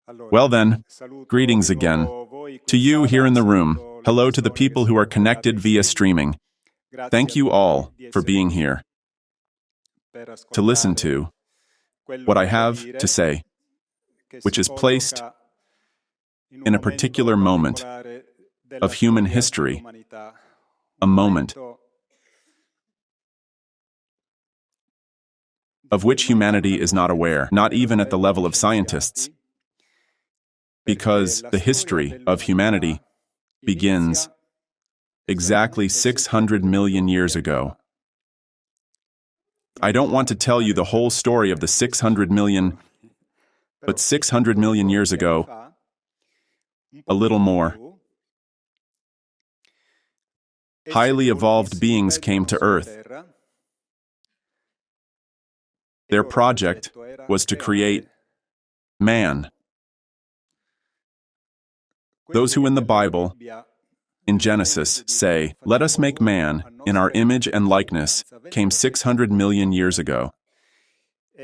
Well then, greetings again. To you here in the room, hello to the people who are connected via streaming. Thank you all for being here to listen to what I have to say, which is placed in a particular moment of human history, a moment of which humanity is not aware, not even at the level of scientists, because the history of humanity begins exactly 600 million years ago. I don't want to tell you the whole story of the 600 million, but 600 million years ago, a little more, highly evolved beings came to Earth. Their project was to create man. Those who in the Bible, in Genesis, say, "Let us make man in our image and likeness," came 600 million years ago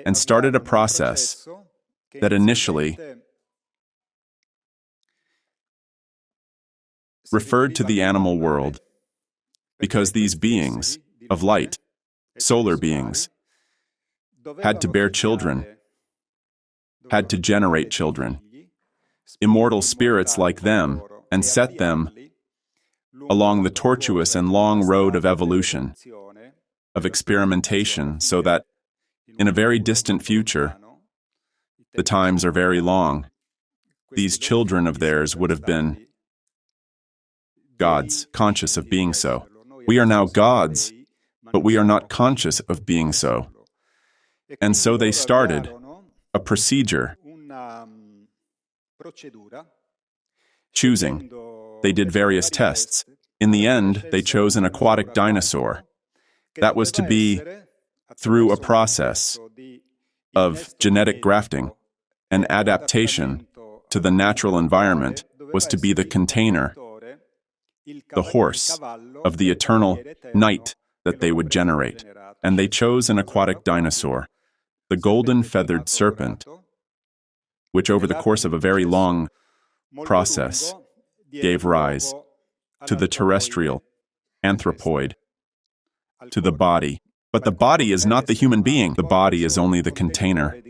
and started a process that initially referred to the animal world, because these beings of light, solar beings, had to bear children, had to generate children, immortal spirits like them, and set them along the tortuous and long road of evolution, of experimentation, so that in a very distant future, the times are very long, these children of theirs would have been gods, conscious of being so. We are now gods, but we are not conscious of being so. And so they started a procedure, choosing. They did various tests. In the end, they chose an aquatic dinosaur. That was to be through a process of genetic grafting and adaptation to the natural environment, was to be the container, the horse of the eternal night that they would generate. And they chose an aquatic dinosaur, the golden feathered serpent, which over the course of a very long process gave rise to the terrestrial anthropoid, to the body. But the body is not the human being. The body is only the container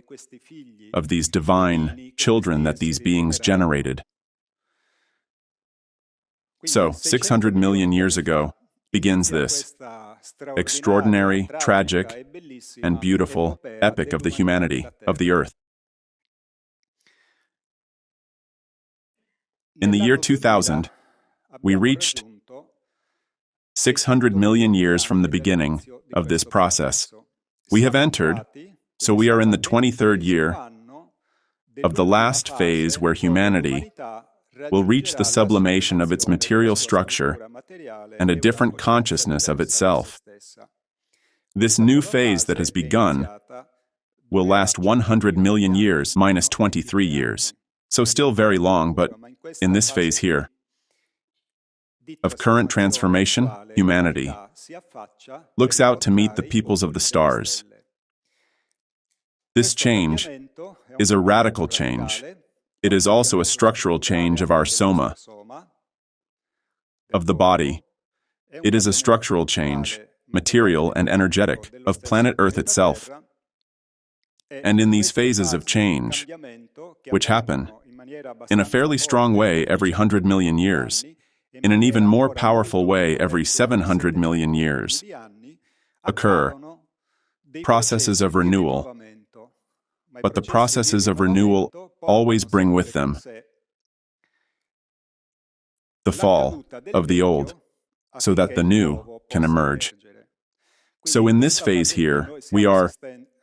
of these divine children that these beings generated. So, 600 million years ago begins this extraordinary, tragic, and beautiful epic of the humanity of the Earth. In the year 2000, we reached 600 million years from the beginning of this process. We have entered, so we are in the 23rd year of the last phase where humanity will reach the sublimation of its material structure and a different consciousness of itself. This new phase that has begun will last 100 million years minus 23 years. So still very long, but in this phase here of current transformation, humanity looks out to meet the peoples of the stars. This change is a radical change. It is also a structural change of our soma, of the body. It is a structural change, material and energetic, of planet Earth itself. And in these phases of change, which happen in a fairly strong way every 100 million years, in an even more powerful way every 700 million years, occur processes of renewal. But the processes of renewal always bring with them the fall of the old, so that the new can emerge. So in this phase here, we are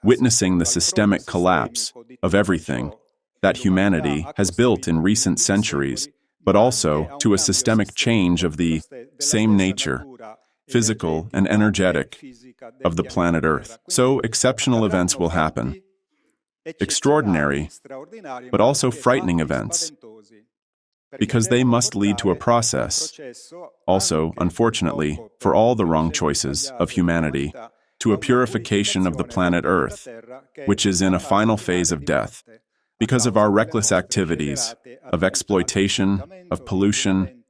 witnessing the systemic collapse of everything that humanity has built in recent centuries, but also to a systemic change of the same nature, physical and energetic, of the planet Earth. So exceptional events will happen. Extraordinary, but also frightening events, because they must lead to a process, also, unfortunately, for all the wrong choices of humanity, to a purification of the planet Earth, which is in a final phase of death, because of our reckless activities of exploitation, of pollution,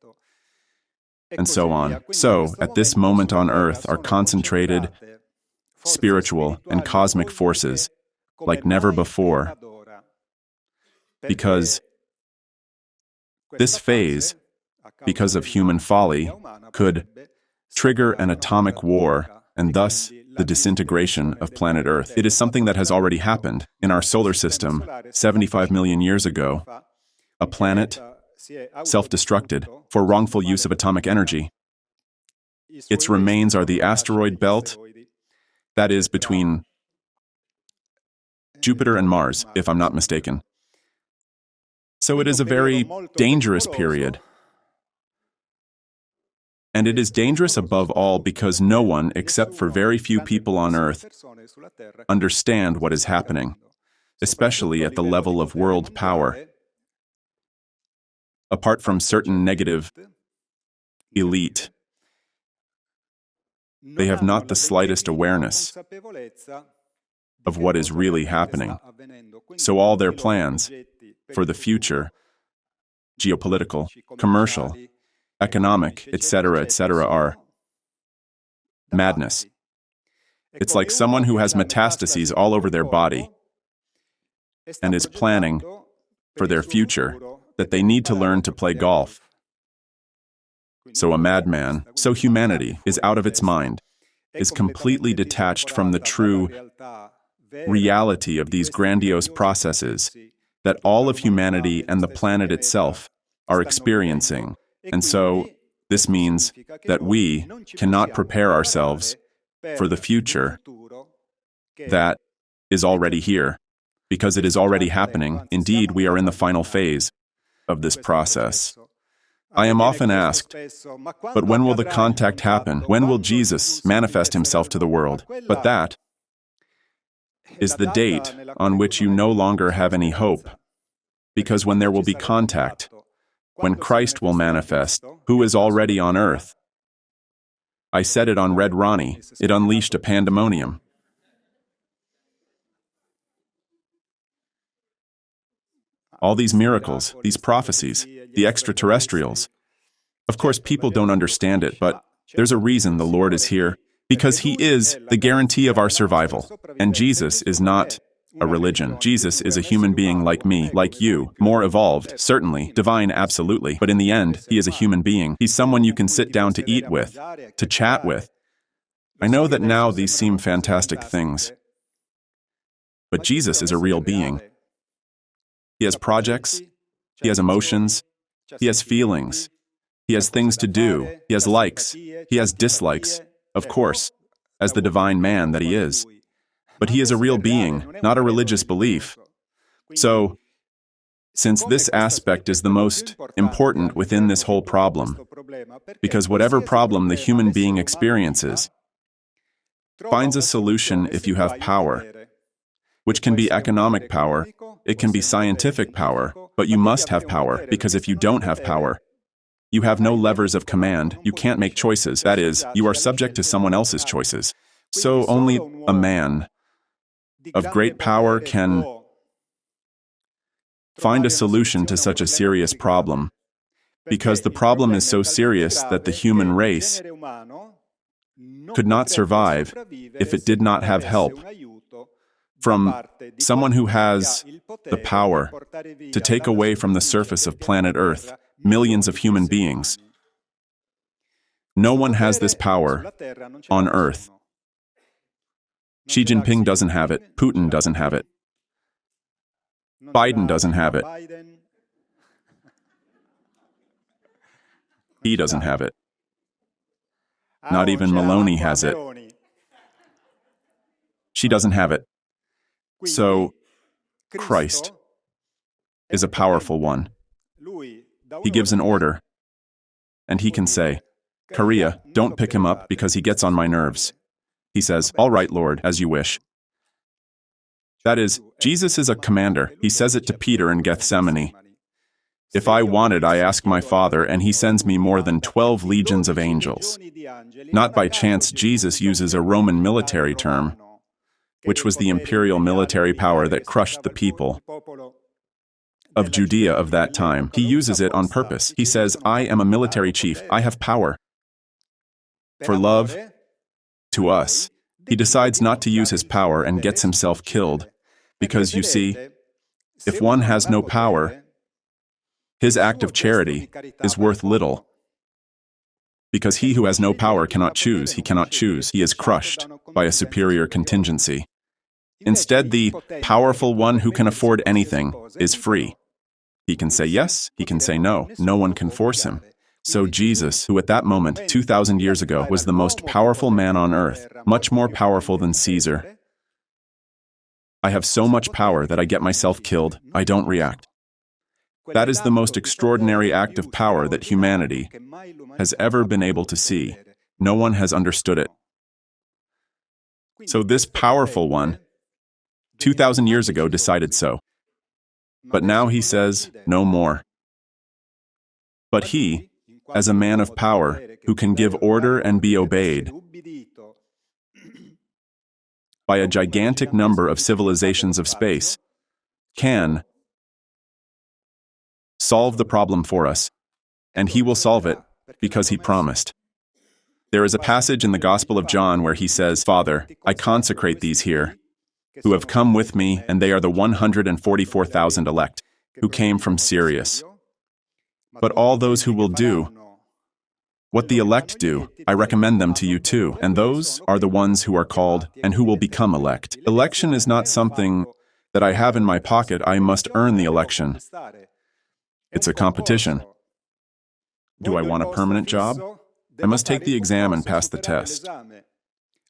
and so on. So, at this moment on Earth are concentrated spiritual and cosmic forces like never before, because this phase, because of human folly, could trigger an atomic war and thus the disintegration of planet Earth. It is something that has already happened in our solar system 75 million years ago. A planet self-destructed for wrongful use of atomic energy. Its remains are the asteroid belt, that is between Jupiter and Mars, if I'm not mistaken. So it is a very dangerous period. And it is dangerous above all because no one, except for very few people on Earth, understand what is happening, especially at the level of world power. Apart from certain negative elite, they have not the slightest awareness of what is really happening. So all their plans for the future, geopolitical, commercial, economic, etc., are madness. It's like someone who has metastases all over their body and is planning for their future that they need to learn to play golf. So a madman, so humanity is out of its mind, is completely detached from the true reality of these grandiose processes that all of humanity and the planet itself are experiencing. And so, this means that we cannot prepare ourselves for the future that is already here, because it is already happening. Indeed, we are in the final phase of this process. I am often asked, but when will the contact happen? When will Jesus manifest himself to the world? But that is the date on which you no longer have any hope, because when there will be contact, when Christ will manifest, who is already on earth. I said it on Red Ronnie. It unleashed a pandemonium. All these miracles, these prophecies, the extraterrestrials. Of course, people don't understand it, but there's a reason the Lord is here, because he is the guarantee of our survival. And Jesus is not a religion. Jesus is a human being like me, like you, more evolved, certainly, divine, absolutely, but in the end, he is a human being. He's someone you can sit down to eat with, to chat with. I know that now these seem fantastic things, but Jesus is a real being. He has projects, he has emotions, he has feelings, he has things to do, he has likes, he has dislikes, of course, as the divine man that he is. But he is a real being, not a religious belief. So, since this aspect is the most important within this whole problem, because whatever problem the human being experiences finds a solution if you have power, which can be economic power, it can be scientific power, but you must have power, because if you don't have power, you have no levers of command, you can't make choices, that is, you are subject to someone else's choices. So only a man of great power can find a solution to such a serious problem, because the problem is so serious that the human race could not survive if it did not have help from someone who has the power to take away from the surface of planet Earth millions of human beings. No one has this power on Earth. Xi Jinping doesn't have it. Putin doesn't have it. Biden doesn't have it. He doesn't have it. Not even Maloney has it. She doesn't have it. So, Christ is a powerful one. He gives an order, and he can say, Korea, don't pick him up because he gets on my nerves. He says, all right, Lord, as you wish. That is, Jesus is a commander. He says it to Peter in Gethsemane. If I wanted, I ask my Father, and he sends me more than 12 legions of angels. Not by chance, Jesus uses a Roman military term, which was the imperial military power that crushed the people. of Judea of that time. He uses it on purpose. He says, I am a military chief. I have power. For love to us, he decides not to use his power and gets himself killed. Because, you see, if one has no power, his act of charity is worth little. Because he who has no power cannot choose, he cannot choose. He is crushed by a superior contingency. Instead, the powerful one who can afford anything is free. He can say yes, he can say no. No one can force him. So Jesus, who at that moment, 2,000 years ago, was the most powerful man on earth, much more powerful than Caesar. I have so much power that I get myself killed. I don't react. That is the most extraordinary act of power that humanity has ever been able to see. No one has understood it. So this powerful one, 2,000 years ago, decided so. But now he says, no more. But he, as a man of power, who can give order and be obeyed by a gigantic number of civilizations of space, can solve the problem for us, and he will solve it because he promised. There is a passage in the Gospel of John where he says, Father, I consecrate these here, who have come with me, and they are the 144,000 elect, who came from Sirius. But all those who will do what the elect do, I recommend them to you too, and those are the ones who are called and who will become elect. Election is not something that I have in my pocket. I must earn the election. It's a competition. Do I want a permanent job? I must take the exam and pass the test.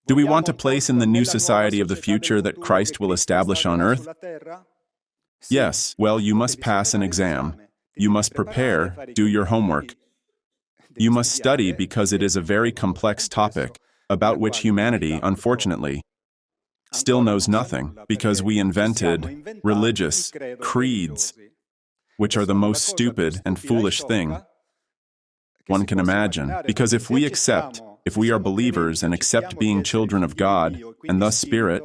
Do we want a place in the new society of the future that Christ will establish on earth? Yes. Well, you must pass an exam. You must prepare, do your homework. You must study because it is a very complex topic about which humanity, unfortunately, still knows nothing, because we invented religious creeds, which are the most stupid and foolish thing one can imagine. Because if we are believers and accept being children of God, and thus spirit,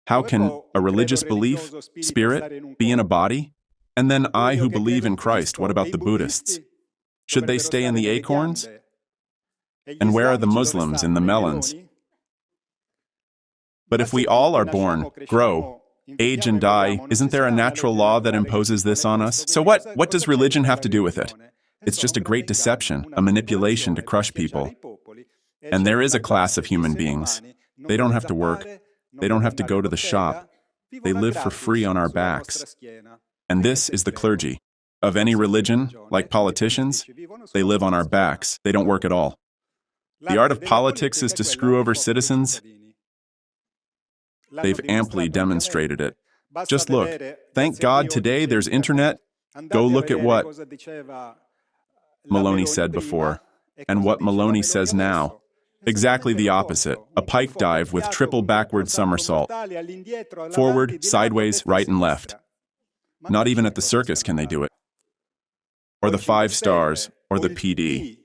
how can a religious belief, spirit, be in a body? And then I who believe in Christ, what about the Buddhists? Should they stay in the acorns? And where are the Muslims in the melons? But if we all are born, grow, age and die, isn't there a natural law that imposes this on us? So what does religion have to do with it? It's just a great deception, a manipulation to crush people. And there is a class of human beings. They don't have to work. They don't have to go to the shop. They live for free on our backs. And this is the clergy. Of any religion, like politicians, they live on our backs. They don't work at all. The art of politics is to screw over citizens. They've amply demonstrated it. Just look. Thank God today there's internet. Go look at what Maloney said before, and what Maloney says now. Exactly the opposite. A pike dive with triple backward somersault. Forward, sideways, right and left. Not even at the circus can they do it. Or the 5 stars, or the PD.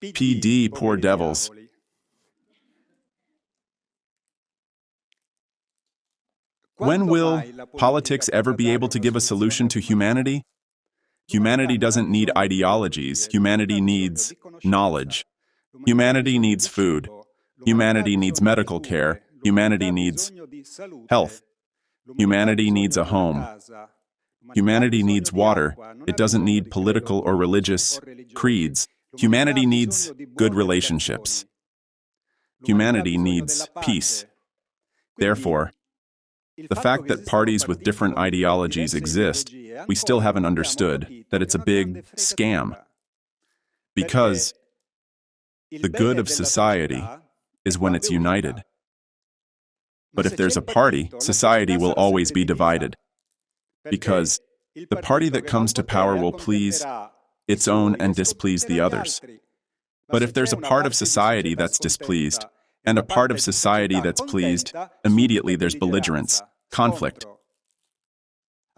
PD, poor devils. When will politics ever be able to give a solution to humanity? Humanity doesn't need ideologies. Humanity needs knowledge. Humanity needs food. Humanity needs medical care. Humanity needs health. Humanity needs a home. Humanity needs water. It doesn't need political or religious creeds. Humanity needs good relationships. Humanity needs peace. Therefore, the fact that parties with different ideologies exist, we still haven't understood that it's a big scam. Because the good of society is when it's united. But if there's a party, society will always be divided. Because the party that comes to power will please its own and displease the others. But if there's a part of society that's displeased, and a part of society that's pleased, immediately there's belligerence, conflict.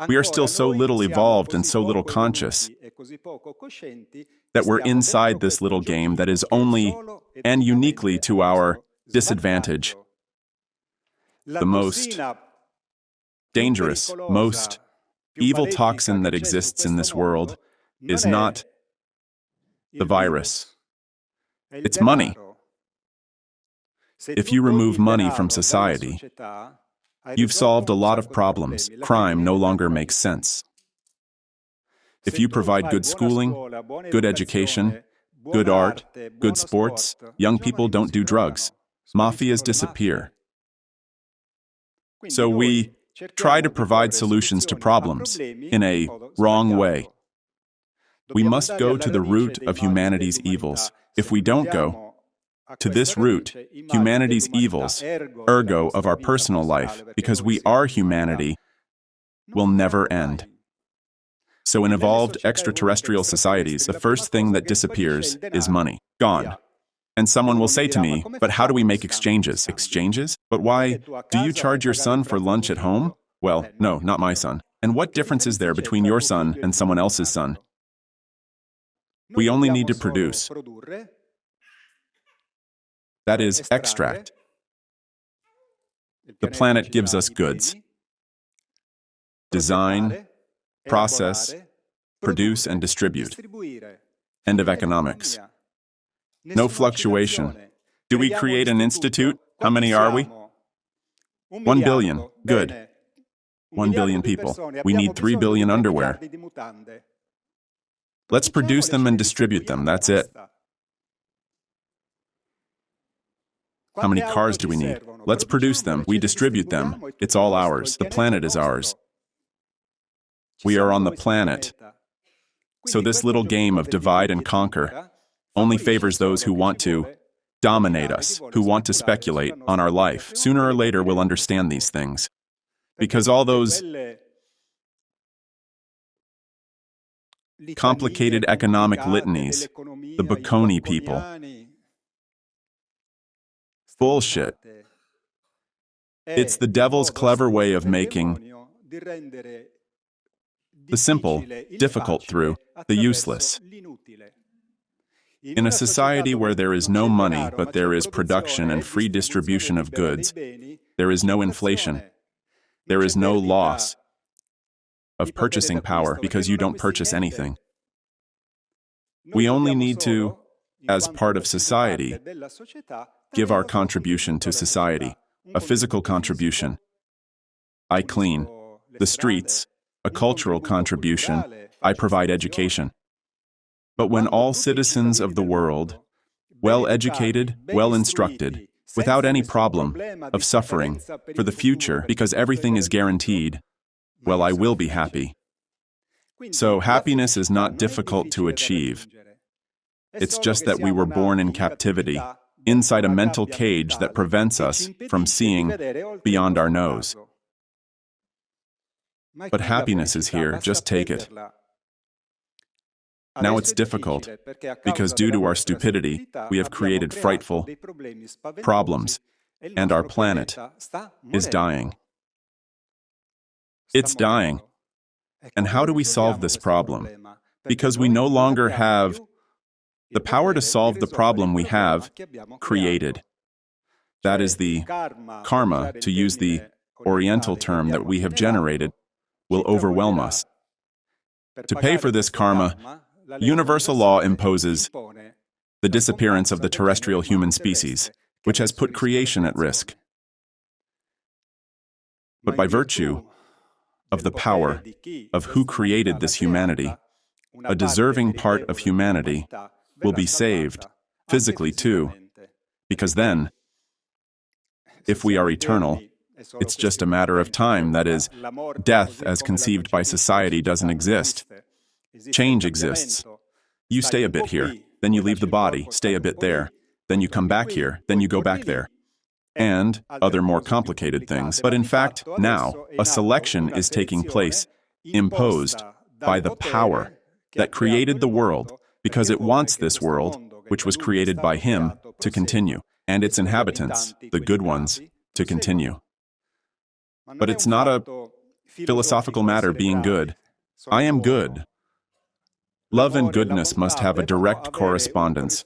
We are still so little evolved and so little conscious that we're inside this little game that is only and uniquely to our disadvantage. The most dangerous, most evil toxin that exists in this world is not the virus. It's money. If you remove money from society, you've solved a lot of problems. Crime no longer makes sense. If you provide good schooling, good education, good art, good sports, young people don't do drugs. Mafias disappear. So we try to provide solutions to problems in a wrong way. We must go to the root of humanity's evils. If we don't go to this root, humanity's evils, ergo of our personal life, because we are humanity, will never end. So in evolved extraterrestrial societies, the first thing that disappears is money. Gone. And someone will say to me, but how do we make exchanges? Exchanges? But why? Do you charge your son for lunch at home? Well, no, not my son. And what difference is there between your son and someone else's son? We only need to produce. That is, extract. The planet gives us goods. Design, process, produce, and distribute. End of economics. No fluctuation. Do we create an institute? How many are we? 1 billion. Good. 1 billion people. We need 3 billion underwear. Let's produce them and distribute them. That's it. How many cars do we need? Let's produce them. We distribute them. It's all ours. The planet is ours. We are on the planet. So this little game of divide and conquer only favors those who want to dominate us, who want to speculate on our life. Sooner or later, we'll understand these things. Because all those complicated economic litanies, the Bocconi people, bullshit. It's the devil's clever way of making the simple difficult through the useless. In a society where there is no money, but there is production and free distribution of goods, there is no inflation. There is no loss of purchasing power because you don't purchase anything. We only need to, as part of society, give our contribution to society, a physical contribution. I clean the streets, a cultural contribution. I provide education. But when all citizens of the world, well-educated, well-instructed, without any problem of suffering for the future because everything is guaranteed, well, I will be happy. So happiness is not difficult to achieve. It's just that we were born in captivity, inside a mental cage that prevents us from seeing beyond our nose. But happiness is here, just take it. Now it's difficult, because due to our stupidity, we have created frightful problems, and our planet is dying. It's dying. And how do we solve this problem? Because we no longer have the power to solve the problem we have created. That is the karma, to use the Oriental term that we have generated, will overwhelm us. To pay for this karma, universal law imposes the disappearance of the terrestrial human species, which has put creation at risk. But by virtue of the power of who created this humanity, a deserving part of humanity will be saved, physically too, because then, if we are eternal, it's just a matter of time. That is, death as conceived by society doesn't exist. Change exists. You stay a bit here, then you leave the body, stay a bit there, then you come back here, then you go back there, and other more complicated things. But in fact, now, a selection is taking place, imposed by the power that created the world, because it wants this world, which was created by Him, to continue, and its inhabitants, the good ones, to continue. But it's not a philosophical matter being good. I am good. Love and goodness must have a direct correspondence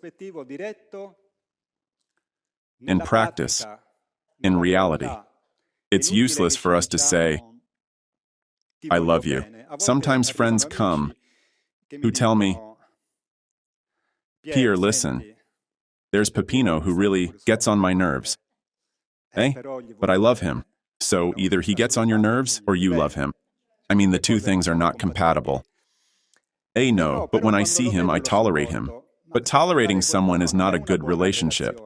in practice, in reality. It's useless for us to say, I love you. Sometimes friends come who tell me, here, listen, there's Peppino who really gets on my nerves. Eh? But I love him. So either he gets on your nerves or you love him. I mean, the two things are not compatible. No, but when I see him, I tolerate him. But tolerating someone is not a good relationship.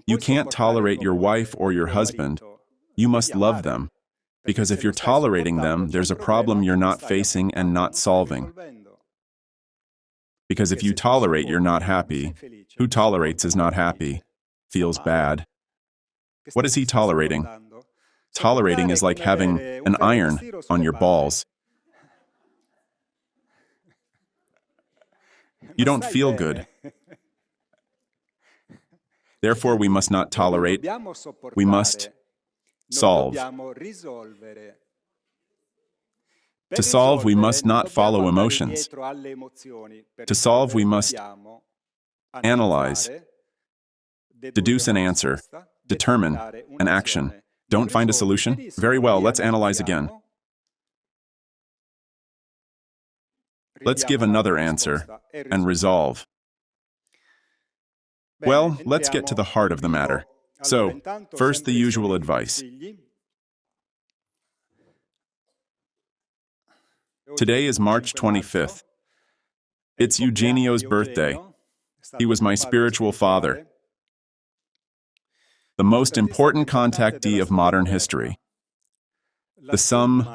You can't tolerate your wife or your husband. You must love them. Because if you're tolerating them, there's a problem you're not facing and not solving. Because if you tolerate, you're not happy. Who tolerates is not happy, feels bad. What is he tolerating? Tolerating is like having an iron on your balls. You don't feel good. Therefore, we must not tolerate. We must solve. To solve, we must not follow emotions. To solve, we must analyze, deduce an answer, determine an action. Don't find a solution? Very well, let's analyze again. Let's give another answer and resolve. Well, let's get to the heart of the matter. So, first, the usual advice. Today is March 25th. It's Eugenio's birthday. He was my spiritual father, the most important contactee of modern history, the sum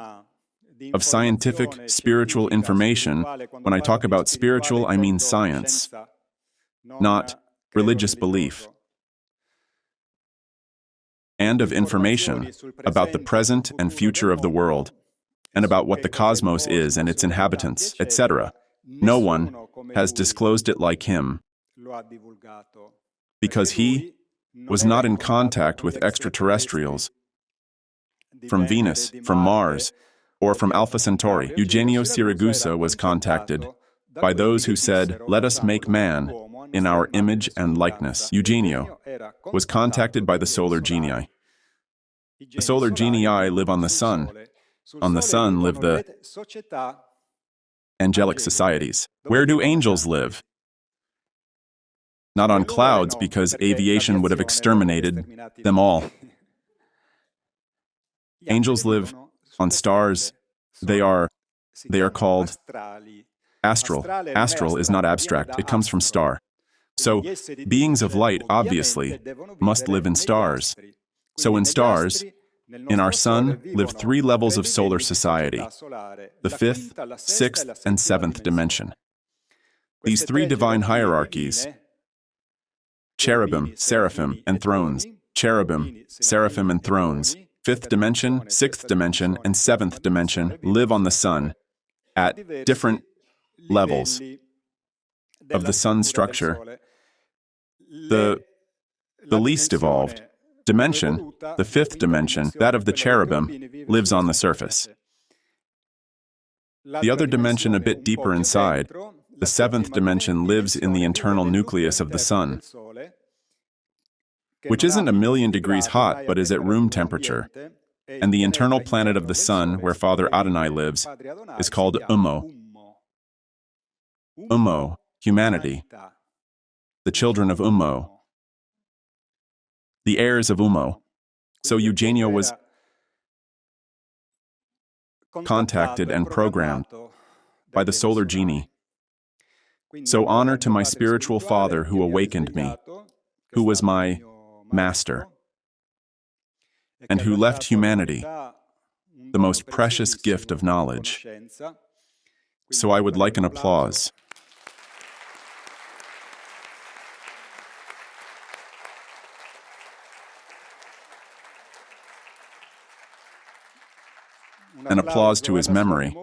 of scientific, spiritual information. When I talk about spiritual, I mean science, not religious belief, and of information about the present and future of the world, and about what the cosmos is and its inhabitants, etc. No one has disclosed it like him, because he was not in contact with extraterrestrials from Venus, from Mars, or from Alpha Centauri. Eugenio Siragusa was contacted by those who said, "Let us make man in our image and likeness." Eugenio was contacted by the solar genii. The solar genii live on the sun. On the sun live the angelic societies. Where do angels live? Not on clouds, because aviation would have exterminated them all. Angels live on stars. They are called astral. Astral is not abstract. It comes from star. So, beings of light, obviously, must live in stars. So in stars, in our sun, live three levels of solar society: the fifth, sixth, and seventh dimension. These three divine hierarchies, cherubim, seraphim, and thrones, cherubim, seraphim, and thrones, fifth dimension, sixth dimension, and seventh dimension, live on the sun at different levels of the sun's structure. The least evolved dimension, the fifth dimension, that of the cherubim, lives on the surface. The other dimension, a bit deeper inside, the seventh dimension, lives in the internal nucleus of the sun, which isn't 1,000,000 degrees hot, but is at room temperature. And the internal planet of the sun, where Father Adonai lives, is called Ummo. Ummo, humanity, the children of Ummo, the heirs of Ummo. So Eugenio was contacted and programmed by the solar genie. So honor to my spiritual father who awakened me, who was my master, and who left humanity the most precious gift of knowledge. So I would like an applause. An applause to his memory.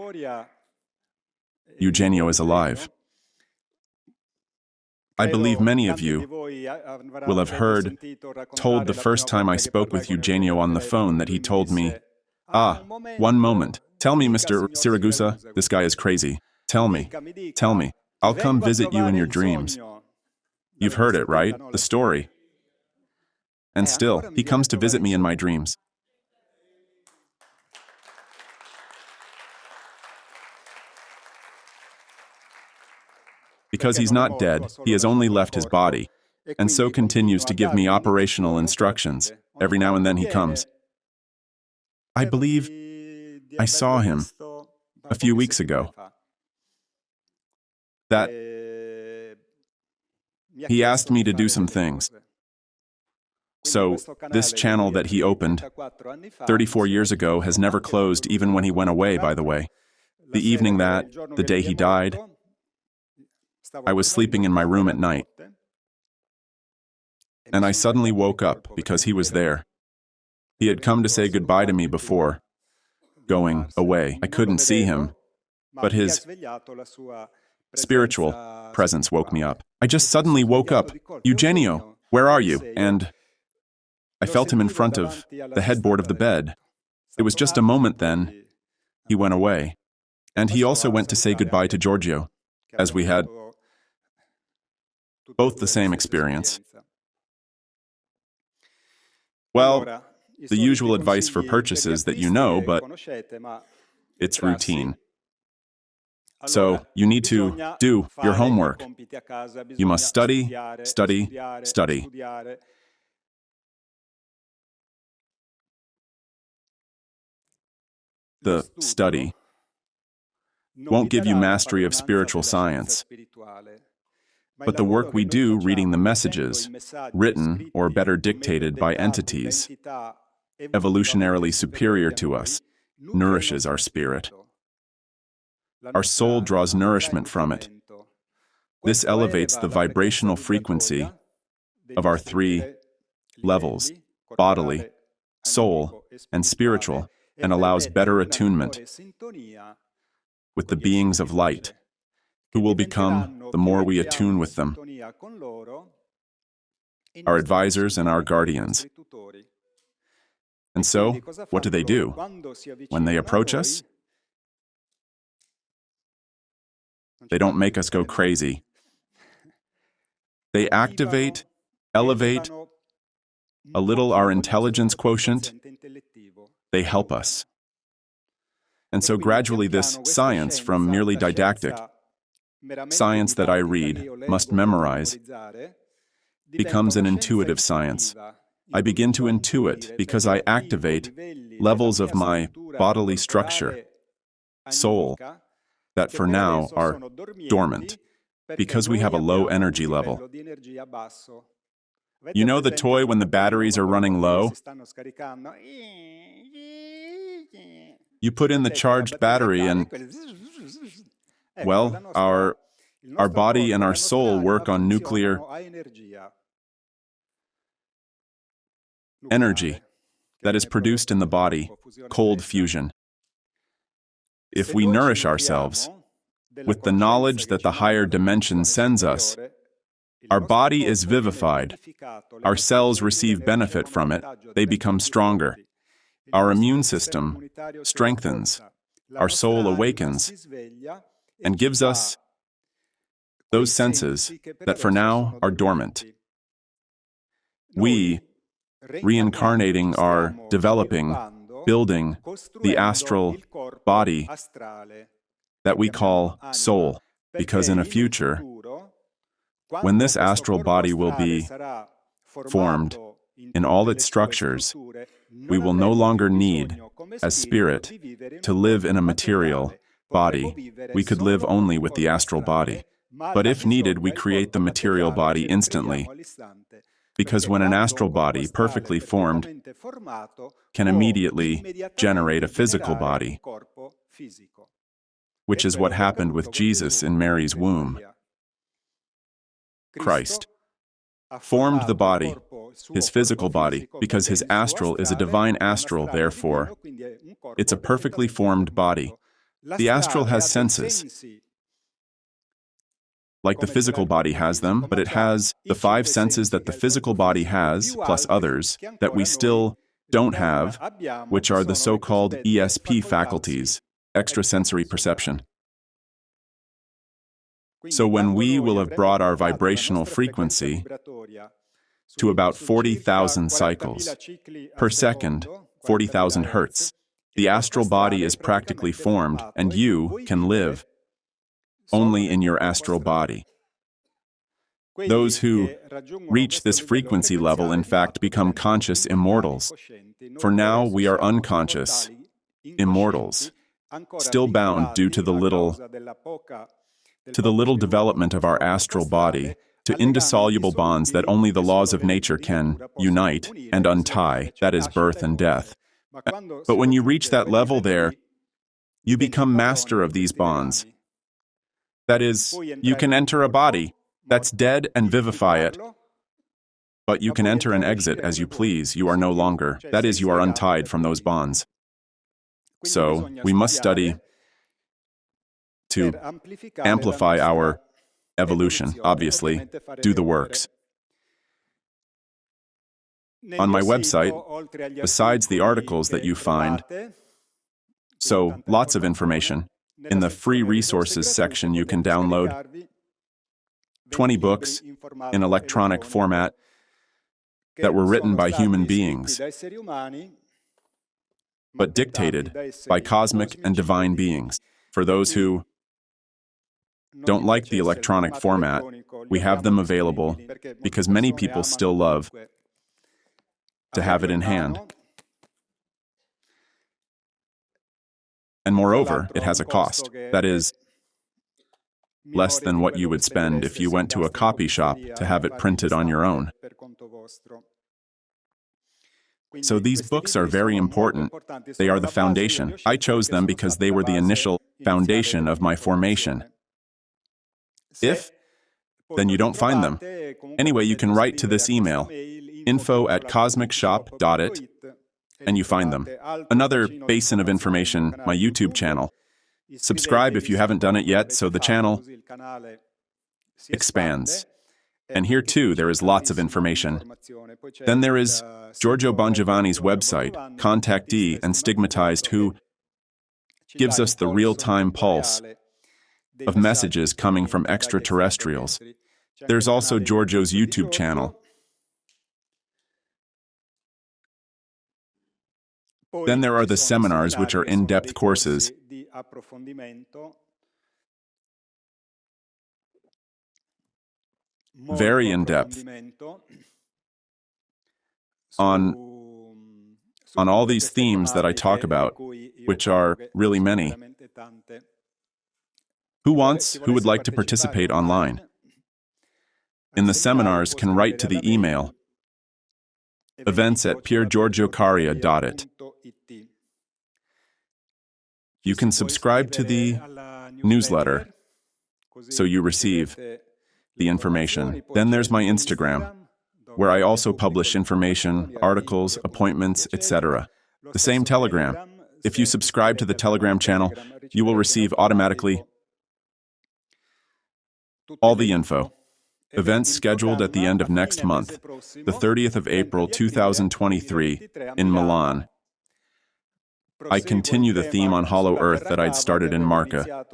Eugenio is alive. I believe many of you will have told the first time I spoke with Eugenio on the phone that he told me, one moment. Tell me, Mr. Siragusa, this guy is crazy. Tell me. I'll come visit you in your dreams. You've heard it, right? The story. And still, he comes to visit me in my dreams. Because he's not dead, he has only left his body, and so continues to give me operational instructions. Every now and then he comes. I believe I saw him a few weeks ago. That he asked me to do some things. So, this channel that he opened 34 years ago has never closed, even when he went away, by the way. The evening the day he died, I was sleeping in my room at night, and I suddenly woke up because he was there. He had come to say goodbye to me before going away. I couldn't see him, but his spiritual presence woke me up. I just suddenly woke up. Eugenio, where are you? And I felt him in front of the headboard of the bed. It was just a moment then. He went away. And he also went to say goodbye to Giorgio, as we had both the same experience. Well, the usual advice for purchases that you know, but it's routine. So, you need to do your homework. You must study, study, study. The study won't give you mastery of spiritual science, but the work we do reading the messages, written or better dictated by entities, evolutionarily superior to us, nourishes our spirit. Our soul draws nourishment from it. This elevates the vibrational frequency of our three levels, bodily, soul, and spiritual, and allows better attunement with the beings of light, who will become the more we attune with them, our advisors and our guardians. And so, what do? When they approach us, they don't make us go crazy. They activate, elevate a little our intelligence quotient. They help us. And so gradually this science, from merely didactic, science that I read, must memorize, becomes an intuitive science. I begin to intuit because I activate levels of my bodily structure, soul, that for now are dormant, because we have a low energy level. You know the toy when the batteries are running low? You put in the charged battery and, well, our body and our soul work on nuclear energy that is produced in the body, cold fusion. If we nourish ourselves with the knowledge that the higher dimension sends us, our body is vivified, our cells receive benefit from it, they become stronger. Our immune system strengthens, our soul awakens, and gives us those senses that for now are dormant. We, reincarnating, are developing, building the astral body that we call soul, because in a future, when this astral body will be formed in all its structures, we will no longer need, as spirit, to live in a material body. We could live only with the astral body. But if needed, we create the material body instantly, because when an astral body, perfectly formed, can immediately generate a physical body, which is what happened with Jesus in Mary's womb. Christ formed the body, his physical body, because his astral is a divine astral, therefore, it's a perfectly formed body. The astral has senses, like the physical body has them, but it has the 5 senses that the physical body has, plus others, that we still don't have, which are the so-called ESP faculties, extrasensory perception. So when we will have brought our vibrational frequency to about 40,000 cycles per second, 40,000 hertz, the astral body is practically formed, and you can live only in your astral body. Those who reach this frequency level, in fact, become conscious immortals. For now, we are unconscious immortals, still bound due to the little development of our astral body, to indissoluble bonds that only the laws of nature can unite and untie, that is, birth and death. But when you reach that level there, you become master of these bonds. That is, you can enter a body that's dead and vivify it, but you can enter and exit as you please. You are no longer, that is, you are untied from those bonds. So, we must study to amplify our evolution, obviously, do the works. On my website, besides the articles that you find, so lots of information, in the free resources section you can download 20 books in electronic format that were written by human beings, but dictated by cosmic and divine beings. For those who don't like the electronic format, we have them available because many people still love to have it in hand. And moreover, it has a cost. That is, less than what you would spend if you went to a copy shop to have it printed on your own. So these books are very important. They are the foundation. I chose them because they were the initial foundation of my formation. If, then you don't find them. Anyway, you can write to this email, info@cosmicshop.it, and you find them. Another basin of information, my YouTube channel. Subscribe if you haven't done it yet, so the channel expands. And here too, there is lots of information. Then there is Giorgio Bongiovanni's website, Contactee and Stigmatized, who gives us the real-time pulse of messages coming from extraterrestrials. There's also Giorgio's YouTube channel. Then there are the seminars, which are in-depth courses. Very in-depth on all these themes that I talk about, which are really many. Who would like to participate online? In the seminars can write to the email events@piergiorgiocaria.it. You can subscribe to the newsletter so you receive the information. Then there's my Instagram, where I also publish information, articles, appointments, etc. The same Telegram. If you subscribe to the Telegram channel, you will receive automatically all the info. Events scheduled at the end of next month, the 30th of April 2023, in Milan. I continue the theme on Hollow Earth that I'd started in Marca,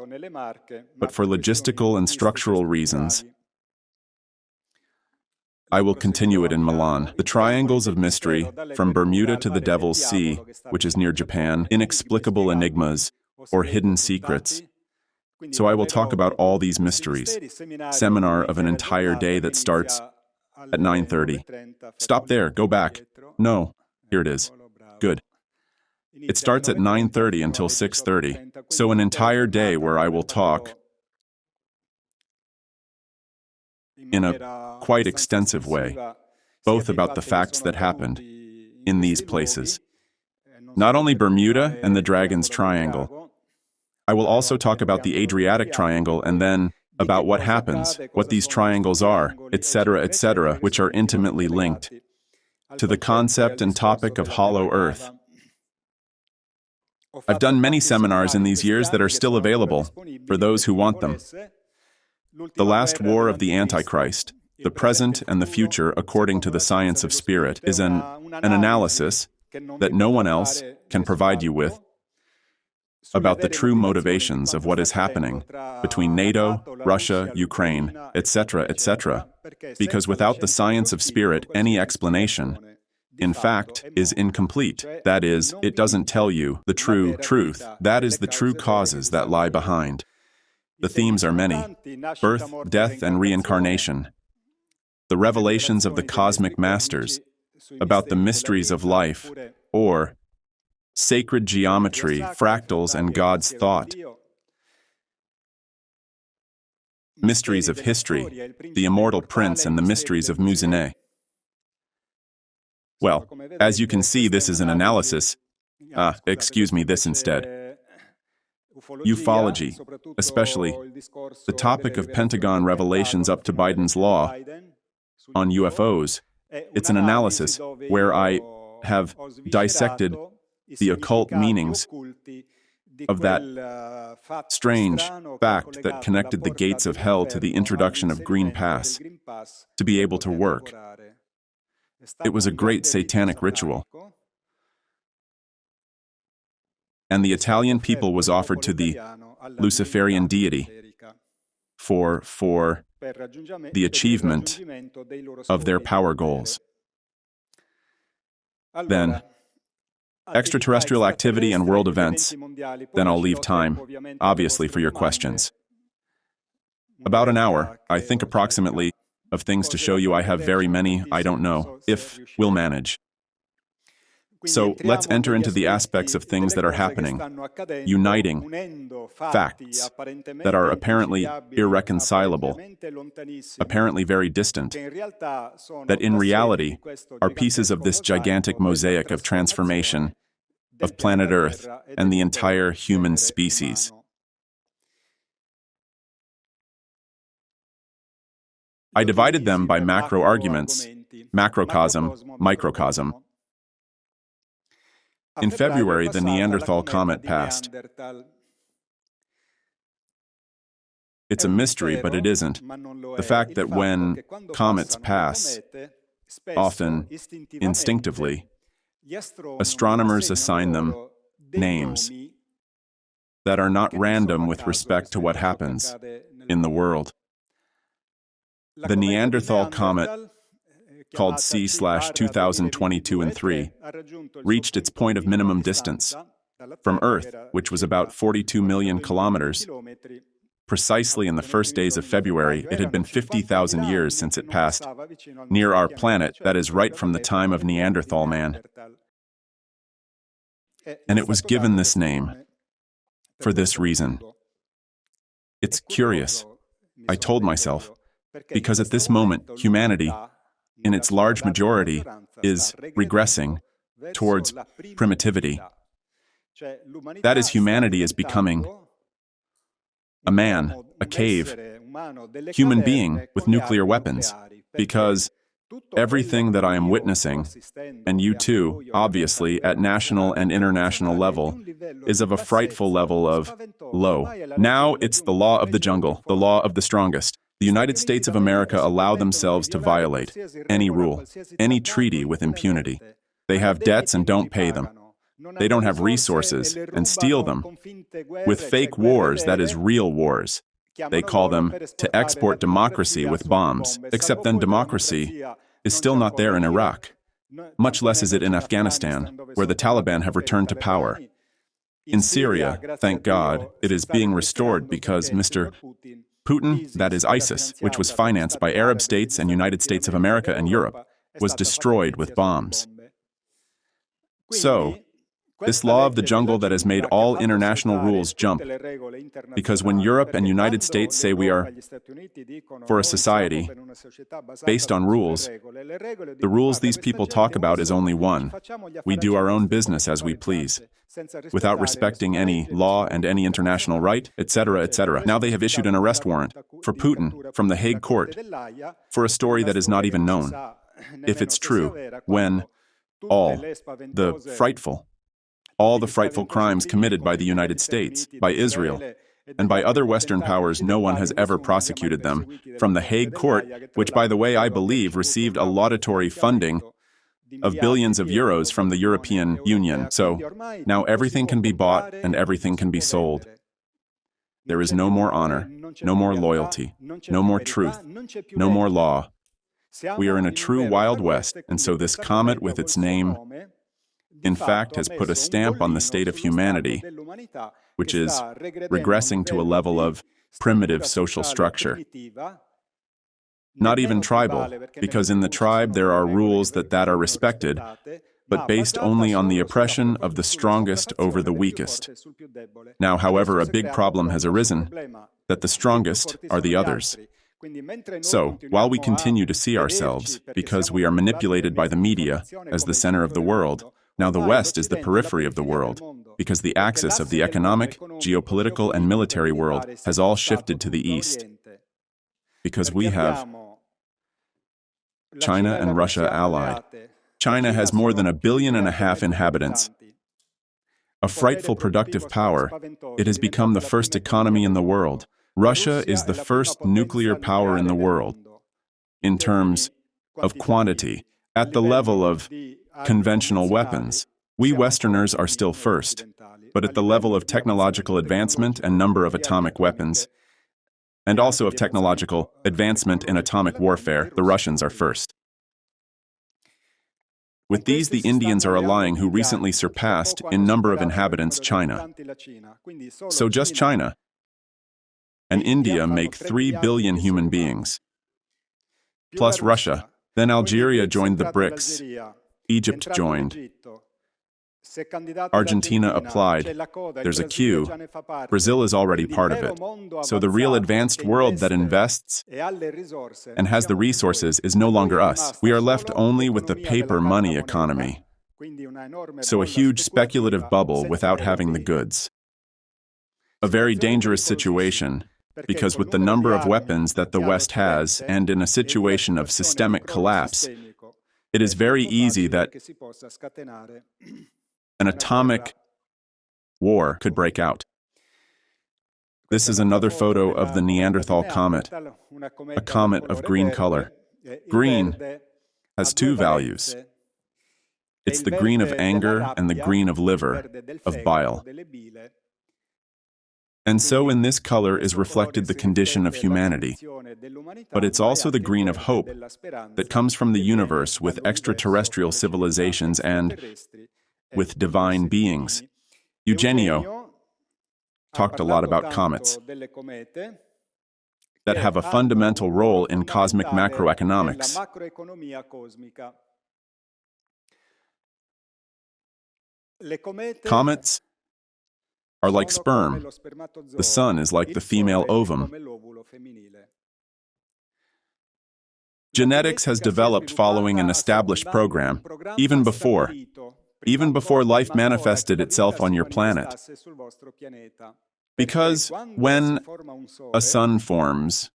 but for logistical and structural reasons, I will continue it in Milan. The Triangles of Mystery, from Bermuda to the Devil's Sea, which is near Japan, inexplicable enigmas, or hidden secrets. So I will talk about all these mysteries. Seminar of an entire day that starts at 9:30. Stop there, go back. No, here it is. Good. It starts at 9:30 until 6:30. So an entire day where I will talk in a quite extensive way, both about the facts that happened in these places. Not only Bermuda and the Dragon's Triangle. I will also talk about the Adriatic Triangle and then about what happens, what these triangles are, etc., which are intimately linked to the concept and topic of Hollow Earth. I've done many seminars in these years that are still available for those who want them. The Last War of the Antichrist, the present and the future according to the science of spirit, is an analysis that no one else can provide you with about the true motivations of what is happening between NATO, Russia, Ukraine, etc., because without the science of spirit, any explanation, in fact, is incomplete. That is, it doesn't tell you the true truth. That is the true causes that lie behind. The themes are many: birth, death, and reincarnation. the revelations of the cosmic masters about the mysteries of life, or sacred geometry, fractals, and God's thought, mysteries of history, the immortal prince, and the mysteries of Musinais. Well, as you can see, this is an analysis. This instead. Ufology, especially the topic of Pentagon revelations up to Biden's law on UFOs. It's an analysis where I have dissected the occult meanings of that strange fact that connected the gates of hell to the introduction of Green Pass to be able to work. It was a great satanic ritual. And the Italian people was offered to the Luciferian deity for the achievement of their power goals. Then, extraterrestrial activity and world events. Then I'll leave time, obviously, for your questions. About an hour, I think approximately, of things to show you. I have very many, I don't know, if we'll manage. So let's enter into the aspects of things that are happening, uniting facts that are apparently irreconcilable, apparently very distant, that in reality are pieces of this gigantic mosaic of transformation of planet Earth and the entire human species. I divided them by macro arguments, macrocosm, microcosm. In February, the Neanderthal comet passed. It's a mystery, but it isn't. The fact that when comets pass, often instinctively, astronomers assign them names that are not random with respect to what happens in the world. The Neanderthal comet, called C/2022 and 3, reached its point of minimum distance from Earth, which was about 42 million kilometers. Precisely in the first days of February, it had been 50,000 years since it passed near our planet, that is, right from the time of Neanderthal man. And it was given this name for this reason. It's curious, I told myself, because at this moment, humanity, in its large majority, is regressing towards primitivity. That is, humanity is becoming a man, a cave, human being with nuclear weapons, because everything that I am witnessing, and you too, obviously, at national and international level, is of a frightful level of low. Now it's the law of the jungle, the law of the strongest. The United States of America allow themselves to violate any rule, any treaty with impunity. They have debts and don't pay them. They don't have resources and steal them. With fake wars, that is real wars. They call them to export democracy with bombs, except then democracy is still not there in Iraq, much less is it in Afghanistan, where the Taliban have returned to power. In Syria, thank God, it is being restored because Mr. Putin, that is ISIS, which was financed by Arab states and United States of America and Europe, was destroyed with bombs. So, this law of the jungle that has made all international rules jump, because when Europe and United States say we are for a society based on rules, the rules these people talk about is only one. We do our own business as we please, without respecting any law and any international right, etc., etc. Now they have issued an arrest warrant for Putin from the Hague court for a story that is not even known, if it's true, when all the frightful crimes committed by the United States, by Israel, and by other Western powers, no one has ever prosecuted them from the Hague court, which, by the way, I believe received a laudatory funding of billions of euros from the European Union. So now everything can be bought and everything can be sold. There is no more honor, no more loyalty, no more truth, no more law. We are in a true Wild West, and so this comet with its name, in fact, has put a stamp on the state of humanity, which is regressing to a level of primitive social structure. Not even tribal, because in the tribe there are rules that are respected, but based only on the oppression of the strongest over the weakest. Now, however, a big problem has arisen, that the strongest are the others. So, while we continue to see ourselves, because we are manipulated by the media, as the center of the world, now the West is the periphery of the world, because the axis of the economic, geopolitical, and military world has all shifted to the East. Because we have China and Russia allied. China has more than 1.5 billion inhabitants. A frightful productive power, it has become the first economy in the world. Russia is the first nuclear power in the world, in terms of quantity. At the level of conventional weapons, we Westerners are still first, but at the level of technological advancement and number of atomic weapons, and also of technological advancement in atomic warfare, the Russians are first. With these, the Indians are allying who recently surpassed in number of inhabitants China. So just China and India make 3 billion human beings, plus Russia. Then Algeria joined the BRICS. Egypt joined. Argentina applied. There's a queue. Brazil is already part of it. So the real advanced world that invests and has the resources is no longer us. We are left only with the paper money economy. So a huge speculative bubble without having the goods. A very dangerous situation, because with the number of weapons that the West has, and in a situation of systemic collapse, it is very easy that an atomic war could break out. This is another photo of the Neanderthal comet, a comet of green color. Green has two values. It's the green of anger and the green of liver, of bile. And so in this color is reflected the condition of humanity. But it's also the green of hope that comes from the universe with extraterrestrial civilizations and with divine beings. Eugenio talked a lot about comets that have a fundamental role in cosmic macroeconomics. Comets are like sperm. The sun is like the female ovum. Genetics has developed following an established program, even before life manifested itself on your planet. Because when a sun forms,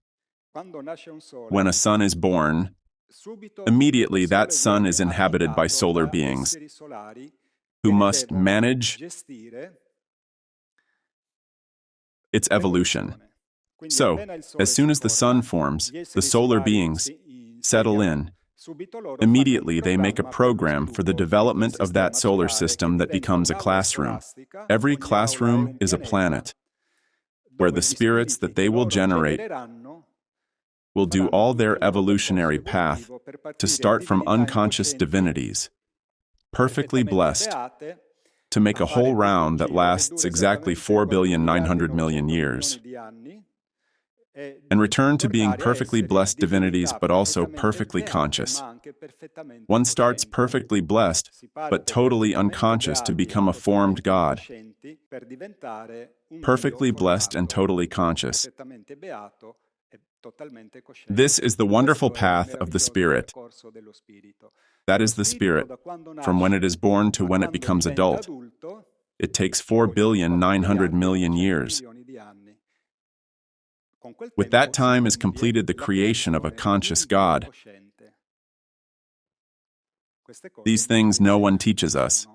when a sun is born, immediately that sun is inhabited by solar beings who must manage its evolution. So, as soon as the sun forms, the solar beings settle in. Immediately they make a program for the development of that solar system that becomes a classroom. Every classroom is a planet, where the spirits that they will generate will do all their evolutionary path to start from unconscious divinities, perfectly blessed, to make a whole round that lasts exactly 4,900,000,000 years, and return to being perfectly blessed divinities but also perfectly conscious. One starts perfectly blessed but totally unconscious to become a formed God, perfectly blessed and totally conscious. This is the wonderful path of the Spirit. That is the Spirit. From when it is born to when it becomes adult, it takes 4,900,000,000 years. With that time is completed the creation of a conscious God. These things no one teaches us.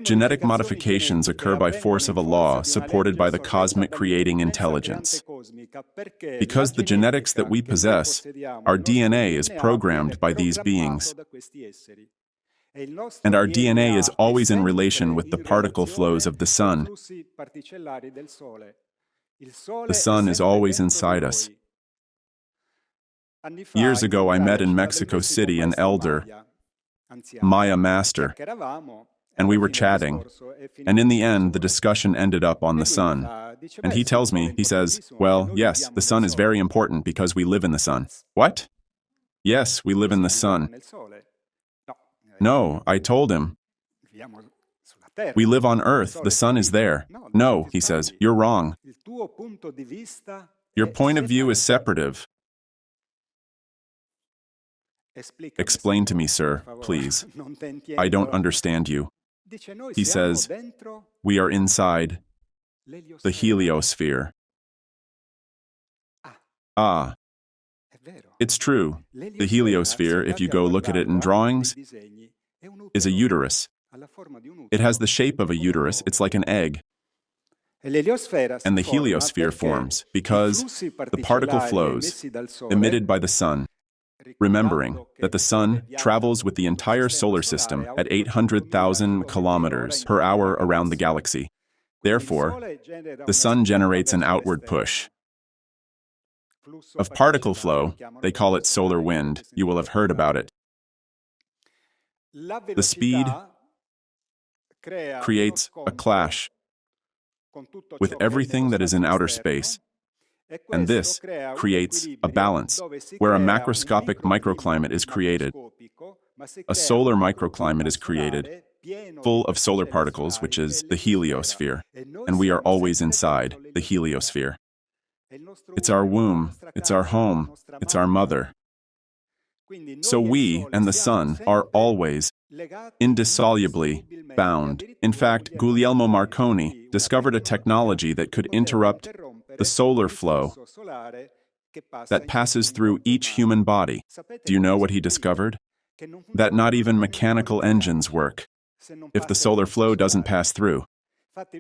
Genetic modifications occur by force of a law supported by the cosmic creating intelligence. Because the genetics that we possess, our DNA is programmed by these beings. And our DNA is always in relation with the particle flows of the sun. The sun is always inside us. Years ago, I met in Mexico City an elder, Maya master, and we were chatting. And in the end, the discussion ended up on the sun. And he tells me, he says, well, yes, the sun is very important because we live in the sun. What? Yes, we live in the sun. No, I told him. We live on Earth, the sun is there. No, he says, you're wrong. Your point of view is separative. Explain to me, sir, please. I don't understand you. He says, we are inside the heliosphere. Ah, it's true. The heliosphere, if you go look at it in drawings, is a uterus. It has the shape of a uterus, it's like an egg. And the heliosphere forms because the particle flows emitted by the sun, remembering that the sun travels with the entire solar system at 800,000 kilometers per hour around the galaxy. Therefore, the sun generates an outward push of particle flow. They call it solar wind. You will have heard about it. The speed creates a clash with everything that is in outer space, and this creates a balance where a macroscopic microclimate is created. A solar microclimate is created, full of solar particles, which is the heliosphere, and we are always inside the heliosphere. It's our womb, it's our home, it's our mother. So we and the sun are always indissolubly bound. In fact, Guglielmo Marconi discovered a technology that could interrupt the solar flow that passes through each human body. Do you know what he discovered? That not even mechanical engines work if the solar flow doesn't pass through.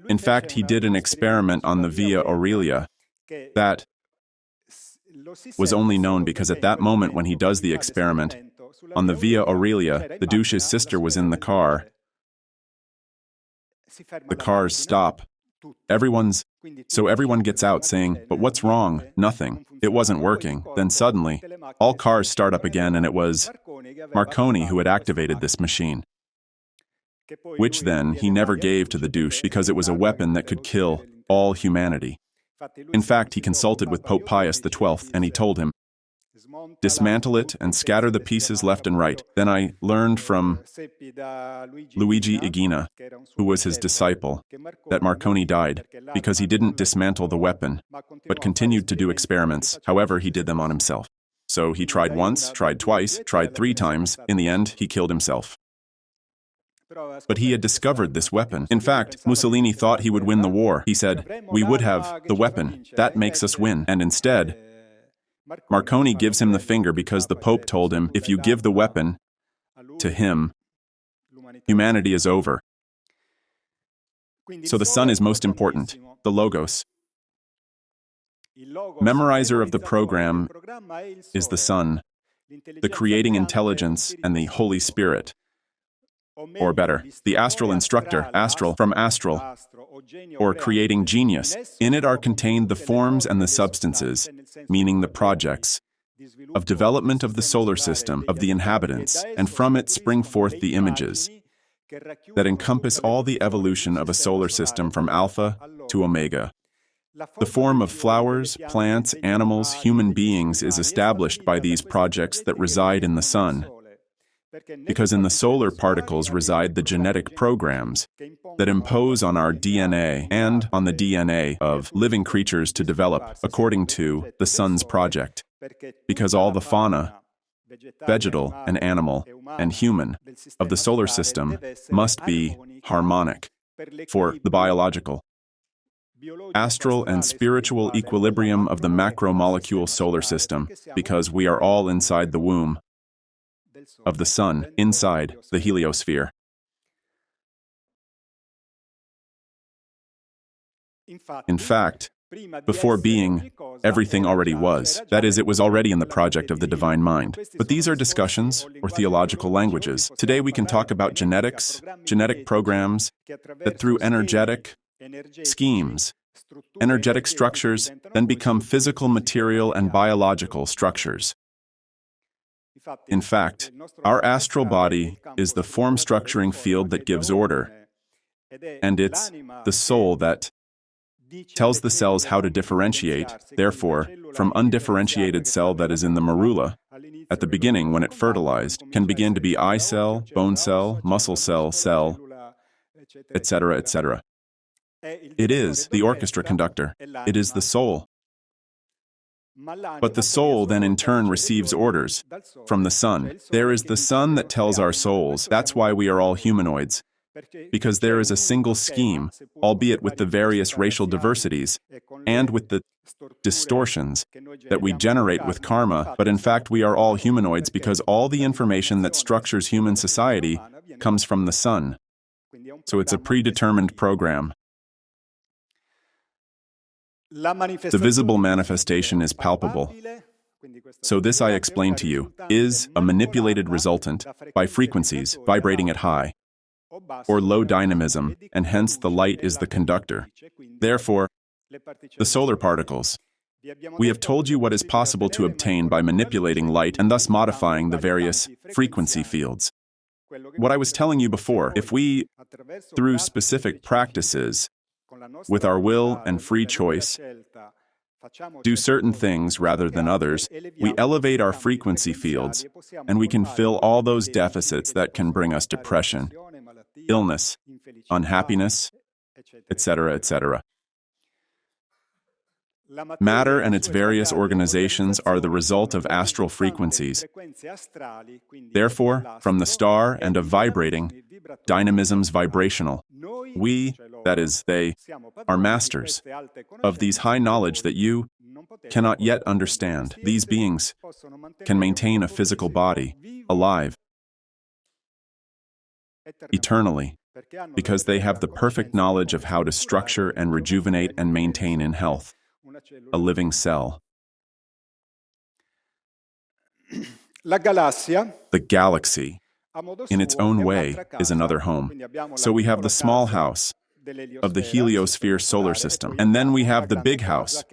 In fact, he did an experiment on the Via Aurelia that was only known because at that moment when he does the experiment, on the Via Aurelia, the douche's sister was in the car. The cars stop. So everyone gets out saying, but what's wrong? Nothing. It wasn't working. Then suddenly, all cars start up again, and it was Marconi who had activated this machine, which then he never gave to the douche because it was a weapon that could kill all humanity. In fact, he consulted with Pope Pius XII, and he told him, dismantle it and scatter the pieces left and right. Then I learned from Luigi Igina, who was his disciple, that Marconi died because he didn't dismantle the weapon, but continued to do experiments. However, he did them on himself. So he tried once, tried twice, tried 3 times. In the end, he killed himself. But he had discovered this weapon. In fact, Mussolini thought he would win the war. He said, we would have the weapon. That makes us win. And instead, Marconi gives him the finger because the Pope told him, if you give the weapon to him, humanity is over. So the sun is most important, the Logos. Memorizer of the program is the sun, the creating intelligence and the Holy Spirit. Or better, the astral instructor, astral from astral, or creating genius. In it are contained the forms and the substances, meaning the projects, of development of the solar system, of the inhabitants, and from it spring forth the images that encompass all the evolution of a solar system from alpha to omega. The form of flowers, plants, animals, human beings is established by these projects that reside in the sun, because in the solar particles reside the genetic programs that impose on our DNA and on the DNA of living creatures to develop according to the sun's project. Because all the fauna, vegetal and animal and human of the solar system must be harmonic for the biological, astral and spiritual equilibrium of the macromolecule solar system, because we are all inside the womb of the sun, inside the heliosphere. In fact, before being, everything already was. That is, it was already in the project of the divine mind. But these are discussions or theological languages. Today we can talk about genetics, genetic programs that through energetic schemes, energetic structures, then become physical, material, and biological structures. In fact, our astral body is the form-structuring field that gives order, and it's the soul that tells the cells how to differentiate, therefore, from undifferentiated cell that is in the medulla, at the beginning when it fertilized, can begin to be eye cell, bone cell, muscle cell, etc., etc. It is the orchestra conductor. It is the soul. But the soul then in turn receives orders from the sun. There is the sun that tells our souls. That's why we are all humanoids. Because there is a single scheme, albeit with the various racial diversities, and with the distortions that we generate with karma, but in fact we are all humanoids because all the information that structures human society comes from the sun. So it's a predetermined program. The visible manifestation is palpable. So this, I explained to you, is a manipulated resultant by frequencies vibrating at high or low dynamism, and hence the light is the conductor. Therefore, the solar particles. We have told you what is possible to obtain by manipulating light and thus modifying the various frequency fields. What I was telling you before, if we, through specific practices, with our will and free choice, do certain things rather than others, we elevate our frequency fields, and we can fill all those deficits that can bring us depression, illness, unhappiness, etc., etc. Matter and its various organizations are the result of astral frequencies. Therefore, from the star and of vibrating, dynamism's vibrational. We, that is, they, are masters of these high knowledge that you cannot yet understand. These beings can maintain a physical body, alive, eternally, because they have the perfect knowledge of how to structure and rejuvenate and maintain in health a living cell. The galaxy, in its own way, is another home. So we have the small house of the heliosphere solar system, and then we have the big house,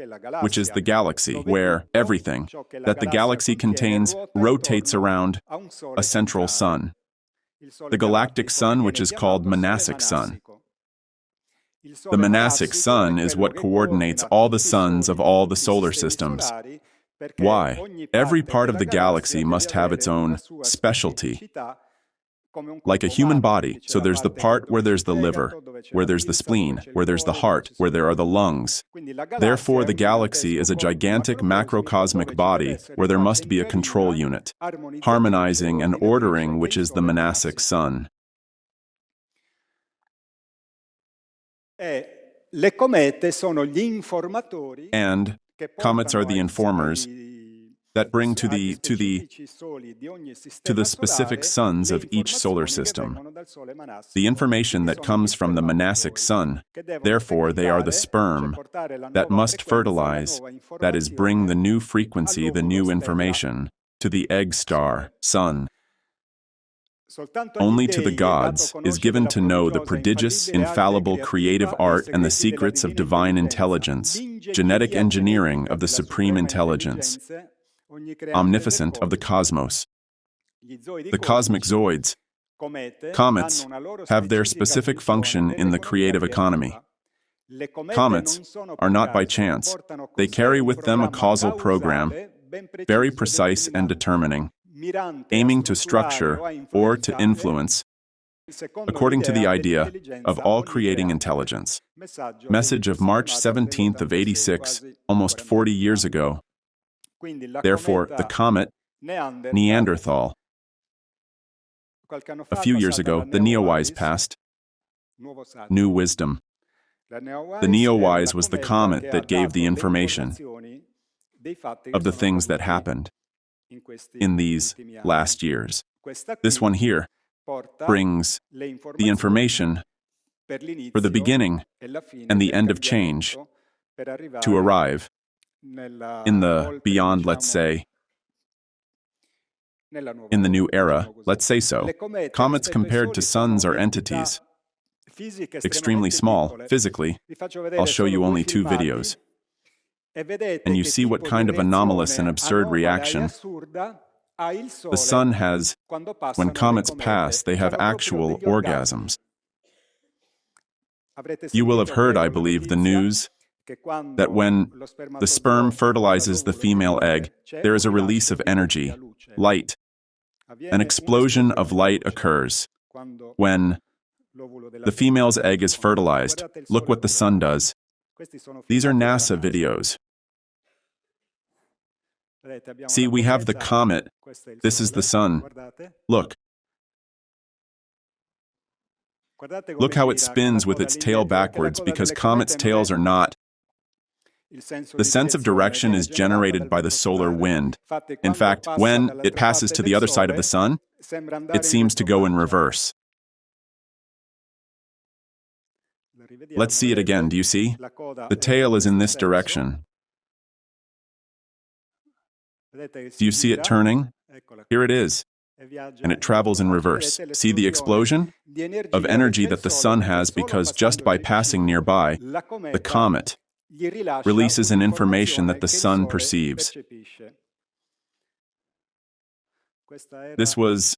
which is the galaxy, where everything that the galaxy contains rotates around a central sun, the galactic sun, which is called Manasic sun. The Manasic sun is what coordinates all the suns of all the solar systems. Why? Every part of the galaxy must have its own specialty, like a human body. So there's the part where there's the liver, where there's the spleen, where there's the heart, where there are the lungs. Therefore, the galaxy is a gigantic macrocosmic body where there must be a control unit, harmonizing and ordering, which is the Manasic sun. And comets are the informers that bring to the specific suns of each solar system the information that comes from the Manasic sun. Therefore, they are the sperm that must fertilize, that is, bring the new frequency, the new information, to the egg star, sun. Only to the gods is given to know the prodigious, infallible creative art and the secrets of divine intelligence, genetic engineering of the supreme intelligence, omnificent of the cosmos. The cosmic zoids, comets, have their specific function in the creative economy. Comets are not by chance. They carry with them a causal program, very precise and determining, aiming to structure or to influence, according to the idea of all creating intelligence. Message of March 17th of 86, almost 40 years ago. Therefore, the comet, Neanderthal. A few years ago, the Neo-Wise passed. New wisdom. The Neo-Wise was the comet that gave the information of the things that happened in these last years. This one here brings the information for the beginning and the end of change to arrive in the beyond, let's say, in the new era, let's say so. Comets compared to suns are entities, extremely small, physically. I'll show you only 2 videos. And you see what kind of anomalous and absurd reaction The sun has, when comets pass, they have actual orgasms. You will have heard, I believe, the news that when the sperm fertilizes the female egg, there is a release of energy, light. An explosion of light occurs. When the female's egg is fertilized, look what the sun does. These are NASA videos. See, we have the comet. This is the sun. Look. Look how it spins with its tail backwards, because comets' tails are not. The sense of direction is generated by the solar wind. In fact, when it passes to the other side of the sun, it seems to go in reverse. Let's see it again. Do you see? The tail is in this direction. Do you see it turning? Here it is. And it travels in reverse. See the explosion of energy that the sun has, because just by passing nearby, the comet releases an information that the sun perceives. This was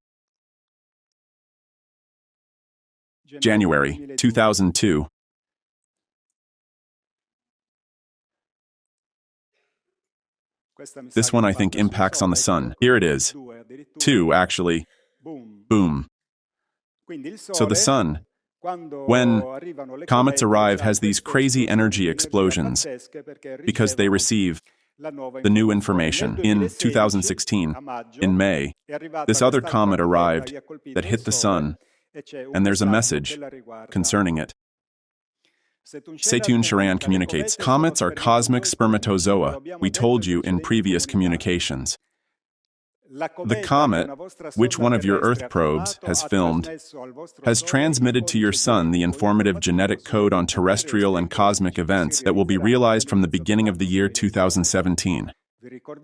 January 2002. This one, I think, impacts on the sun. Here it is. 2, actually. Boom. So the sun, when comets arrive, has these crazy energy explosions because they receive the new information. In 2016, in May, this other comet arrived that hit the sun, and there's a message concerning it. Saturn communicates, comets are cosmic spermatozoa, we told you in previous communications. The comet, which one of your Earth probes has filmed, has transmitted to your sun the informative genetic code on terrestrial and cosmic events that will be realized from the beginning of the year 2017.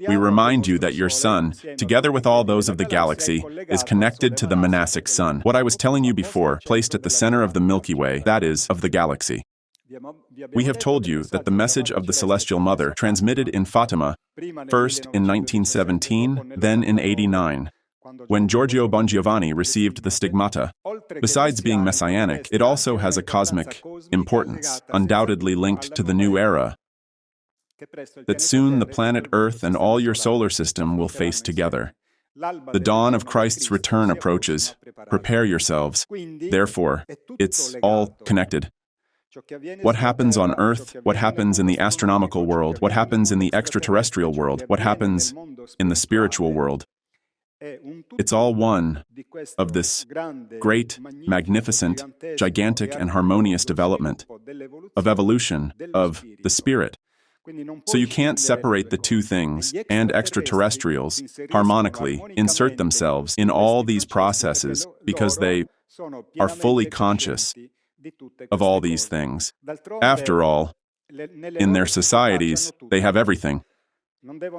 We remind you that your sun, together with all those of the galaxy, is connected to the monastic sun. What I was telling you before, placed at the center of the Milky Way, that is, of the galaxy. We have told you that the message of the Celestial Mother transmitted in Fatima, first in 1917, then in 89, when Giorgio Bongiovanni received the stigmata. Besides being messianic, it also has a cosmic importance, undoubtedly linked to the new era, that soon the planet Earth and all your solar system will face together. The dawn of Christ's return approaches. Prepare yourselves. Therefore, it's all connected. What happens on Earth, what happens in the astronomical world, what happens in the extraterrestrial world, what happens in the spiritual world. It's all one of this great, magnificent, gigantic, and harmonious development of evolution of the spirit. So you can't separate the two things, and extraterrestrials harmonically insert themselves in all these processes because they are fully conscious of all these things. After all, in their societies, they have everything.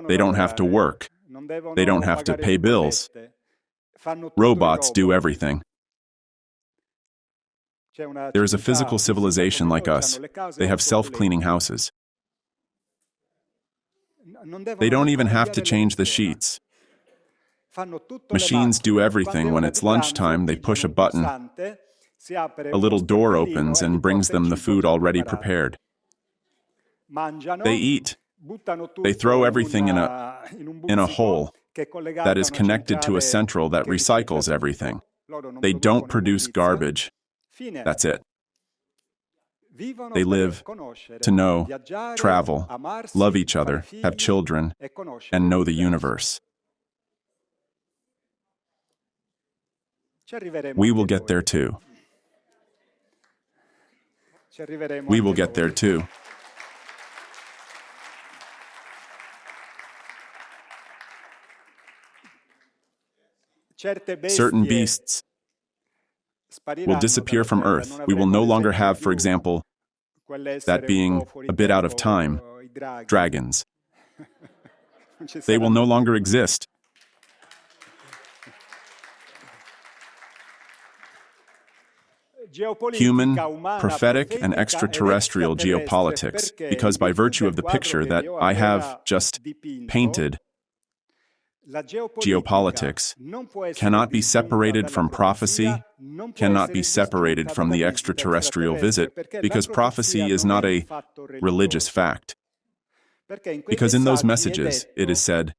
They don't have to work. They don't have to pay bills. Robots do everything. There is a physical civilization like us. They have self-cleaning houses. They don't even have to change the sheets. Machines do everything. When it's lunchtime, they push a button. A little door opens and brings them the food already prepared. They eat. They throw everything in a hole that is connected to a central that recycles everything. They don't produce garbage. That's it. They live to know, travel, love each other, have children, and know the universe. We will get there too. We will get there too. Certain beasts will disappear from Earth. We will no longer have, for example, that being a bit out of time, dragons. They will no longer exist. Human, prophetic, and extraterrestrial geopolitics, because by virtue of the picture that I have just painted, Geopolitics cannot be separated from prophecy, cannot be separated from the extraterrestrial visit, because prophecy is not a religious fact. Because in those messages, it is said,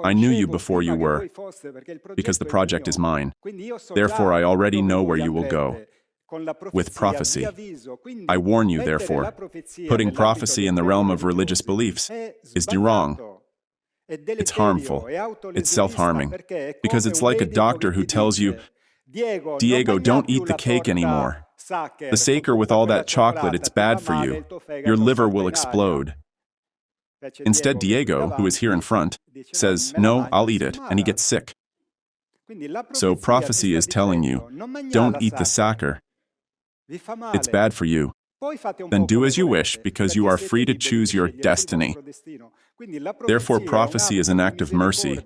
I knew you before you were, because the project is mine. Therefore, I already know where you will go. With prophecy, I warn you, therefore, putting prophecy in the realm of religious beliefs is wrong. It's harmful. It's self-harming. Because it's like a doctor who tells you, Diego, don't eat the cake anymore. The saker with all that chocolate, it's bad for you. Your liver will explode. Instead, Diego, who is here in front, says, no, I'll eat it, and he gets sick. So prophecy is telling you, don't eat the saker. It's bad for you. Then do as you wish, because you are free to choose your destiny. Therefore, prophecy is an act of mercy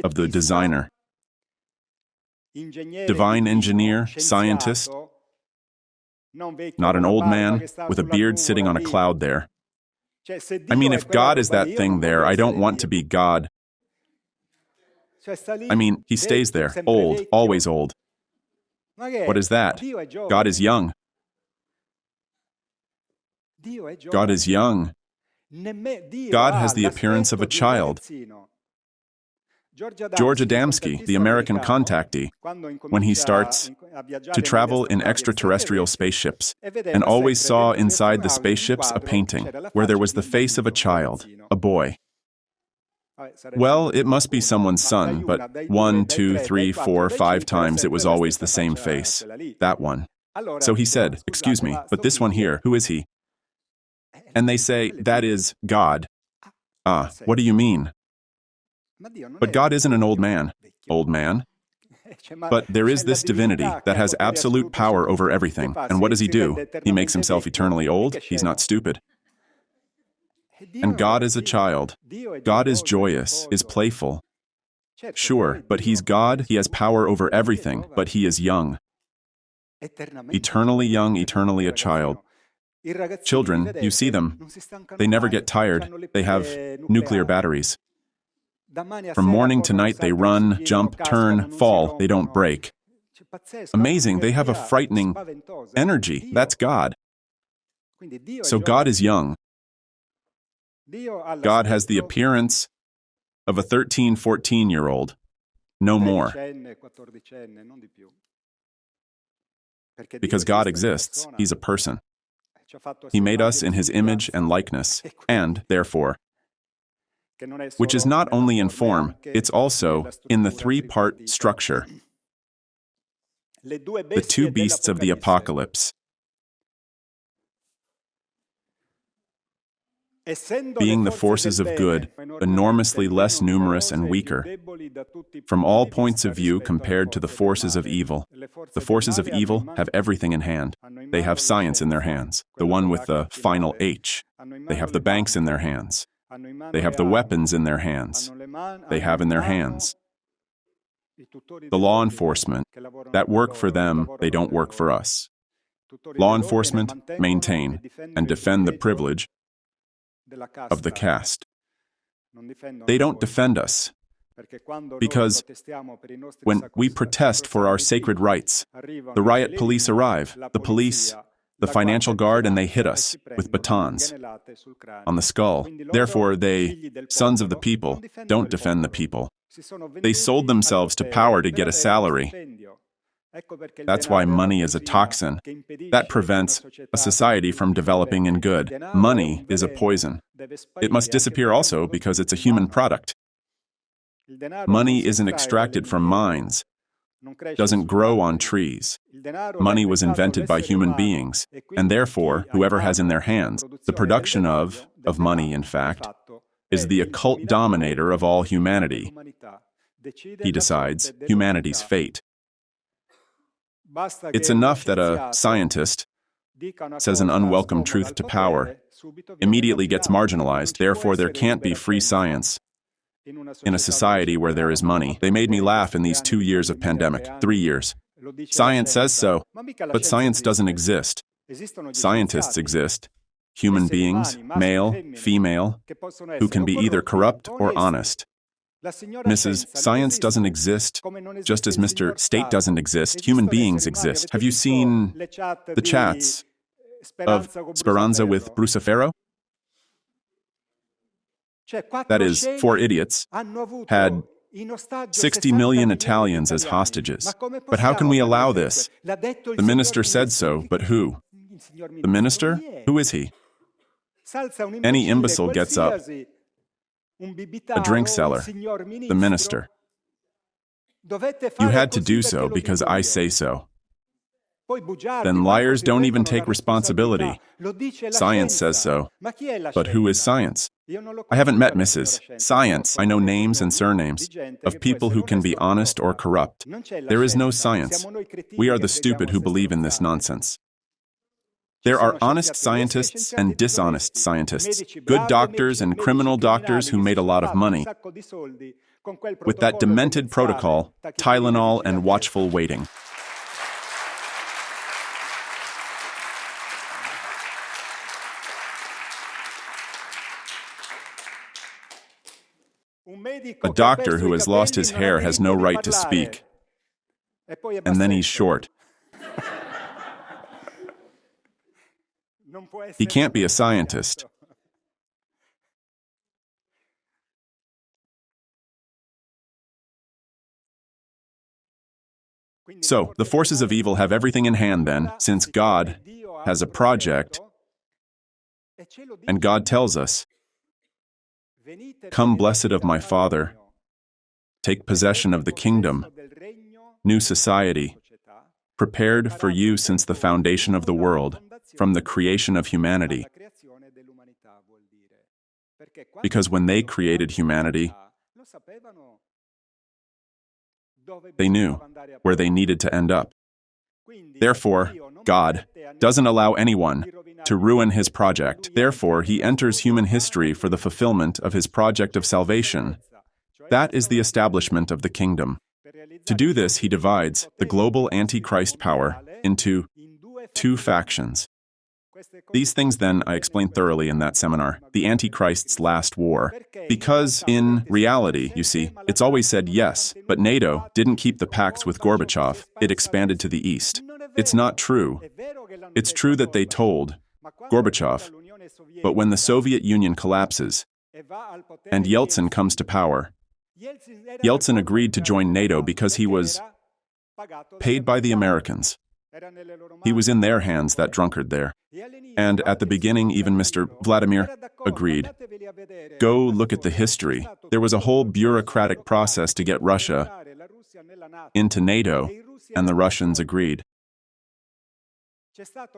of the designer. Divine engineer, scientist, not an old man with a beard sitting on a cloud there. I mean, if God is that thing there, I don't want to be God. I mean, he stays there, old, always old. What is that? God is young. God is young. God has the appearance of a child. George Adamski, the American contactee, when he starts to travel in extraterrestrial spaceships, and always saw inside the spaceships a painting where there was the face of a child, a boy. Well, it must be someone's son, but 1, 2, 3, 4, 5 times it was always the same face, that one. So he said, excuse me, but this one here, who is he? And they say, that is God. Ah, what do you mean? But God isn't an old man. Old man? But there is this divinity that has absolute power over everything. And what does he do? He makes himself eternally old? He's not stupid. And God is a child. God is joyous, is playful. Sure, but he's God, he has power over everything, but he is young. Eternally young, eternally a child. Children, you see them. They never get tired. They have nuclear batteries. From morning to night, they run, jump, turn, fall. They don't break. Amazing, they have a frightening energy. That's God. So God is young. God has the appearance of a 13, 14-year-old. No more. Because God exists, he's a person. He made us in his image and likeness, and, therefore, which is not only in form, it's also in the 3-part structure. The 2 beasts of the apocalypse. Being the forces of good, enormously less numerous and weaker, from all points of view compared to the forces of evil. The forces of evil have everything in hand. They have science in their hands, the one with the final H. They have the banks in their hands. They have the weapons in their hands. They have in their hands the law enforcement that work for them, they don't work for us. Law enforcement maintain and defend the privilege of the caste. They don't defend us, because when we protest for our sacred rights, the riot police arrive, the police, the financial guard, and they hit us with batons on the skull. Therefore, they, sons of the people, don't defend the people. They sold themselves to power to get a salary. That's why money is a toxin that prevents a society from developing in good. Money is a poison. It must disappear also because it's a human product. Money isn't extracted from mines, doesn't grow on trees. Money was invented by human beings, and therefore, whoever has in their hands the production of money, in fact, is the occult dominator of all humanity. He decides humanity's fate. It's enough that a scientist says an unwelcome truth to power, immediately gets marginalized, therefore there can't be free science in a society where there is money. They made me laugh in these 2 years of pandemic, 3 years. Science says so, but science doesn't exist. Scientists exist. human beings, male, female, who can be either corrupt or honest. Mrs. Science doesn't exist, just as Mr. State doesn't exist. Human beings exist. Have you seen the chats of Speranza with Lucifero? That is, 4 idiots had 60 million Italians as hostages. But how can we allow this? The minister said so, but who? The minister? Who is he? Any imbecile gets up. A drink seller. The minister. You had to do so because I say so. Then liars don't even take responsibility. Science says so. But who is science? I haven't met Mrs. Science. I know names and surnames of people who can be honest or corrupt. There is no science. We are the stupid who believe in this nonsense. There are honest scientists and dishonest scientists, good doctors and criminal doctors who made a lot of money with that demented protocol, Tylenol and watchful waiting. A doctor who has lost his hair has no right to speak. And then he's short. He can't be a scientist. So, the forces of evil have everything in hand then, since God has a project, and God tells us, "Come, blessed of my Father, take possession of the kingdom, new society, prepared for you since the foundation of the world, from the creation of humanity." Because when they created humanity, they knew where they needed to end up. Therefore, God doesn't allow anyone to ruin his project. Therefore, he enters human history for the fulfillment of his project of salvation. That is the establishment of the kingdom. To do this, he divides the global Antichrist power into 2 factions. These things, then, I explained thoroughly in that seminar, the Antichrist's last war. Because, in reality, you see, it's always said yes, but NATO didn't keep the pacts with Gorbachev. It expanded to the east. It's not true. It's true that they told Gorbachev, but when the Soviet Union collapses and Yeltsin comes to power, Yeltsin agreed to join NATO because he was paid by the Americans. He was in their hands, that drunkard there. And at the beginning, even Mr. Vladimir agreed. Go look at the history. There was a whole bureaucratic process to get Russia into NATO, and the Russians agreed.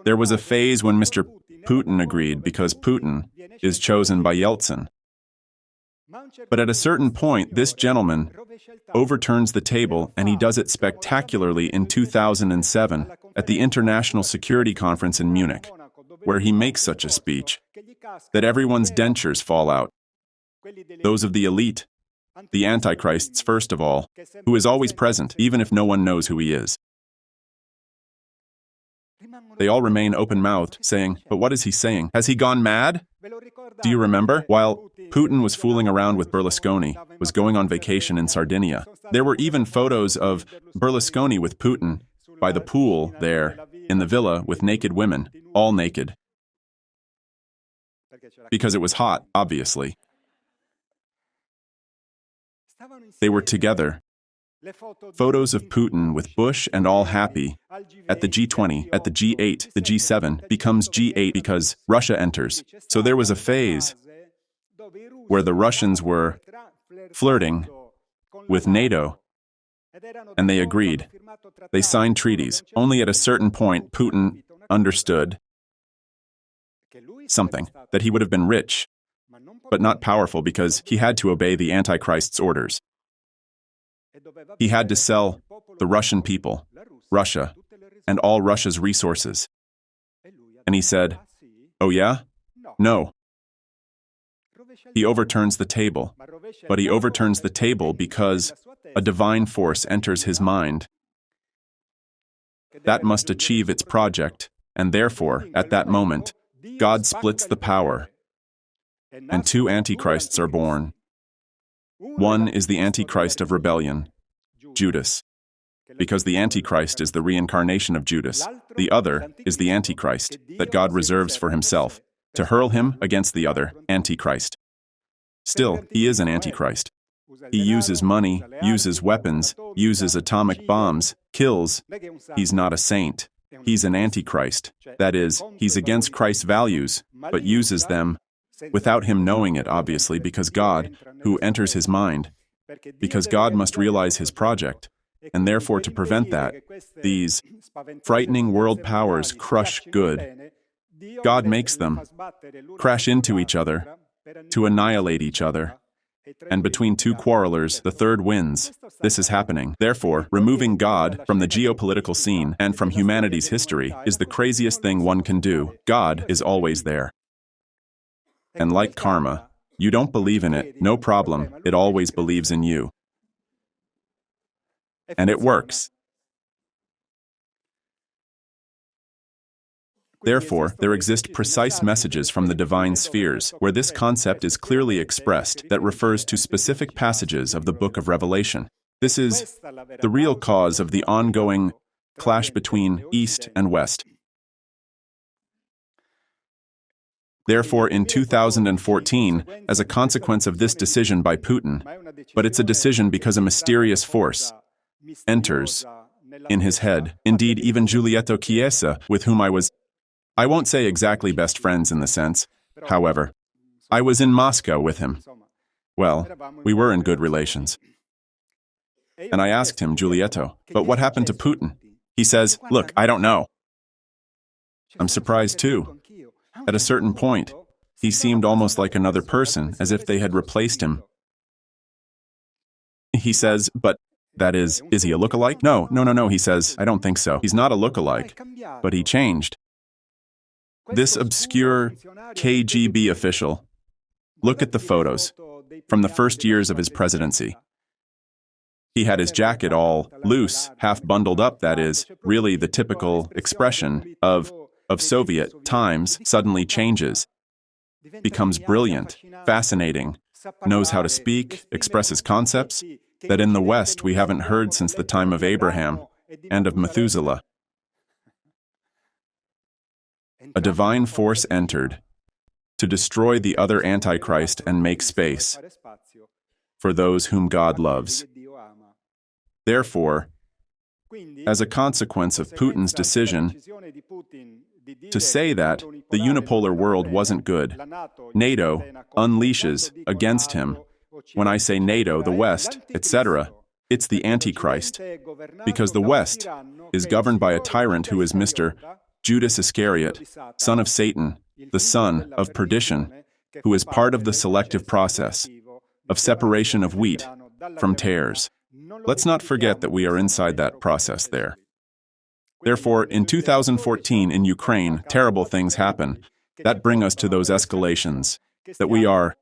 There was a phase when Mr. Putin agreed because Putin is chosen by Yeltsin. But at a certain point, this gentleman overturns the table, and he does it spectacularly in 2007 at the International Security Conference in Munich, where he makes such a speech that everyone's dentures fall out. Those of the elite, the Antichrists first of all, who is always present, even if no one knows who he is. They all remain open-mouthed, saying, "But what is he saying? Has he gone mad?" Do you remember? While Putin was fooling around with Berlusconi, was going on vacation in Sardinia, there were even photos of Berlusconi with Putin by the pool there, in the villa, with naked women, all naked. Because it was hot, obviously. They were together. Photos of Putin with Bush and all happy. At the G20, at the G8, the G7 becomes G8 because Russia enters. So there was a phase where the Russians were flirting with NATO, and they agreed. They signed treaties. Only at a certain point, Putin understood something, that he would have been rich, but not powerful because he had to obey the Antichrist's orders. He had to sell the Russian people, Russia, and all Russia's resources. And he said, "Oh yeah? No." He overturns the table, but he overturns the table because a divine force enters his mind that must achieve its project, and therefore, at that moment, God splits the power, and two antichrists are born. One is the Antichrist of rebellion, Judas, because the Antichrist is the reincarnation of Judas. The other is the Antichrist that God reserves for himself, to hurl him against the other, Antichrist. Still, he is an Antichrist. He uses money, uses weapons, uses atomic bombs, kills. He's not a saint. He's an Antichrist. That is, he's against Christ's values, but uses them without him knowing it, obviously, because God, who enters his mind, because God must realize his project, and therefore to prevent that, these frightening world powers crush good. God makes them crash into each other, to annihilate each other. And between two quarrelers, the third wins. This is happening. Therefore, removing God from the geopolitical scene and from humanity's history is the craziest thing one can do. God is always there. And like karma, you don't believe in it, no problem, it always believes in you. And it works. Therefore, there exist precise messages from the divine spheres, where this concept is clearly expressed, that refers to specific passages of the book of Revelation. This is the real cause of the ongoing clash between East and West. Therefore, in 2014, as a consequence of this decision by Putin, but it's a decision because a mysterious force enters in his head. Indeed, even Giulietto Chiesa, with whom I won't say exactly best friends in the sense, however, I was in Moscow with him. Well, we were in good relations. And I asked him, Giulietto, but what happened to Putin? He says, look, I don't know. I'm surprised too. At a certain point, he seemed almost like another person, as if they had replaced him. He says, but that is he a lookalike? No, he says, I don't think so. He's not a lookalike, but he changed. This obscure KGB official, look at the photos from the first years of his presidency. He had his jacket all loose, half bundled up, that is, really the typical expression of Soviet times, suddenly changes, becomes brilliant, fascinating, knows how to speak, expresses concepts that in the West we haven't heard since the time of Abraham and of Methuselah. A divine force entered to destroy the other Antichrist and make space for those whom God loves. Therefore, as a consequence of Putin's decision to say that the unipolar world wasn't good, NATO unleashes against him. When I say NATO, the West, etc., it's the Antichrist, because the West is governed by a tyrant who is Mr. Judas Iscariot, son of Satan, the son of perdition, who is part of the selective process of separation of wheat from tares. Let's not forget that we are inside that process there. Therefore, in 2014 in Ukraine, terrible things happen that bring us to those escalations that we are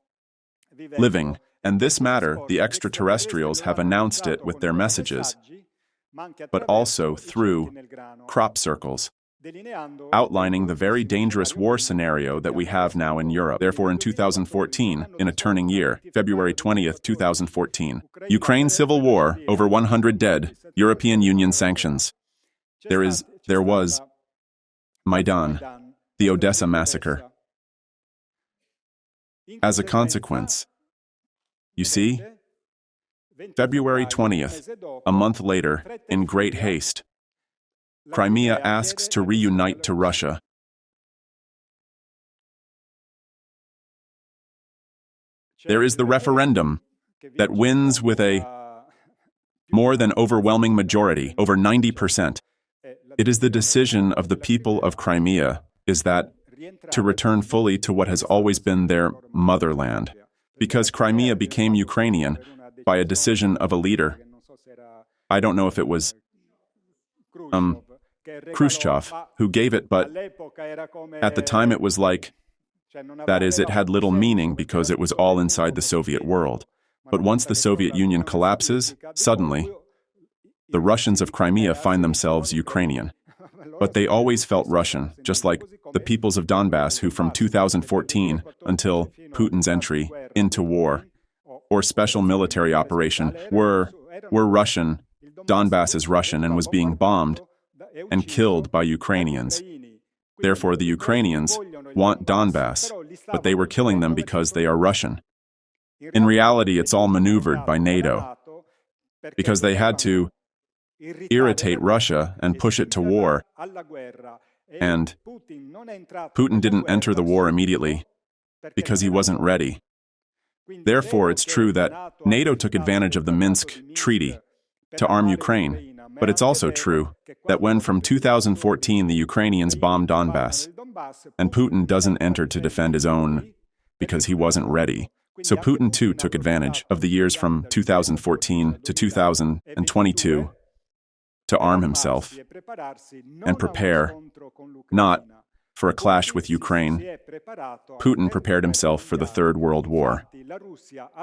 living. And this matter, the extraterrestrials have announced it with their messages, but also through crop circles, outlining the very dangerous war scenario that we have now in Europe. Therefore, in 2014, in a turning year, February 20th, 2014, Ukraine civil war, over 100 dead, European Union sanctions. There was Maidan, the Odessa massacre. As a consequence, you see, February 20th, a month later, in great haste, Crimea asks to reunite to Russia. There is the referendum that wins with a more than overwhelming majority, over 90%. It is the decision of the people of Crimea, is that to return fully to what has always been their motherland, because Crimea became Ukrainian by a decision of a leader. I don't know if it was Khrushchev who gave it, but at the time it was like, that is, it had little meaning because it was all inside the Soviet world. But once the Soviet Union collapses, suddenly, the Russians of Crimea find themselves Ukrainian. But they always felt Russian, just like the peoples of Donbass who from 2014 until Putin's entry into war or special military operation were Russian. Donbass is Russian and was being bombed and killed by Ukrainians. Therefore, the Ukrainians want Donbass, but they were killing them because they are Russian. In reality, it's all maneuvered by NATO, because they had to irritate Russia and push it to war, and Putin didn't enter the war immediately because he wasn't ready. Therefore, it's true that NATO took advantage of the Minsk Treaty to arm Ukraine, but it's also true that when from 2014 the Ukrainians bombed Donbass, and Putin doesn't enter to defend his own because he wasn't ready. So Putin too took advantage of the years from 2014 to 2022 to arm himself and prepare not for a clash with Ukraine. Putin prepared himself for the Third World War.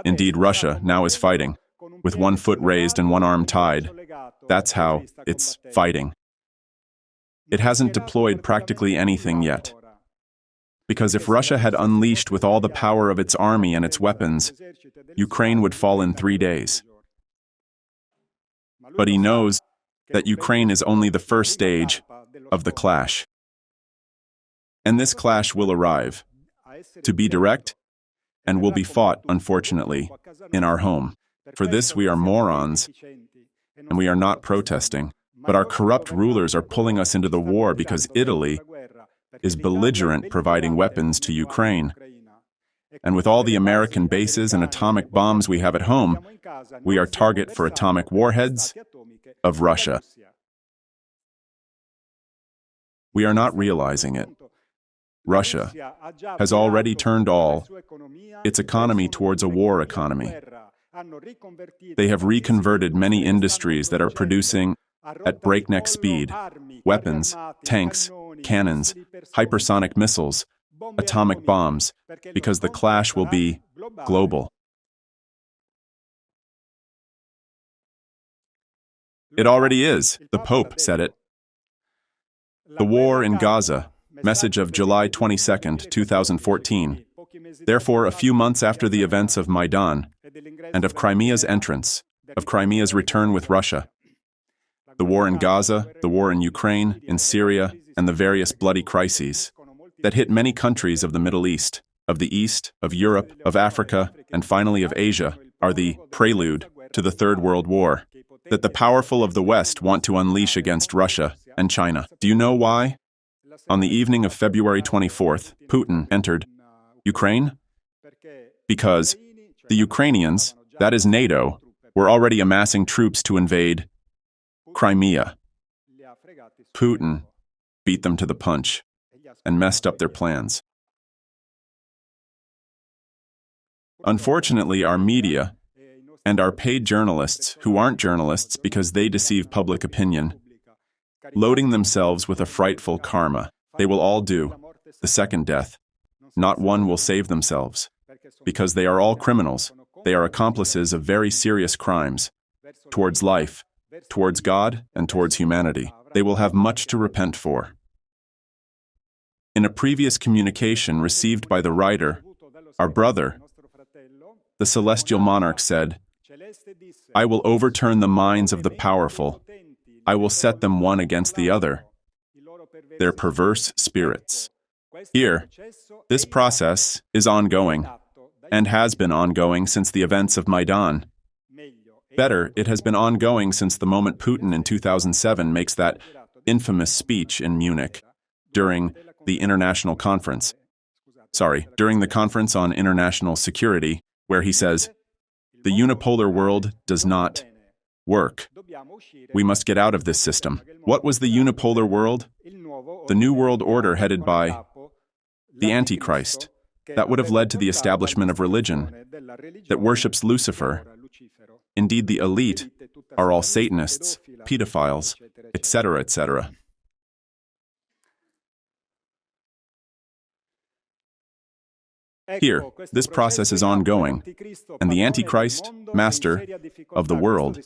Indeed, Russia now is fighting, with one foot raised and one arm tied. That's how it's fighting. It hasn't deployed practically anything yet. Because if Russia had unleashed with all the power of its army and its weapons, Ukraine would fall in 3 days. But he knows that Ukraine is only the first stage of the clash. And this clash will arrive, to be direct, and will be fought, unfortunately, in our home. For this we are morons, and we are not protesting, but our corrupt rulers are pulling us into the war because Italy is belligerent providing weapons to Ukraine. And with all the American bases and atomic bombs we have at home, we are target for atomic warheads of Russia. We are not realizing it. Russia has already turned all its economy towards a war economy. They have reconverted many industries that are producing at breakneck speed weapons, tanks, cannons, hypersonic missiles, atomic bombs, because the clash will be global. It already is. The Pope said it. The war in Gaza, message of July 22, 2014. Therefore, a few months after the events of Maidan and of Crimea's entrance, of Crimea's return with Russia, the war in Gaza, the war in Ukraine, in Syria, and the various bloody crises that hit many countries of the Middle East, of the East, of Europe, of Africa, and finally of Asia, are the prelude to the Third World War that the powerful of the West want to unleash against Russia and China. Do you know why? On the evening of February 24th, Putin entered Ukraine? Because the Ukrainians, that is NATO, were already amassing troops to invade Crimea. Putin beat them to the punch and messed up their plans. Unfortunately, our media and our paid journalists, who aren't journalists because they deceive public opinion, loading themselves with a frightful karma. They will all do the second death. Not one will save themselves, because they are all criminals. They are accomplices of very serious crimes towards life, towards God, and towards humanity. They will have much to repent for. In a previous communication received by the writer, our brother, the celestial monarch said, "I will overturn the minds of the powerful. I will set them one against the other, their perverse spirits." Here, this process is ongoing, and has been ongoing since the events of Maidan. Better, it has been ongoing since the moment Putin in 2007 makes that infamous speech in Munich during the international conference. During the Conference on International Security, where he says, "The unipolar world does not work. We must get out of this system." What was the unipolar world? The New World Order headed by the Antichrist. That would have led to the establishment of religion that worships Lucifer. Indeed, the elite are all Satanists, pedophiles, etc., etc. Here, this process is ongoing, and the Antichrist, master of the world,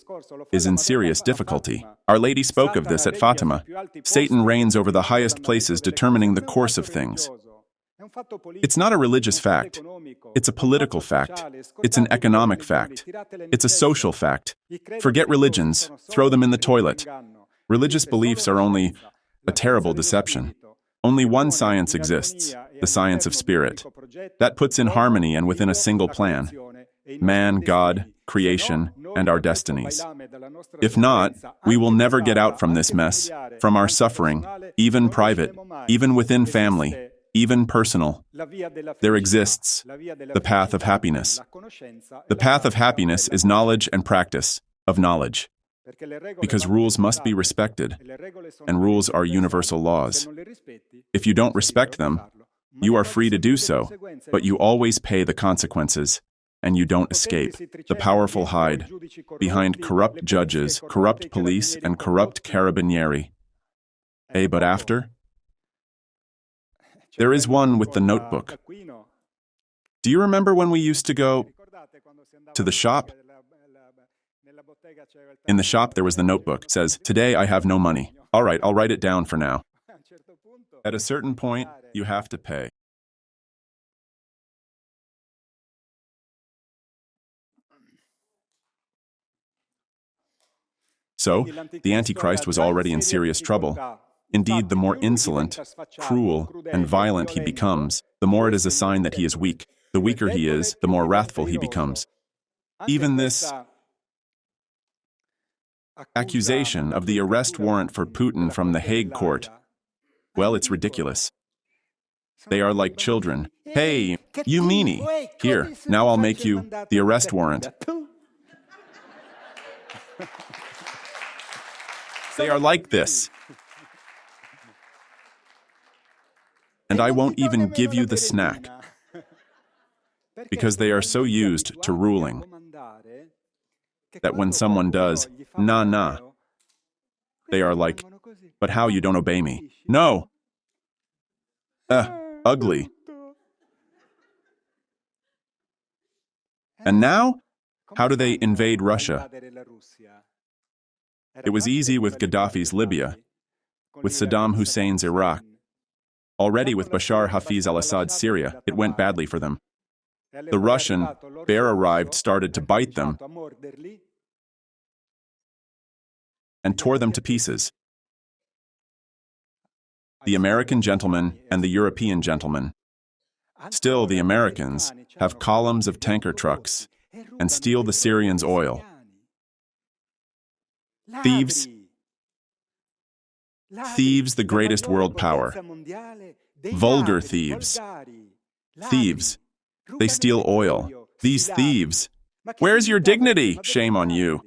is in serious difficulty. Our Lady spoke of this at Fatima. Satan reigns over the highest places, determining the course of things. It's not a religious fact. It's a political fact. It's an economic fact. It's a social fact. Forget religions. Throw them in the toilet. Religious beliefs are only a terrible deception. Only one science exists, the science of spirit. That puts in harmony and within a single plan: man, God, creation, and our destinies. If not, we will never get out from this mess, from our suffering, even private, even within family, even personal. There exists the path of happiness. The path of happiness is knowledge and practice of knowledge. Because rules must be respected, and rules are universal laws. If you don't respect them, you are free to do so, but you always pay the consequences, and you don't escape. The powerful hide behind corrupt judges, corrupt police, and corrupt carabinieri. But after? There is one with the notebook. Do you remember when we used to go to the shop? In the shop, there was the notebook. It says, "Today I have no money. All right, I'll write it down for now." At a certain point, you have to pay. So, the Antichrist was already in serious trouble. Indeed, the more insolent, cruel, and violent he becomes, the more it is a sign that he is weak. The weaker he is, the more wrathful he becomes. Even this accusation of the arrest warrant for Putin from the Hague court, well, it's ridiculous. They are like children. "Hey, you meanie, here, now I'll make you the arrest warrant." They are like this. And I won't even give you the snack, because they are so used to ruling that when someone does, nah, they are like, "But how, you don't obey me?" No. Ugly. And now, how do they invade Russia? It was easy with Gaddafi's Libya, with Saddam Hussein's Iraq. Already with Bashar Hafiz al-Assad's Syria, it went badly for them. The Russian bear arrived, started to bite them, and tore them to pieces. The American gentleman and the European gentleman. Still, the Americans have columns of tanker trucks and steal the Syrians' oil. Thieves. Thieves, the greatest world power. Vulgar thieves. Thieves. They steal oil. These thieves. Where's your dignity? Shame on you.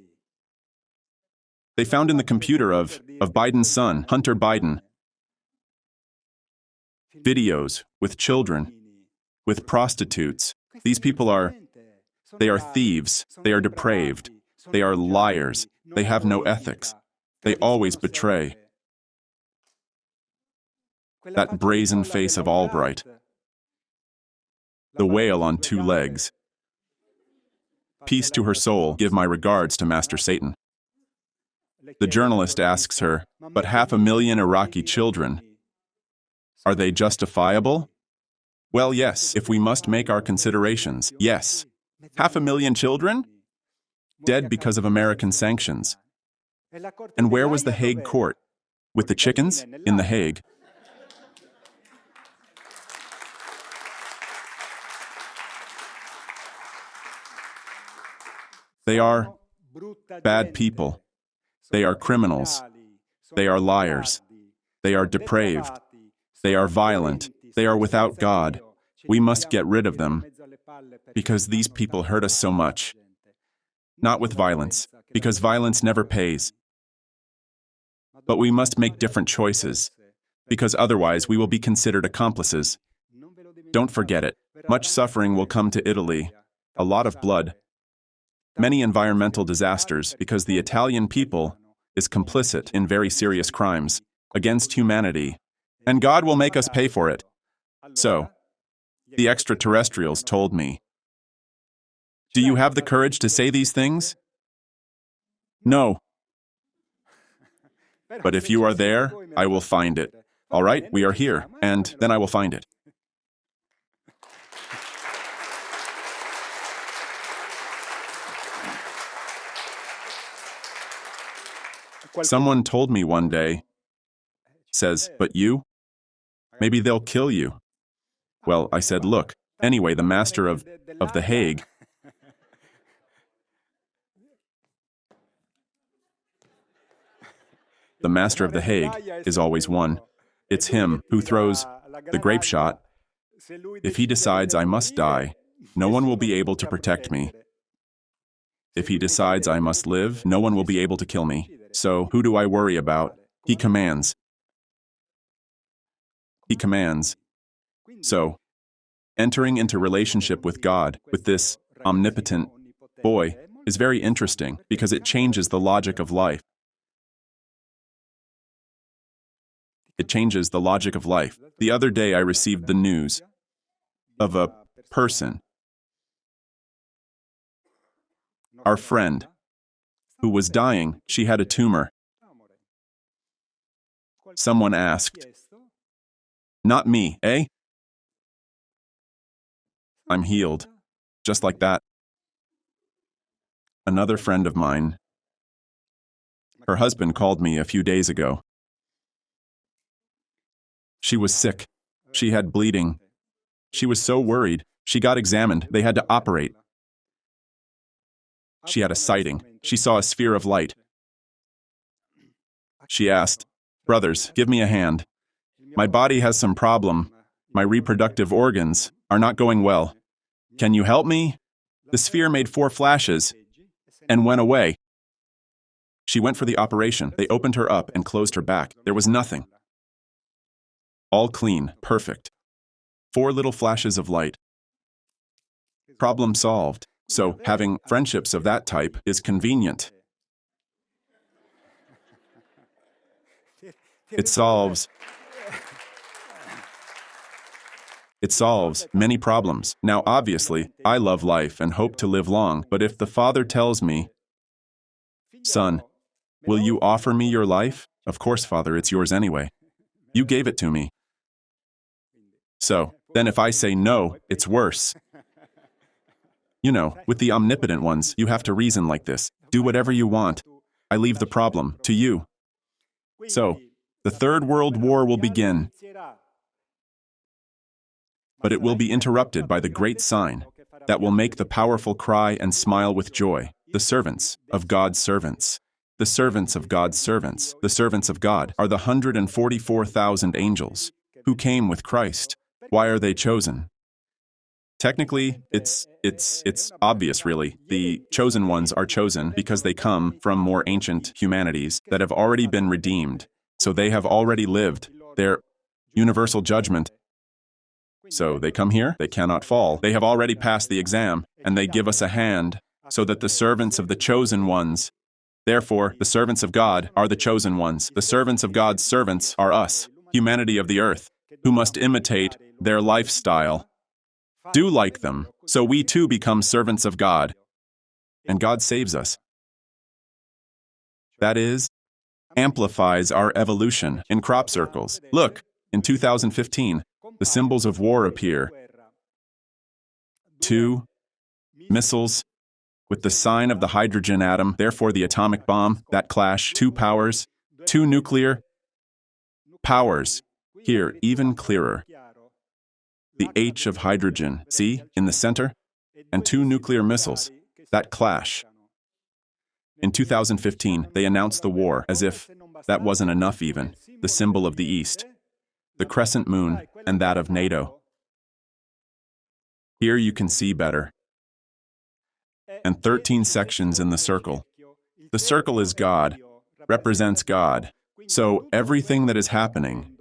They found in the computer of Biden's son, Hunter Biden, videos with children, with prostitutes. These people they are thieves. They are depraved. They are liars. They have no ethics. They always betray. That brazen face of Albright. The whale on two legs. Peace to her soul, give my regards to Master Satan. The journalist asks her, "But 500,000 Iraqi children, are they justifiable?" Well, yes, if we must make our considerations, yes. 500,000 children? Dead because of American sanctions. And where was the Hague court? With the chickens? In the Hague. They are bad people. They are criminals. They are liars. They are depraved. They are violent. They are without God. We must get rid of them, because these people hurt us so much. Not with violence, because violence never pays. But we must make different choices, because otherwise we will be considered accomplices. Don't forget it. Much suffering will come to Italy. A lot of blood. Many environmental disasters, because the Italian people is complicit in very serious crimes against humanity, and God will make us pay for it. So, The extraterrestrials told me. Do you have the courage to say these things? No. But if you are there, I will find it. All right, we are here, and then I will find it. Someone told me one day, says, but you? Maybe they'll kill you. Well, I said, look, anyway, the master of The Hague, the master of The Hague is always one. It's him who throws the grape shot. If he decides I must die, no one will be able to protect me. If he decides I must live, no one will be able to kill me. So, who do I worry about? He commands. He commands. So, entering into relationship with God, with this omnipotent boy, is very interesting because it changes the logic of life. It changes the logic of life. The other day I received the news of a person, our friend, who was dying. She had a tumor. Someone asked, not me, eh? I'm healed. Just like that. Another friend of mine, her husband called me a few days ago. She was sick. She had bleeding. She was so worried. She got examined. They had to operate. She had a sighting. She saw a sphere of light. She asked, brothers, give me a hand. My body has some problem. My reproductive organs are not going well. Can you help me? The sphere made 4 flashes and went away. She went for the operation. They opened her up and closed her back. There was nothing. All clean, perfect. 4 little flashes of light. Problem solved. So, having friendships of that type is convenient. It solves many problems. Now, obviously, I love life and hope to live long, but if the Father tells me, son, will you offer me your life? Of course, Father, it's yours anyway. You gave it to me. So, then if I say no, it's worse. You know, with the omnipotent ones, you have to reason like this. Do whatever you want. I leave the problem to you. So, the Third World War will begin. But it will be interrupted by the great sign that will make the powerful cry and smile with joy. The servants of God's servants. The servants of God's servants. The servants of God are the 144,000 angels who came with Christ. Why are they chosen? Technically, it's obvious, really. The chosen ones are chosen because they come from more ancient humanities that have already been redeemed. So they have already lived their universal judgment. So they come here, they cannot fall. They have already passed the exam, and they give us a hand so that the servants of the chosen ones, therefore, the servants of God are the chosen ones. The servants of God's servants are us, humanity of the earth, who must imitate their lifestyle. Do like them, so we too become servants of God, and God saves us. That is, amplifies our evolution in crop circles. Look, in 2015, the symbols of war appear. 2 missiles with the sign of the hydrogen atom, therefore the atomic bomb, that clash, 2 powers, 2 nuclear powers. Here, even clearer. The H of hydrogen, see, in the center, and 2 nuclear missiles, that clash. In 2015, they announced the war as if that wasn't enough even, the symbol of the East, the crescent moon, and that of NATO. Here you can see better. And 13 sections in the circle. The circle is God, represents God. So everything that is happening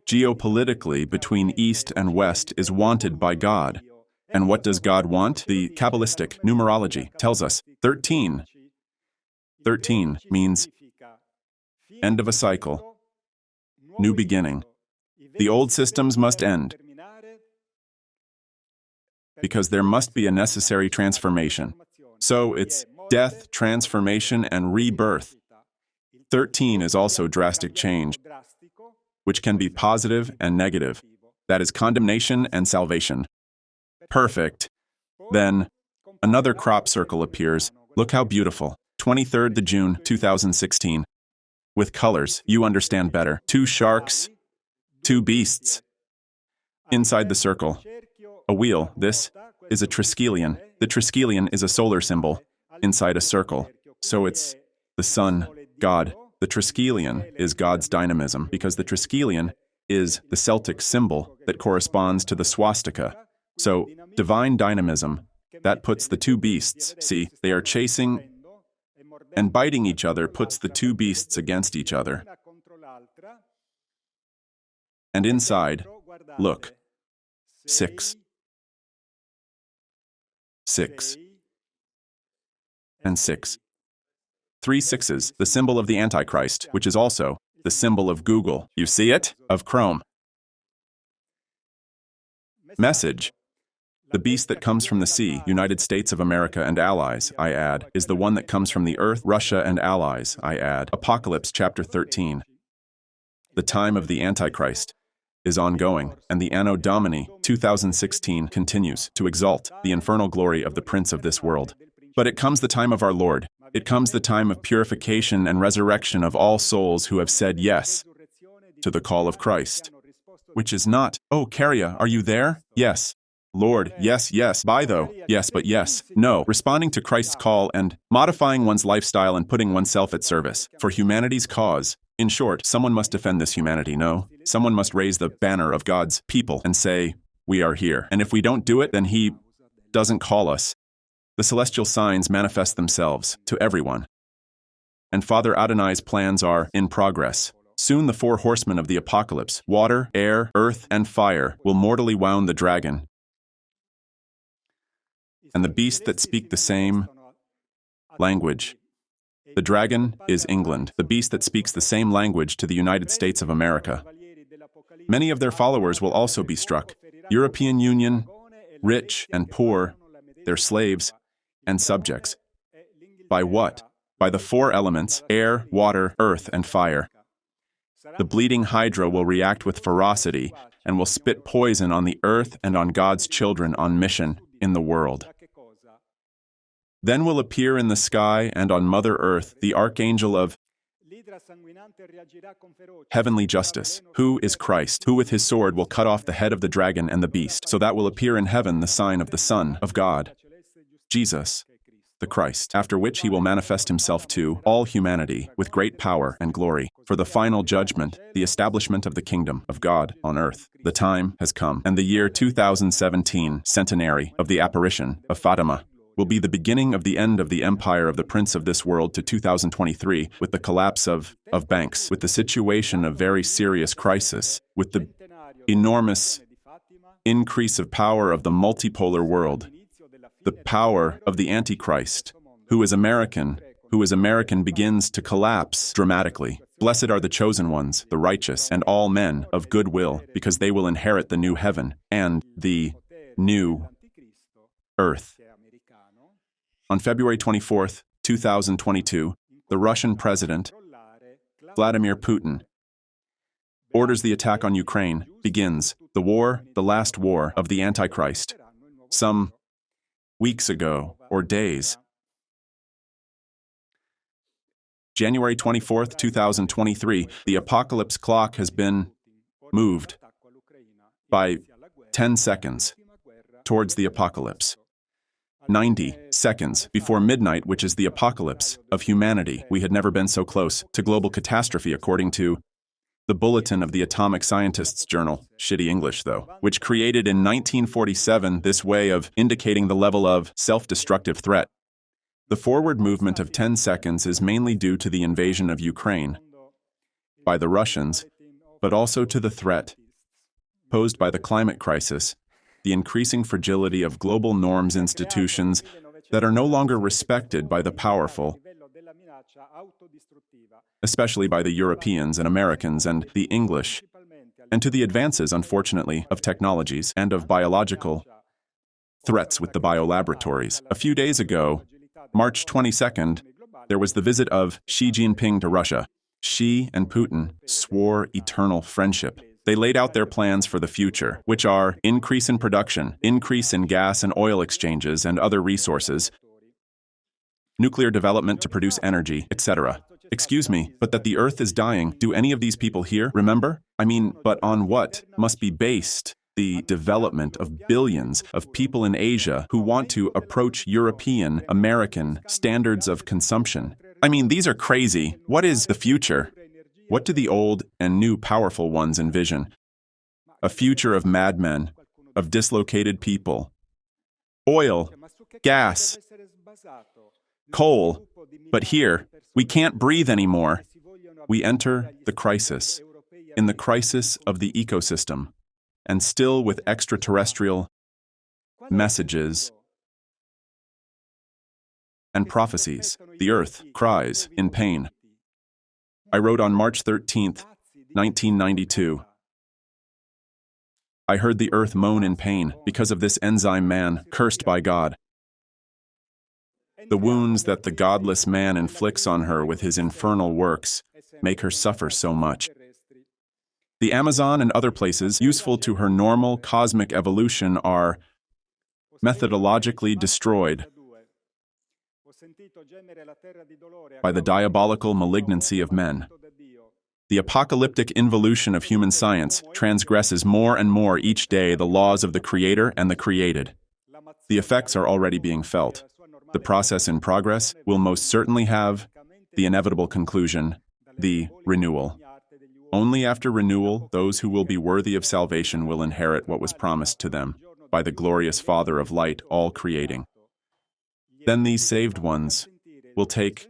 geopolitically between East and West is wanted by God. And what does God want? The Kabbalistic numerology tells us 13. 13 means end of a cycle, new beginning. The old systems must end. because there must be a necessary transformation. So it's death, transformation, and rebirth. 13 is also drastic change, which can be positive and negative. That is condemnation and salvation. Perfect. Then, another crop circle appears. Look how beautiful. 23rd of June, 2016. With colors, you understand better. 2 sharks, 2 beasts. Inside the circle, a wheel. This is a triskelion. The triskelion is a solar symbol inside a circle. So it's the sun, God. The triskelion is God's dynamism because the triskelion is the Celtic symbol that corresponds to the swastika. So, divine dynamism, that puts the 2 beasts, see, they are chasing and biting each other, puts the 2 beasts against each other. And inside, look, 6. 6. And 6. 3 sixes, the symbol of the Antichrist, which is also the symbol of Google. You see it? Of Chrome. Message. The beast that comes from the sea, United States of America and allies, I add, is the one that comes from the earth, Russia and allies, I add. Apocalypse chapter 13. The time of the Antichrist is ongoing, and the Anno Domini 2016 continues to exalt the infernal glory of the prince of this world. But it comes the time of our Lord. It comes the time of purification and resurrection of all souls who have said yes to the call of Christ, which is not, oh, Caria, are you there? Yes. Lord, yes, yes. Bye though. Yes, but yes. No. Responding to Christ's call and modifying one's lifestyle and putting oneself at service for humanity's cause. In short, someone must defend this humanity, no? Someone must raise the banner of God's people and say, we are here. And if we don't do it, then He doesn't call us. The celestial signs manifest themselves to everyone. And Father Adonai's plans are in progress. Soon the 4 horsemen of the apocalypse, water, air, earth, and fire, will mortally wound the dragon and the beast that speak the same language. The dragon is England, the beast that speaks the same language to the United States of America. Many of their followers will also be struck. European Union, rich and poor, their slaves and subjects. By what? By the 4 elements, air, water, earth, and fire. The bleeding hydra will react with ferocity and will spit poison on the earth and on God's children on mission in the world. Then will appear in the sky and on Mother Earth the archangel of heavenly justice, who is Christ, who with his sword will cut off the head of the dragon and the beast, so that will appear in heaven the sign of the Son of God, Jesus, the Christ, after which he will manifest himself to all humanity with great power and glory. For the final judgment, the establishment of the kingdom of God on earth. The time has come, and the year 2017, centenary of the apparition of Fatima, will be the beginning of the end of the empire of the prince of this world to 2023, with the collapse of banks, with the situation of very serious crisis, with the enormous increase of power of the multipolar world, the power of the Antichrist, who is American begins to collapse dramatically. Blessed are the chosen ones, the righteous, and all men of good will, because they will inherit the new heaven and the new earth. On February 24, 2022, the Russian president, Vladimir Putin, orders the attack on Ukraine, begins the war, the last war of the Antichrist. Some weeks ago, or days. January 24, 2023, the apocalypse clock has been moved by 10 seconds towards the apocalypse. 90 seconds before midnight, which is the apocalypse of humanity. We had never been so close to global catastrophe, according to the Bulletin of the Atomic Scientists Journal, shitty English though, which created in 1947 this way of indicating the level of self-destructive threat. The forward movement of 10 seconds is mainly due to the invasion of Ukraine by the Russians, but also to the threat posed by the climate crisis, the increasing fragility of global norms institutions that are no longer respected by the powerful, especially by the Europeans and Americans and the English, and to the advances, unfortunately, of technologies and of biological threats with the biolaboratories. A few days ago, March 22nd, there was the visit of Xi Jinping to Russia. Xi and Putin swore eternal friendship. They laid out their plans for the future, which are increase in production, increase in gas and oil exchanges and other resources, nuclear development to produce energy, etc. Excuse me, but that the Earth is dying, do any of these people here remember? I mean, but on what must be based the development of billions of people in Asia who want to approach European, American standards of consumption? I mean, these are crazy. What is the future? What do the old and new powerful ones envision? A future of madmen, of dislocated people. Oil, gas, coal. But here, we can't breathe anymore. We enter the crisis, in the crisis of the ecosystem, and still with extraterrestrial messages and prophecies. The Earth cries in pain. I wrote on March 13th, 1992. I heard the Earth moan in pain because of this enzyme man cursed by God. The wounds that the godless man inflicts on her with his infernal works make her suffer so much. The Amazon and other places useful to her normal cosmic evolution are methodologically destroyed by the diabolical malignancy of men. The apocalyptic involution of human science transgresses more and more each day the laws of the Creator and the created. The effects are already being felt. The process in progress will most certainly have the inevitable conclusion, the renewal. Only after renewal, those who will be worthy of salvation will inherit what was promised to them by the glorious Father of light, all creating. Then these saved ones will take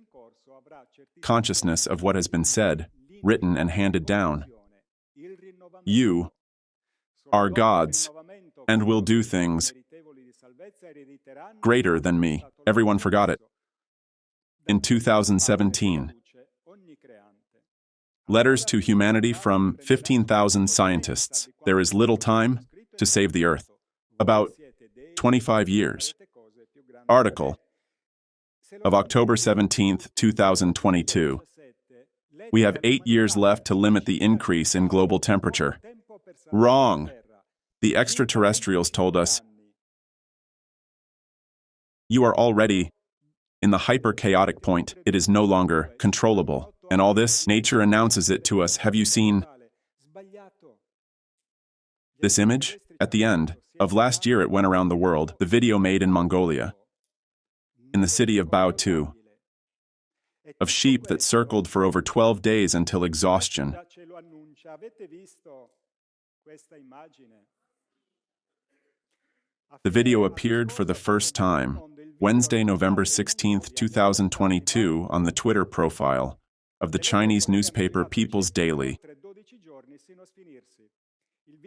consciousness of what has been said, written, and handed down. You are gods and will do things greater than me. Everyone forgot it. In 2017, letters to humanity from 15,000 scientists. There is little time to save the Earth. About 25 years. Article of October 17, 2022. We have 8 years left to limit the increase in global temperature. Wrong. The extraterrestrials told us, you are already in the hyper-chaotic point. It is no longer controllable. And all this, nature announces it to us. Have you seen this image? At the end of last year, it went around the world. The video made in Mongolia, in the city of Baotou, of sheep that circled for over 12 days until exhaustion. The video appeared for the first time Wednesday, November 16, 2022, on the Twitter profile of the Chinese newspaper People's Daily.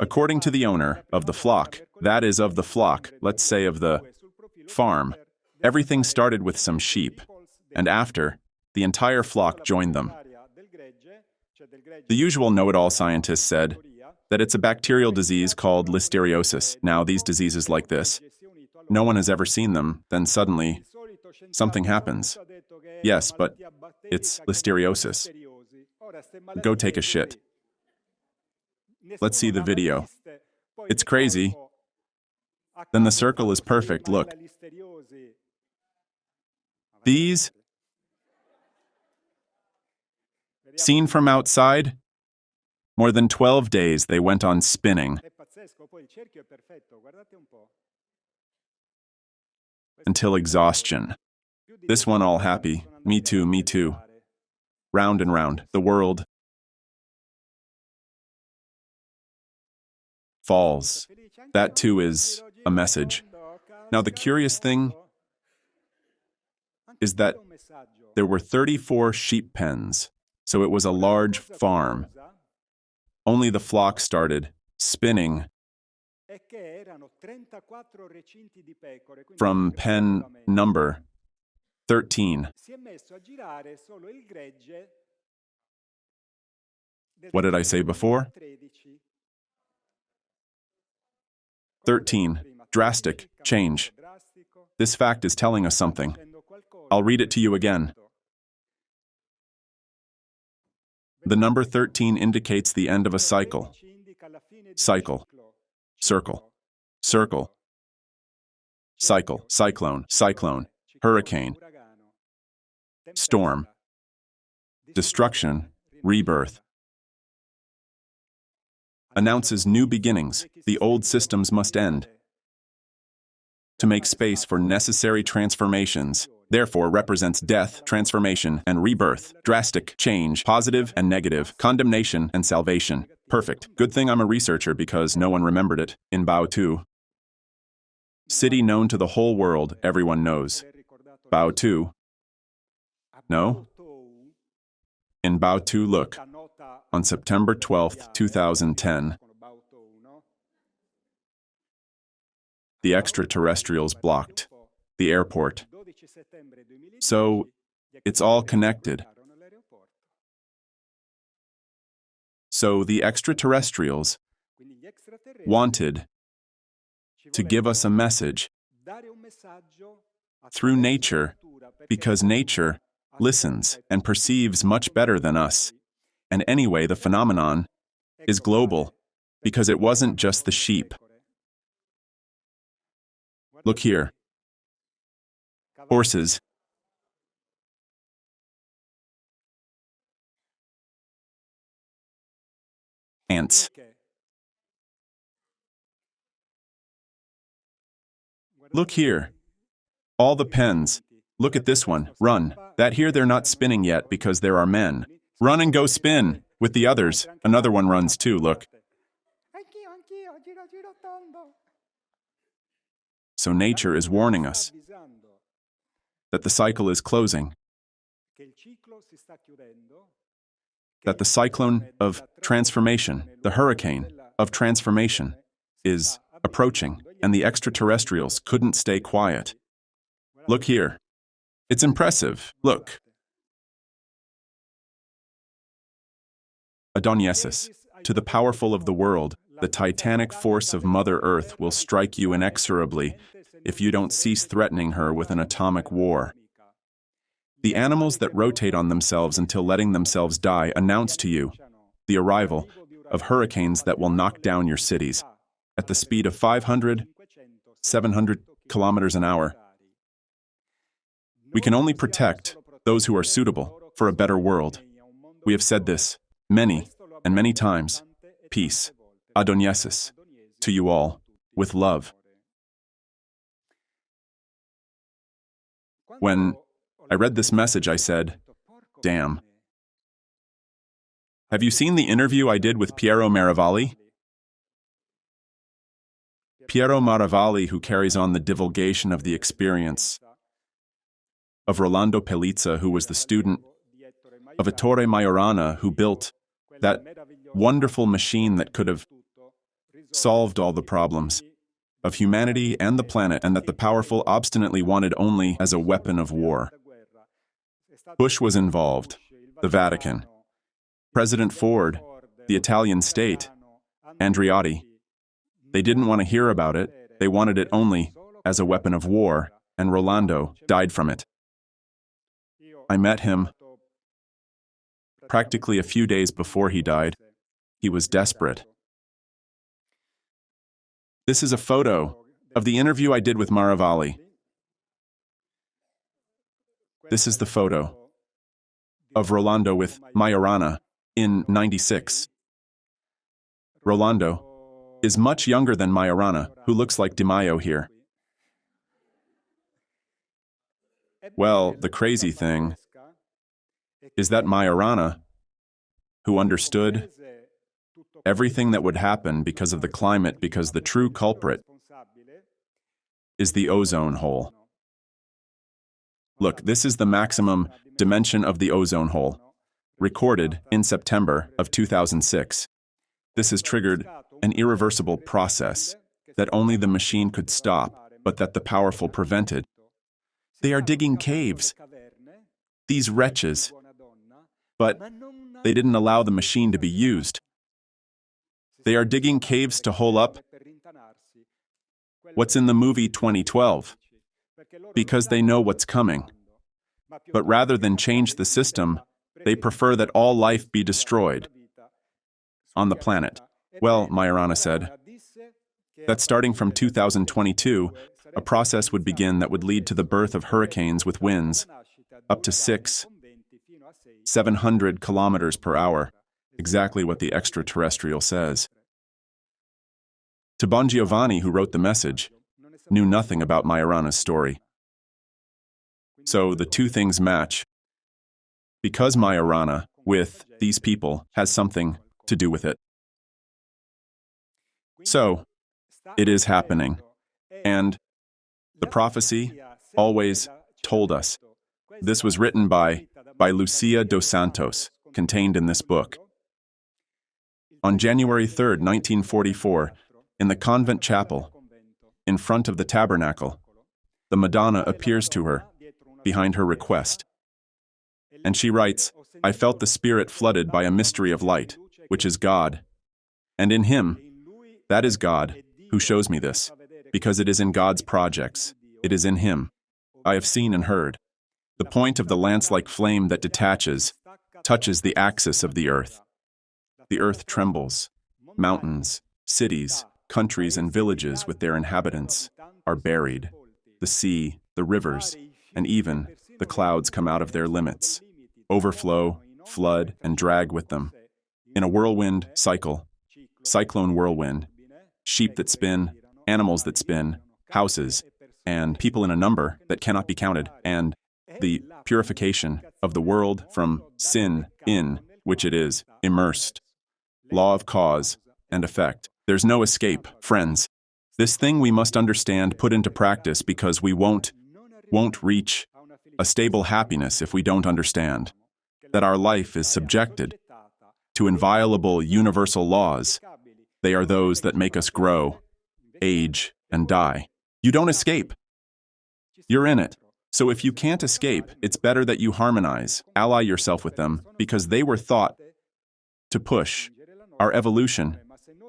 According to the owner of the flock, that is of the flock, let's say of the farm, everything started with some sheep, and after, the entire flock joined them. The usual know-it-all scientists said that it's a bacterial disease called listeriosis. Now, these diseases like this, no one has ever seen them, then suddenly, something happens. Yes, but it's listeriosis. Go take a shit. Let's see the video. It's crazy. Then the circle is perfect, look. These, seen from outside, more than 12 days they went on spinning until exhaustion. This one all happy, me too, me too. Round and round, the world falls. That too is a message. Now the curious thing is that there were 34 sheep pens, so it was a large farm. Only the flock started spinning from pen number 13. What did I say before? 13. drastic change. This fact is telling us something. I'll read it to you again. The number 13 indicates the end of a cycle. Cycle. Circle. Circle. Cycle. Cyclone. Cyclone. Hurricane. Storm. Destruction. Rebirth. Announces new beginnings. The old systems must end. To make space for necessary transformations, therefore represents death, transformation, and rebirth, drastic change, positive and negative, condemnation and salvation. Perfect. Good thing I'm a researcher because no one remembered it. In Bao 2. City known to the whole world, everyone knows. Bao 2. No? In Bao 2, look. On September 12, 2010, the extraterrestrials blocked the airport. So, it's all connected. So the extraterrestrials wanted to give us a message through nature, because nature listens and perceives much better than us. And anyway, the phenomenon is global, because it wasn't just the sheep. Look here. Horses. Ants. Look here. All the pens. Look at this one. Run. That here they're not spinning yet because there are men. Run and go spin with the others. Another one runs too, look. So nature is warning us that the cycle is closing, that the cyclone of transformation, the hurricane of transformation, is approaching, and the extraterrestrials couldn't stay quiet. Look here. It's impressive. Look. Adonyesis, to the powerful of the world, the titanic force of Mother Earth will strike you inexorably if you don't cease threatening her with an atomic war. The animals that rotate on themselves until letting themselves die announce to you the arrival of hurricanes that will knock down your cities at the speed of 500, 700 kilometers an hour. We can only protect those who are suitable for a better world. We have said this many and many times. Peace, Adonyesis, to you all, with love. When I read this message, I said, damn. Have you seen the interview I did with Piero Maravalli? Piero Maravalli, who carries on the divulgation of the experience of Rolando Pelizza, who was the student of Ettore Majorana, who built that wonderful machine that could have solved all the problems of humanity and the planet, and that the powerful obstinately wanted only as a weapon of war. Bush was involved, the Vatican, President Ford, the Italian state, Andreotti. They didn't want to hear about it, they wanted it only as a weapon of war, and Rolando died from it. I met him practically a few days before he died. He was desperate. This is a photo of the interview I did with Maravalli. This is the photo of Rolando with Majorana in '96. Rolando is much younger than Majorana, who looks like Di Maio here. Well, the crazy thing is that Majorana, who understood everything that would happen because of the climate, because the true culprit is the ozone hole. Look, this is the maximum dimension of the ozone hole, recorded in September of 2006. This has triggered an irreversible process that only the machine could stop, but that the powerful prevented. They are digging caves, these wretches, but they didn't allow the machine to be used. They are digging caves to hole up What's in the movie 2012? Because they know what's coming. But rather than change the system, they prefer that all life be destroyed on the planet. Well, Majorana said, that starting from 2022, a process would begin that would lead to the birth of hurricanes with winds up to 700 kilometers per hour, exactly what the Extraterrestrial says. To Bon Giovanni, who wrote the message, knew nothing about Majorana's story. So the two things match. Because Majorana, with these people, has something to do with it. So, it is happening. And the prophecy always told us. This was written by Lucia dos Santos, contained in this book. On January 3, 1944, in the convent chapel, in front of the tabernacle, the Madonna appears to her, behind her request. And she writes, "I felt the Spirit flooded by a mystery of light, which is God. And in Him, that is God, who shows me this, because it is in God's projects, it is in Him. I have seen and heard. The point of the lance-like flame that detaches, touches the axis of the earth. The earth trembles. Mountains, cities, countries, and villages with their inhabitants are buried. The sea, the rivers, and even the clouds come out of their limits, overflow, flood, and drag with them. In a whirlwind cycle, cyclone whirlwind, sheep that spin, animals that spin, houses, and people in a number that cannot be counted, and the purification of the world from sin in which it is immersed. Law of cause and effect. There's no escape, friends. This thing we must understand, put into practice, because we won't reach a stable happiness if we don't understand that our life is subjected to inviolable universal laws. They are those that make us grow, age, and die. You don't escape. You're in it. So if you can't escape, it's better that you harmonize, ally yourself with them, because they were thought to push our evolution.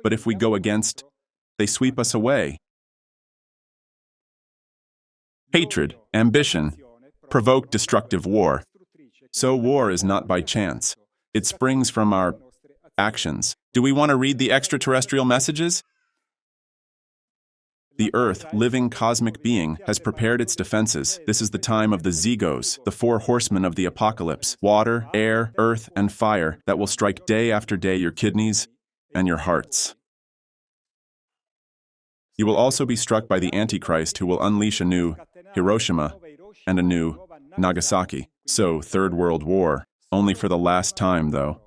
But if we go against, they sweep us away. Hatred, ambition, provoke destructive war. So war is not by chance. It springs from our actions. Do we want to read the extraterrestrial messages? The Earth, living cosmic being, has prepared its defenses. This is the time of the Zygos, the four horsemen of the apocalypse: water, air, earth, and fire, that will strike day after day your kidneys and your hearts. You will also be struck by the Antichrist, who will unleash a new Hiroshima and a new Nagasaki. So, Third World War, only for the last time, though.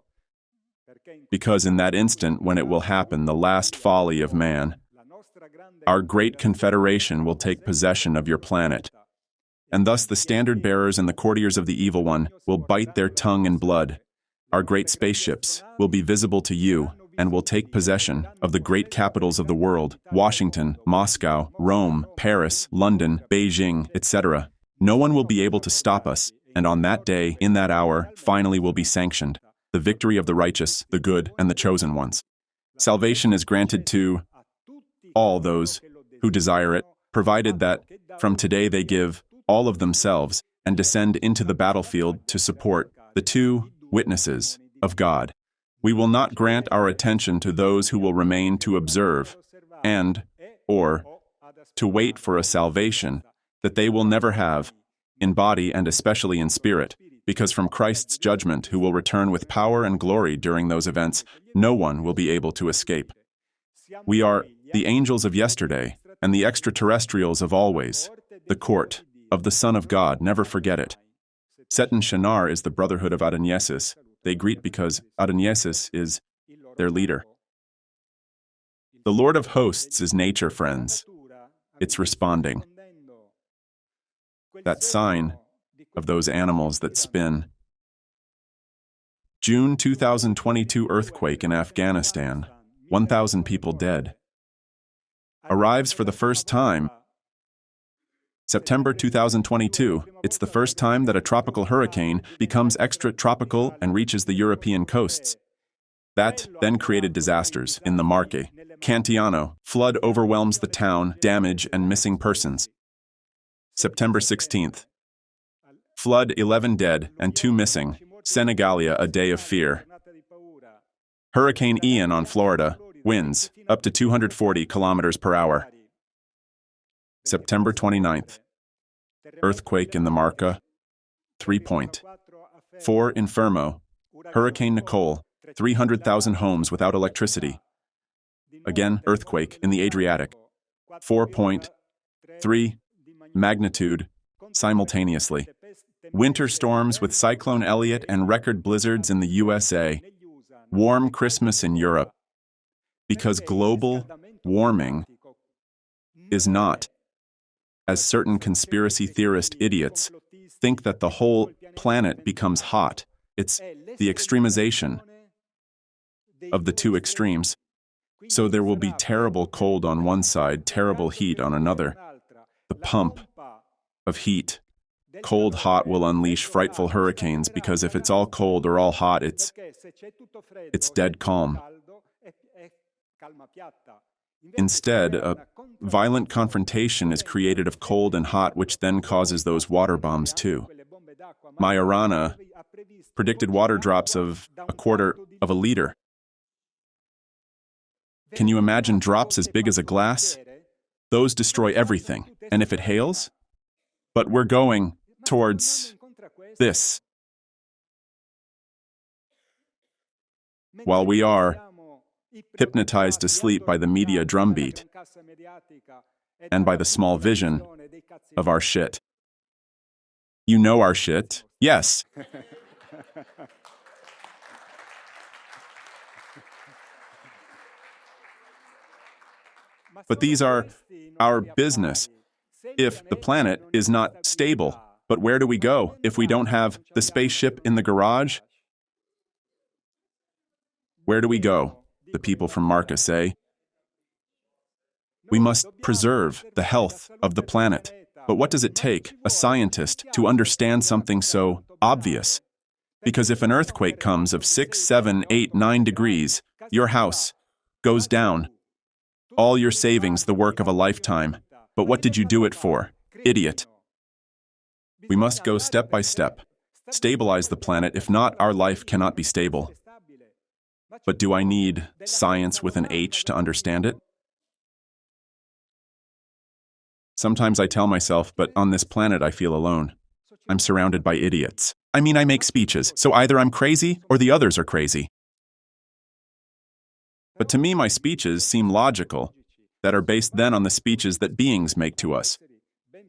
Because in that instant when it will happen, the last folly of man, our great confederation will take possession of your planet. And thus the standard-bearers and the courtiers of the evil one will bite their tongue in blood. Our great spaceships will be visible to you and will take possession of the great capitals of the world: Washington, Moscow, Rome, Paris, London, Beijing, etc. No one will be able to stop us, and on that day, in that hour, finally will be sanctioned the victory of the righteous, the good, and the chosen ones. Salvation is granted to all those who desire it, provided that from today they give all of themselves and descend into the battlefield to support the two witnesses of God. We will not grant our attention to those who will remain to observe or to wait for a salvation that they will never have, in body and especially in spirit, because from Christ's judgment, who will return with power and glory during those events, no one will be able to escape. We are the angels of yesterday and the extraterrestrials of always, the court of the Son of God, never forget it. Seton Shinar is the brotherhood of Adoniesis. They greet because Adoniesis is their leader. The Lord of hosts is nature, friends. It's responding. That sign of those animals that spin. June 2022 earthquake in Afghanistan, 1,000 people dead. Arrives for the first time. September 2022, it's the first time that a tropical hurricane becomes extratropical and reaches the European coasts. That then created disasters in the Marche. Cantiano, flood overwhelms the town, damage and missing persons. September 16th. Flood, 11 dead and 2 missing. Senegalia, a day of fear. Hurricane Ian on Florida, winds up to 240 kilometers per hour. September 29th. Earthquake in the Marca, 3.4 Infermo. Hurricane Nicole, 300,000 homes without electricity. Again, earthquake in the Adriatic, 4.3 magnitude simultaneously. Winter storms with Cyclone Elliott and record blizzards in the USA. Warm Christmas in Europe. Because global warming is not, as certain conspiracy theorist idiots think that the whole planet becomes hot. It's the extremization of the two extremes. So there will be terrible cold on one side, terrible heat on another. The pump of heat. Cold, hot will unleash frightful hurricanes because if it's all cold or all hot, it's dead calm. Instead, a violent confrontation is created of cold and hot, which then causes those water bombs too. Majorana predicted water drops of a quarter of a liter. Can you imagine drops as big as a glass? Those destroy everything. And if it hails? But we're going towards this. While we are hypnotized to sleep by the media drumbeat and by the small vision of our shit. You know our shit? Yes. But these are our business. If the planet is not stable, but where do we go if we don't have the spaceship in the garage? Where do we go? The people from Marca say. We must preserve the health of the planet. But what does it take, a scientist, to understand something so obvious? Because if an earthquake comes of 6, 7, 8, 9 degrees, your house goes down. All your savings, the work of a lifetime. But what did you do it for? Idiot. We must go step by step. Stabilize the planet, if not, our life cannot be stable. But do I need science with an H to understand it? Sometimes I tell myself, but on this planet I feel alone. I'm surrounded by idiots. I mean, I make speeches, so either I'm crazy or the others are crazy. But to me, my speeches seem logical, that are based then on the speeches that beings make to us,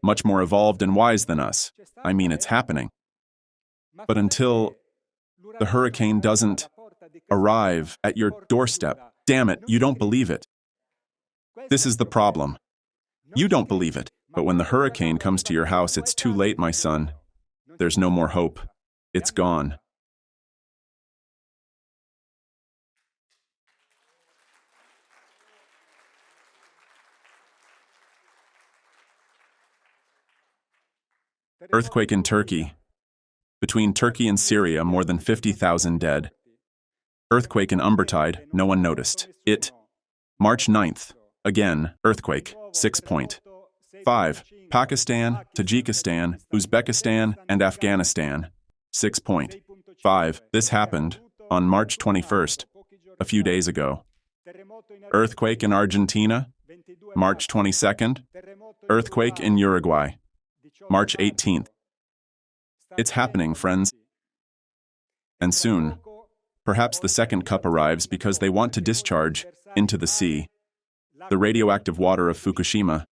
much more evolved and wise than us. I mean, it's happening. But until the hurricane doesn't arrive at your doorstep, damn it, you don't believe it. This is the problem. You don't believe it. But when the hurricane comes to your house, it's too late, my son. There's no more hope. It's gone. Earthquake in Turkey. Between Turkey and Syria, more than 50,000 dead. Earthquake in Umbertide, no one noticed. It. March 9th. Again, earthquake, 6.5. Pakistan, Tajikistan, Uzbekistan, and Afghanistan, 6.5. This happened on March 21st, a few days ago. Earthquake in Argentina, March 22nd. Earthquake in Uruguay, March 18th. It's happening, friends. And soon, perhaps the second cup arrives because they want to discharge into the sea the radioactive water of Fukushima.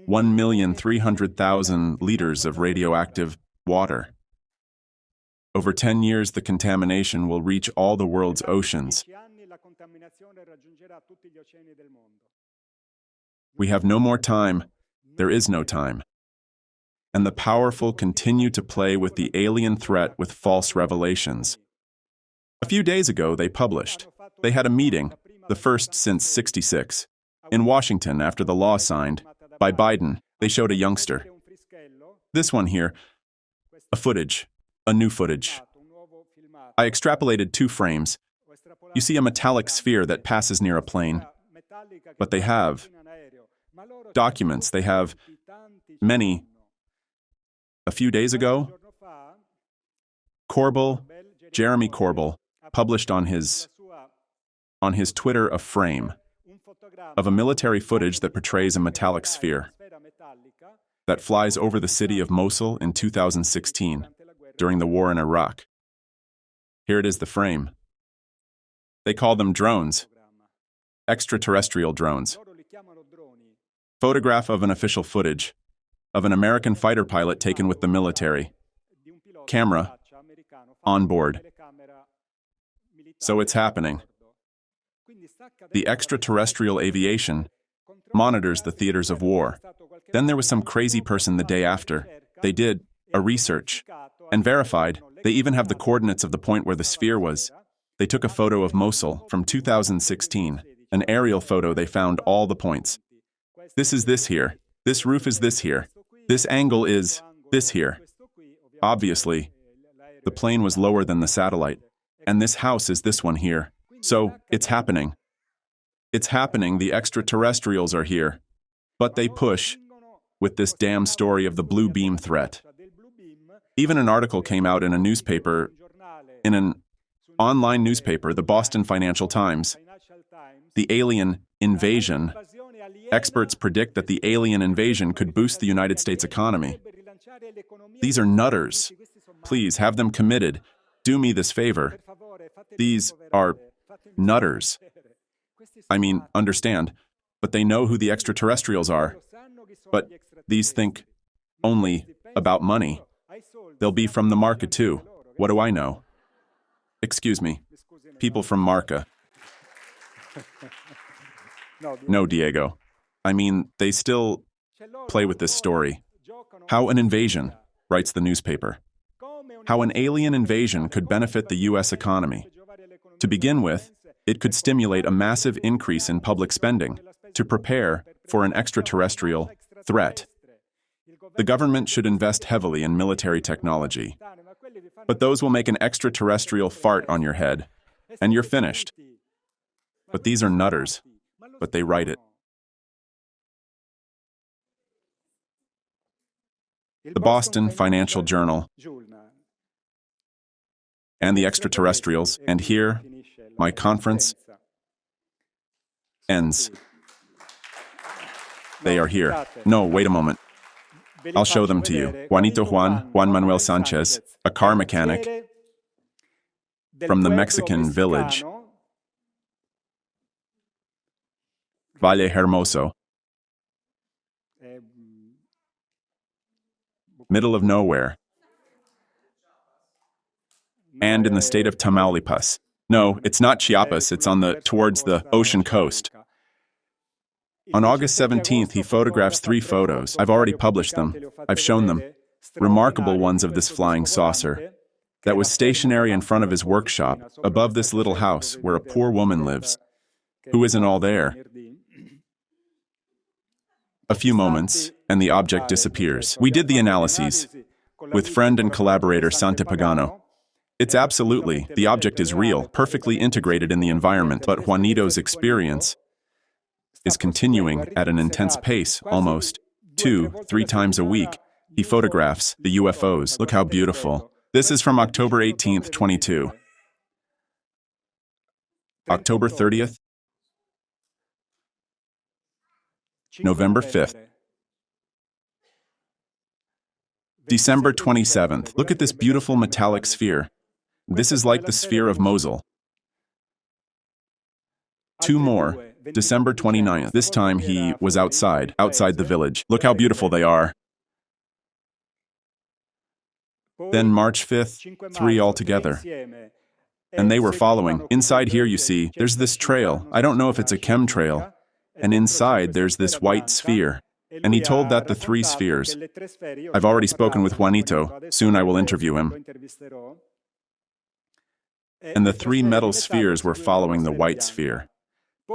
1,300,000 liters of radioactive water. Over 10 years, the contamination will reach all the world's oceans. We have no more time. There is no time. And the powerful continue to play with the alien threat with false revelations. A few days ago, they had a meeting, the first since '66, in Washington after the law signed by Biden. They showed a youngster. This one here, a footage a new footage. I extrapolated 2 frames. You see a metallic sphere that passes near a plane. But they have documents. They have many. A few days ago, Jeremy Corbell, published on his Twitter a frame of a military footage that portrays a metallic sphere that flies over the city of Mosul in 2016 during the war in Iraq. Here it is, the frame. They call them drones, extraterrestrial drones. Photograph of an official footage of an American fighter pilot taken with the military. Camera on board. So it's happening. The extraterrestrial aviation monitors the theaters of war. Then there was some crazy person the day after. They did a research and verified. They even have the coordinates of the point where the sphere was. They took a photo of Mosul from 2016, an aerial photo. They found all the points. This is this here. This roof is this here. This angle is this here. Obviously, the plane was lower than the satellite, and this house is this one here. So, it's happening. It's happening. The extraterrestrials are here. But they push with this damn story of the blue beam threat. Even an article came out in a newspaper, in an online newspaper, the Boston Financial Times. The alien invasion. Experts predict that the alien invasion could boost the United States economy. These are nutters. Please have them committed. Do me this favor. These are nutters. I mean, understand, but they know who the extraterrestrials are. But these think only about money. They'll be from the market too. What do I know? Excuse me. People from Marca. No, Diego. I mean, they still play with this story. How an invasion, writes the newspaper. How an alien invasion could benefit the U.S. economy. To begin with, it could stimulate a massive increase in public spending to prepare for an extraterrestrial threat. The government should invest heavily in military technology. But those will make an extraterrestrial fart on your head, and you're finished. But these are nutters. But they write it. The Boston Financial Journal and the extraterrestrials, and here, my conference ends. They are here. No, wait a moment. I'll show them to you. Juan Manuel Sanchez, a car mechanic from the Mexican village, Valle Hermoso, middle of nowhere, and in the state of Tamaulipas. No, it's not Chiapas, it's towards the ocean coast. On August 17th, he photographs 3 photos. I've already published them. I've shown them. Remarkable ones of this flying saucer that was stationary in front of his workshop, above this little house where a poor woman lives, who isn't all there. A few moments, and the object disappears. We did the analyses with friend and collaborator Sante Pagano. It's absolutely, the object is real, perfectly integrated in the environment, but Juanito's experience is continuing at an intense pace, almost 2-3 times a week. He photographs the UFOs. Look how beautiful. This is from October 18th, 22. October 30th, November 5th, December 27th. Look at this beautiful metallic sphere. This is like the sphere of Mosul. 2 more. December 29th. This time he was outside the village. Look how beautiful they are. Then March 5th, 3 altogether. And they were following. Inside here you see, there's this trail. I don't know if it's a chemtrail. And inside there's this white sphere. And he told that the 3 spheres. I've already spoken with Juanito. Soon I will interview him. And the 3 metal spheres were following the white sphere.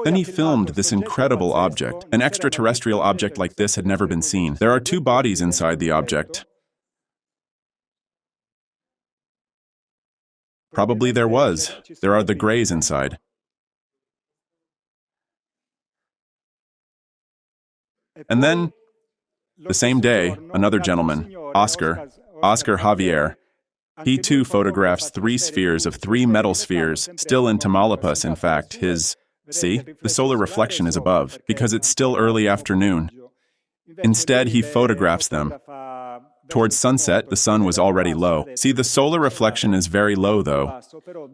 Then he filmed this incredible object. An extraterrestrial object like this had never been seen. There are 2 bodies inside the object. Probably there was. There are the grays inside. And then, the same day, another gentleman, Oscar Javier, he too photographs 3 spheres of 3 metal spheres, still in Tamaulipas, in fact. See, the solar reflection is above, because it's still early afternoon. Instead, he photographs them. Towards sunset, the sun was already low. See, the solar reflection is very low, though.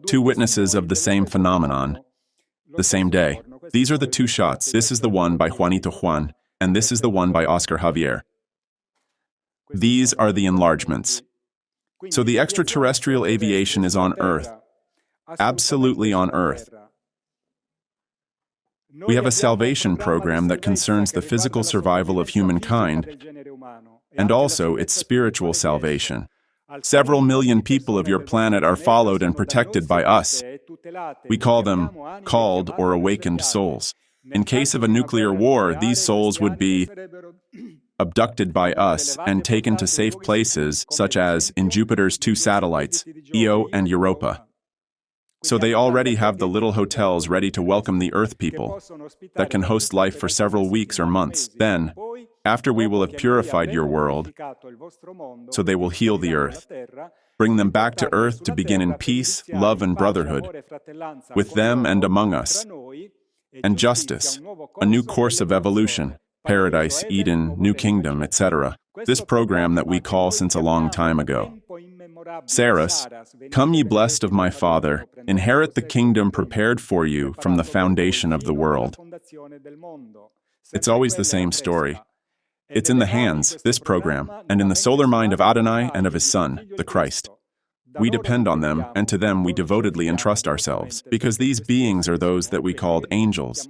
2 witnesses of the same phenomenon, the same day. These are the 2 shots. This is the one by Juanito Juan, and this is the one by Oscar Javier. These are the enlargements. So the extraterrestrial aviation is on Earth, absolutely on Earth. We have a salvation program that concerns the physical survival of humankind and also its spiritual salvation. Several million people of your planet are followed and protected by us. We call them called or awakened souls. In case of a nuclear war, these souls would be abducted by us and taken to safe places, such as in Jupiter's 2 satellites, Io and Europa. So they already have the little hotels ready to welcome the Earth people that can host life for several weeks or months. Then, after we will have purified your world, so they will heal the Earth, bring them back to Earth to begin in peace, love, and brotherhood, with them and among us, and justice, a new course of evolution, paradise, Eden, new kingdom, etc. This program that we call since a long time ago. Saras, come ye blessed of my Father, inherit the kingdom prepared for you from the foundation of the world. It's always the same story. It's in the hands, this program, and in the solar mind of Adonai and of his Son, the Christ. We depend on them, and to them we devotedly entrust ourselves, because these beings are those that we called angels,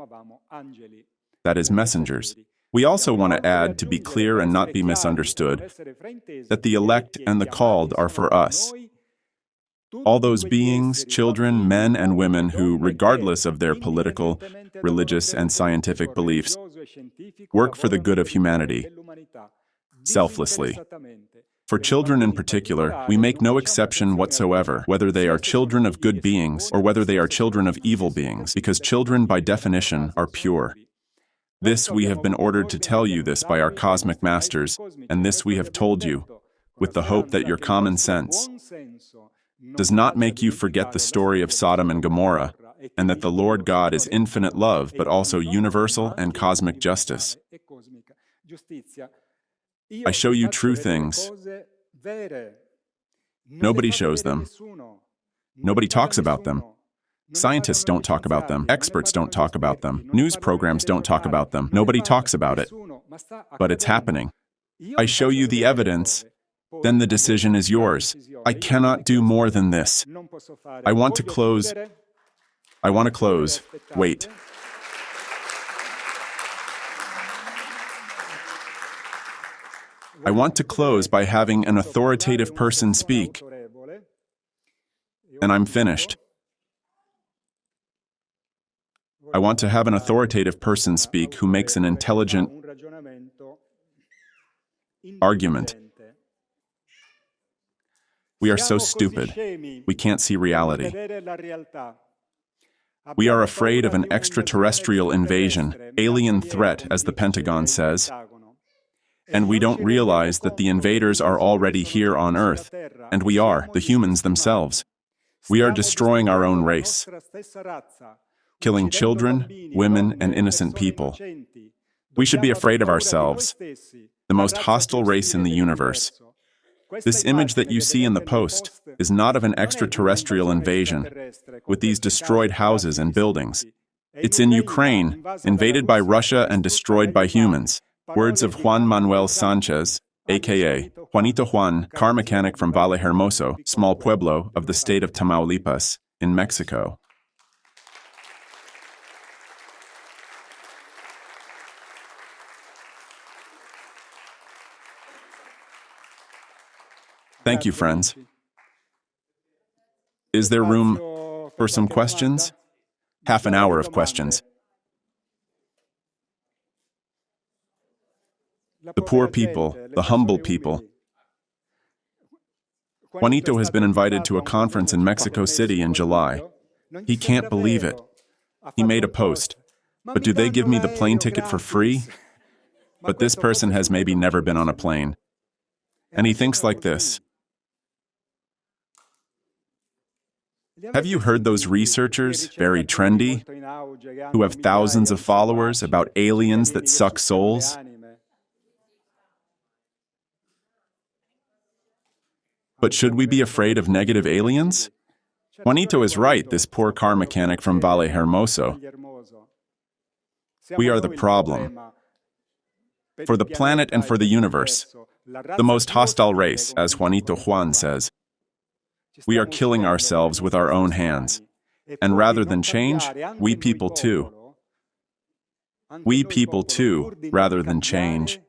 that is, messengers. We also want to add, to be clear and not be misunderstood, that the elect and the called are for us. All those beings, children, men and women who, regardless of their political, religious, and scientific beliefs, work for the good of humanity, selflessly. For children in particular, we make no exception whatsoever, whether they are children of good beings or whether they are children of evil beings, because children, by definition, are pure. This we have been ordered to tell you this by our cosmic masters, and this we have told you, with the hope that your common sense does not make you forget the story of Sodom and Gomorrah, and that the Lord God is infinite love, but also universal and cosmic justice. I show you true things. Nobody shows them. Nobody talks about them. Scientists don't talk about them. Experts don't talk about them. News programs don't talk about them. Nobody talks about it. But it's happening. I show you the evidence. Then the decision is yours. I cannot do more than this. I want to close. Wait. I want to close by having an authoritative person speak. And I'm finished. I want to have an authoritative person speak who makes an intelligent argument. We are so stupid. We can't see reality. We are afraid of an extraterrestrial invasion, alien threat, as the Pentagon says. And we don't realize that the invaders are already here on Earth, and we are, the humans themselves. We are destroying our own race, killing children, women, and innocent people. We should be afraid of ourselves, the most hostile race in the universe. This image that you see in the post is not of an extraterrestrial invasion, with these destroyed houses and buildings. It's in Ukraine, invaded by Russia and destroyed by humans. Words of Juan Manuel Sanchez, a.k.a. Juanito Juan, car mechanic from Valle Hermoso, small pueblo of the state of Tamaulipas, in Mexico. Thank you, friends. Is there room for some questions? Half an hour of questions. The poor people, the humble people. Juanito has been invited to a conference in Mexico City in July. He can't believe it. He made a post. But do they give me the plane ticket for free? But this person has maybe never been on a plane. And he thinks like this. Have you heard those researchers, very trendy, who have thousands of followers about aliens that suck souls? But should we be afraid of negative aliens? Juanito is right, this poor car mechanic from Valle Hermoso. We are the problem. For the planet and for the universe. The most hostile race, as Juanito Juan says. We are killing ourselves with our own hands. And rather than change, we people too. We people too, rather than change.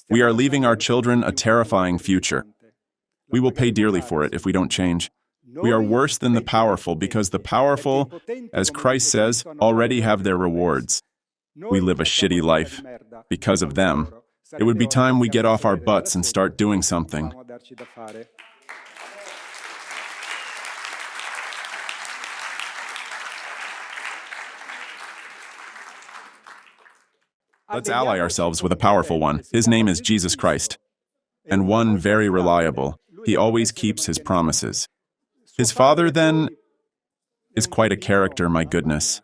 We are leaving our children a terrifying future. We will pay dearly for it if we don't change. We are worse than the powerful because the powerful, as Christ says, already have their rewards. We live a shitty life because of them. It would be time we get off our butts and start doing something. Let's ally ourselves with a powerful one. His name is Jesus Christ. And one very reliable. He always keeps his promises. His father, then, is quite a character, my goodness.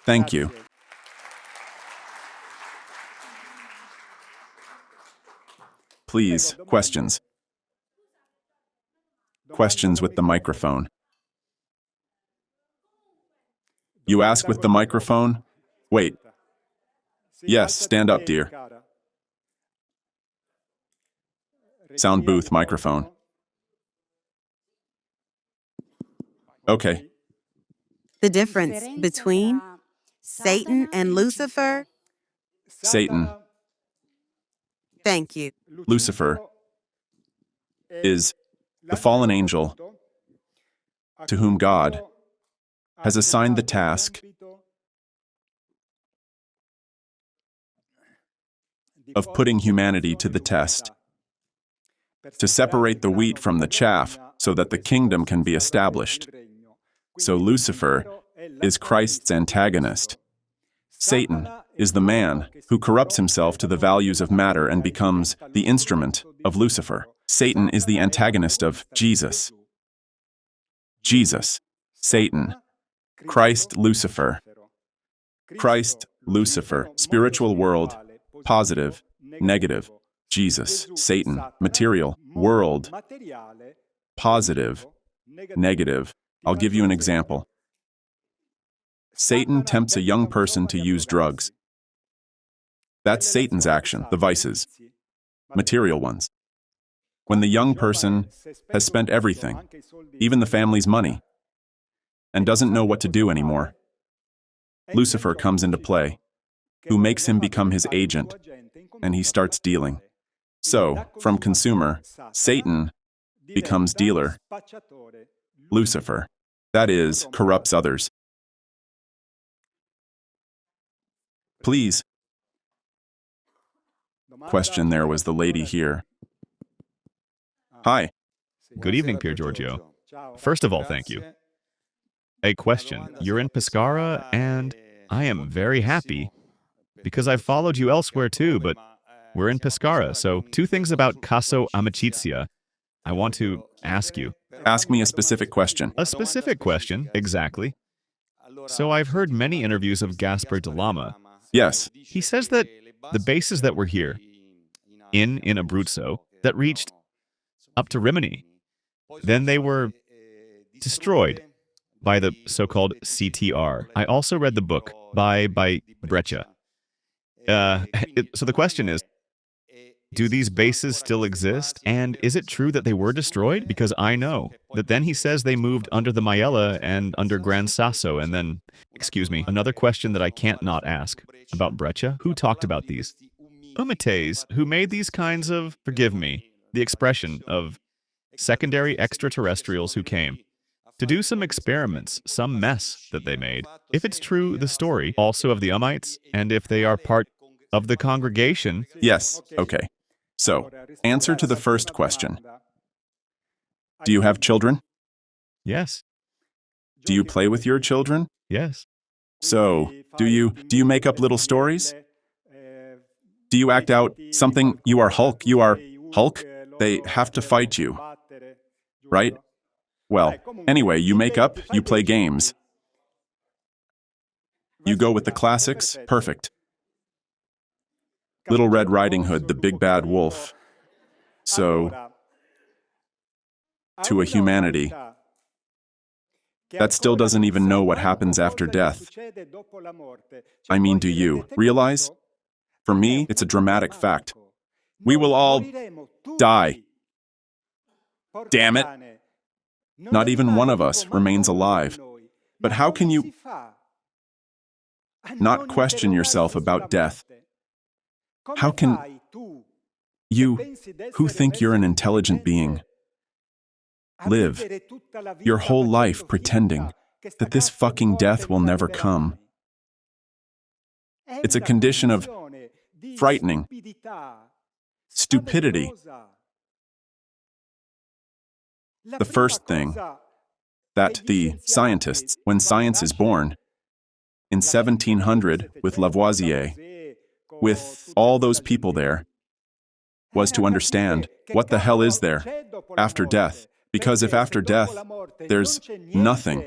Thank you. Please, questions. Questions with the microphone. You ask with the microphone? Wait. Yes, stand up, dear. Sound booth microphone. Okay. The difference between Satan and Lucifer? Satan. Thank you. Lucifer is the fallen angel to whom God has assigned the task of putting humanity to the test, to separate the wheat from the chaff so that the kingdom can be established. So Lucifer is Christ's antagonist. Satan is the man who corrupts himself to the values of matter and becomes the instrument of Lucifer. Satan is the antagonist of Jesus. Jesus, Satan, Christ, Lucifer. Christ, Lucifer, spiritual world, positive, negative. Jesus, Satan, material, world, positive, negative. I'll give you an example. Satan tempts a young person to use drugs. That's Satan's action, the vices, material ones. When the young person has spent everything, even the family's money, and doesn't know what to do anymore, Lucifer comes into play, who makes him become his agent, and he starts dealing. So, from consumer, Satan becomes dealer. Lucifer, that is, corrupts others. Please. Question, there was the lady here. Hi. Good evening, Pier Giorgio. First of all, thank you. A question. You're in Pescara, and I am very happy because I've followed you elsewhere too, but we're in Pescara, so two things about Caso Amicizia I want to ask you. Ask me a specific question. A specific question, exactly. So I've heard many interviews of Gaspar de Lama. Yes. He says that the bases that were here, in Abruzzo, that reached up to Rimini, then they were destroyed by the so-called CTR. I also read the book by Breccia. So the question is, do these bases still exist? And is it true that they were destroyed? Because I know that then he says they moved under the Maiella and under Gran Sasso, and then, excuse me, another question that I can't not ask about Breccia. Who talked about these? Ummites, who made these kinds of, forgive me, the expression of secondary extraterrestrials who came to do some experiments, some mess that they made. If it's true, the story also of the Ummites, and if they are part of the congregation. Yes, okay. So, answer to the first question. Do you have children? Yes. Do you play with your children? Yes. So, do you make up little stories? Do you act out something, you are Hulk, they have to fight you, right? Well, anyway, you make up, you play games. You go with the classics, perfect. Little Red Riding Hood, the big bad wolf. So, to a humanity that still doesn't even know what happens after death. I mean, do you realize? For me, it's a dramatic fact. We will all die. Damn it. Not even one of us remains alive. But how can you not question yourself about death? How can you, who think you're an intelligent being, live your whole life pretending that this fucking death will never come? It's a condition of frightening stupidity. The first thing that the scientists, when science is born, in 1700 with Lavoisier, with all those people there, was to understand what the hell is there after death. Because if after death there's nothing,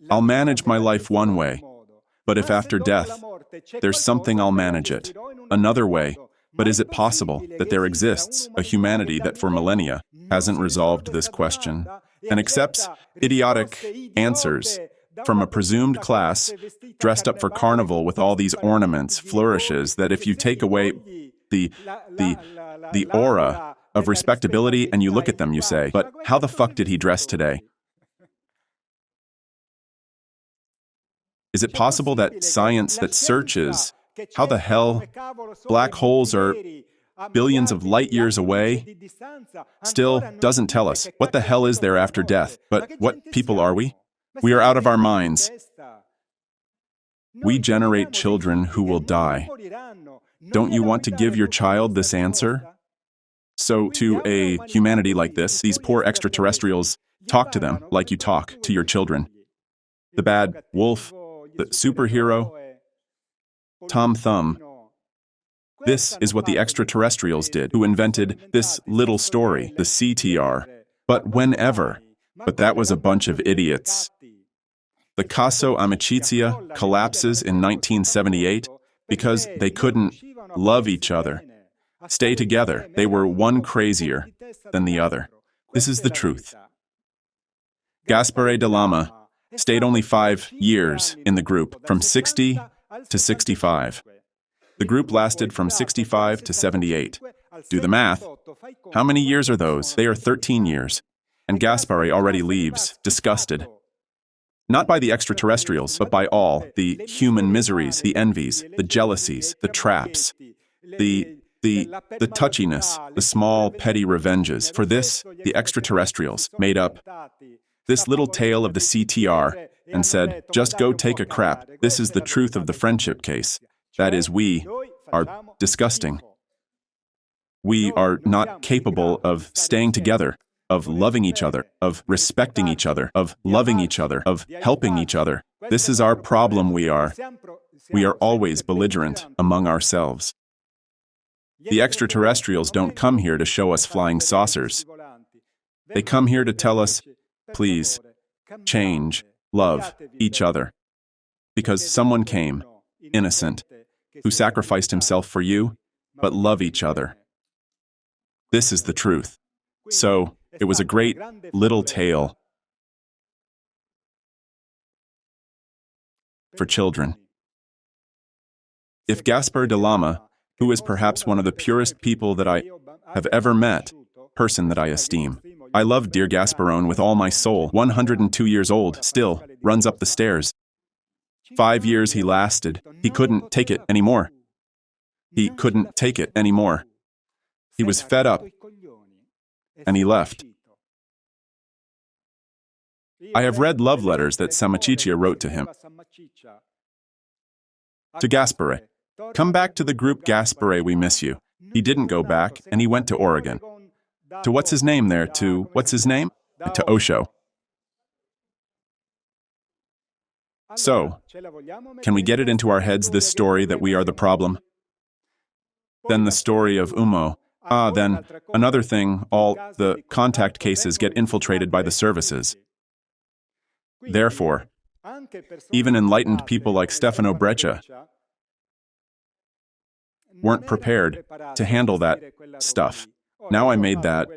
I'll manage my life one way. But if after death there's something, I'll manage it another way. But is it possible that there exists a humanity that for millennia hasn't resolved this question and accepts idiotic answers from a presumed class dressed up for carnival with all these ornaments, flourishes, that if you take away the aura of respectability and you look at them, you say, but how the fuck did he dress today? Is it possible that science that searches how the hell black holes are billions of light years away still doesn't tell us what the hell is there after death? But what people are we? We are out of our minds. We generate children who will die. Don't you want to give your child this answer? So to a humanity like this, these poor extraterrestrials, talk to them like you talk to your children. The bad wolf, the superhero, Tom Thumb. This is what the extraterrestrials did, who invented this little story, the CTR. But that was a bunch of idiots. The Caso Amicizia collapses in 1978 because they couldn't love each other, stay together. They were one crazier than the other. This is the truth. Gaspare de Lama stayed only 5 years in the group, from 60 to 65. The group lasted from 65 to 78. Do the math. How many years are those? They are 13 years. And Gaspare already leaves, disgusted. Not by the extraterrestrials, but by all the human miseries, the envies, the jealousies, the traps, the touchiness, the small, petty revenges. For this, the extraterrestrials made up this little tale of the CTR and said, just go take a crap. This is the truth of the friendship case. That is, we are disgusting. We are not capable of staying together, of loving each other, of respecting each other, of loving each other, of helping each other. This is our problem. We are always belligerent among ourselves. The extraterrestrials don't come here to show us flying saucers. They come here to tell us, please, change, love each other. Because someone came, innocent, who sacrificed himself for you, but love each other. This is the truth. So, it was a great little tale for children. If Gaspare de Lama, who is perhaps one of the purest people that I have ever met, person that I esteem, I love dear Gasparone with all my soul, 102 years old, still, runs up the stairs. 5 years he lasted. He couldn't take it anymore. He couldn't take it anymore. He was fed up, and he left. I have read love letters that Sammachicha wrote to him. To Gaspare. Come back to the group, Gaspare, we miss you. He didn't go back, and he went to Oregon. To what's his name there? To what's his name? To Osho. So, can we get it into our heads, this story that we are the problem? Then the story of Ummo. Then another thing, all the contact cases get infiltrated by the services. Therefore, even enlightened people like Stefano Breccia weren't prepared to handle that stuff. Now I made that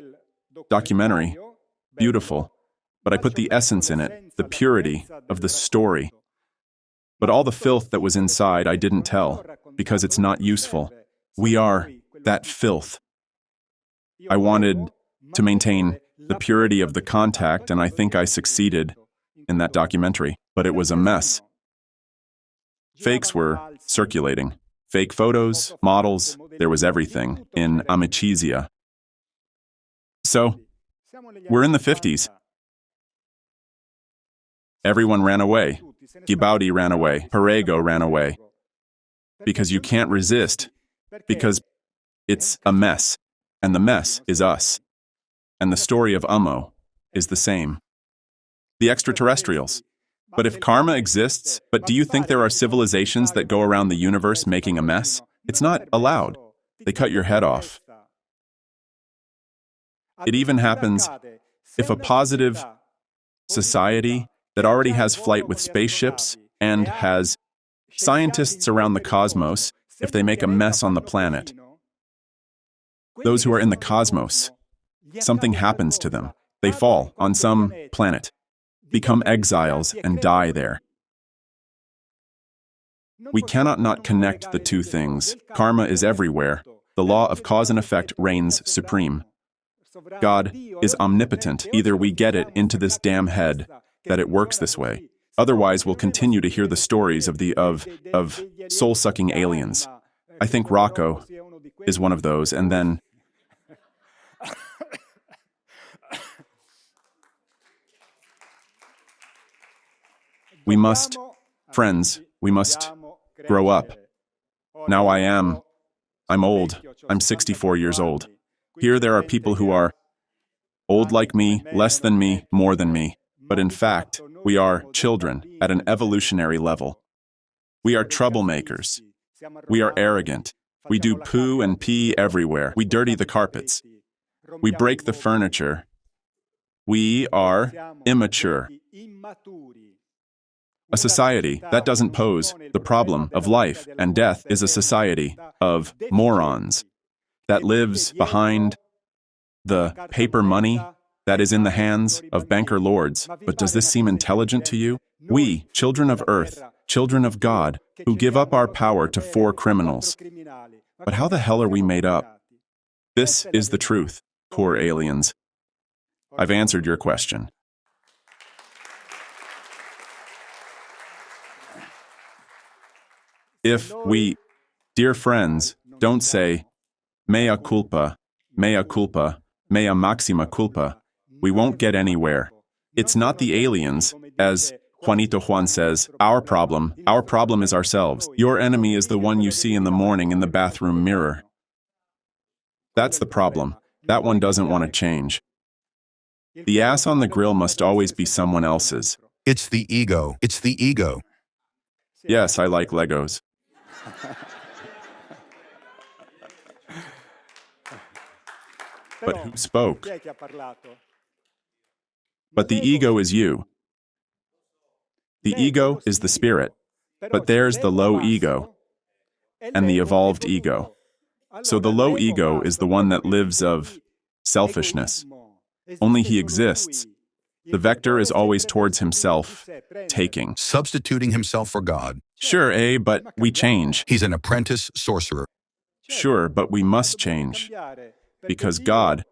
documentary beautiful, but I put the essence in it, the purity of the story. But all the filth that was inside I didn't tell, because it's not useful. We are that filth. I wanted to maintain the purity of the contact, and I think I succeeded in that documentary, but it was a mess. Fakes were circulating. Fake photos, models, there was everything in Amicizia. So, we're in the 50s. Everyone ran away. Gibaudi ran away. Perego ran away. Because you can't resist. Because it's a mess. And the mess is us. And the story of Ummo is the same. The extraterrestrials. But if karma exists, but do you think there are civilizations that go around the universe making a mess? It's not allowed. They cut your head off. It even happens if a positive society that already has flight with spaceships and has scientists around the cosmos, if they make a mess on the planet, those who are in the cosmos, something happens to them. They fall on some planet, become exiles, and die there. We cannot not connect the two things. Karma is everywhere. The law of cause and effect reigns supreme. God is omnipotent. Either we get it into this damn head that it works this way. Otherwise, we'll continue to hear the stories of soul-sucking aliens. I think Rocco is one of those, and then we must, friends, we must grow up. Now I'm old. I'm 64 years old. Here there are people who are old like me, less than me, more than me. But in fact, we are children at an evolutionary level. We are troublemakers. We are arrogant. We do poo and pee everywhere. We dirty the carpets. We break the furniture. We are immature. A society that doesn't pose the problem of life and death is a society of morons that lives behind the paper money that is in the hands of banker lords. But does this seem intelligent to you? We, children of earth, children of God, who give up our power to 4 criminals. But how the hell are we made up? This is the truth, poor aliens. I've answered your question. If we, dear friends, don't say, mea culpa, mea culpa, mea maxima culpa, we won't get anywhere. It's not the aliens, as Juanito Juan says, our problem is ourselves. Your enemy is the one you see in the morning in the bathroom mirror. That's the problem. That one doesn't want to change. The ass on the grill must always be someone else's. It's the ego. It's the ego. Yes, I like Legos. But who spoke? But the ego is you. The ego is the spirit. But there's the low ego and the evolved ego. So the low ego is the one that lives of selfishness. Only he exists. The vector is always towards himself, taking. Substituting himself for God. Sure, but we change. He's an apprentice sorcerer. Sure, but we must change. Because God,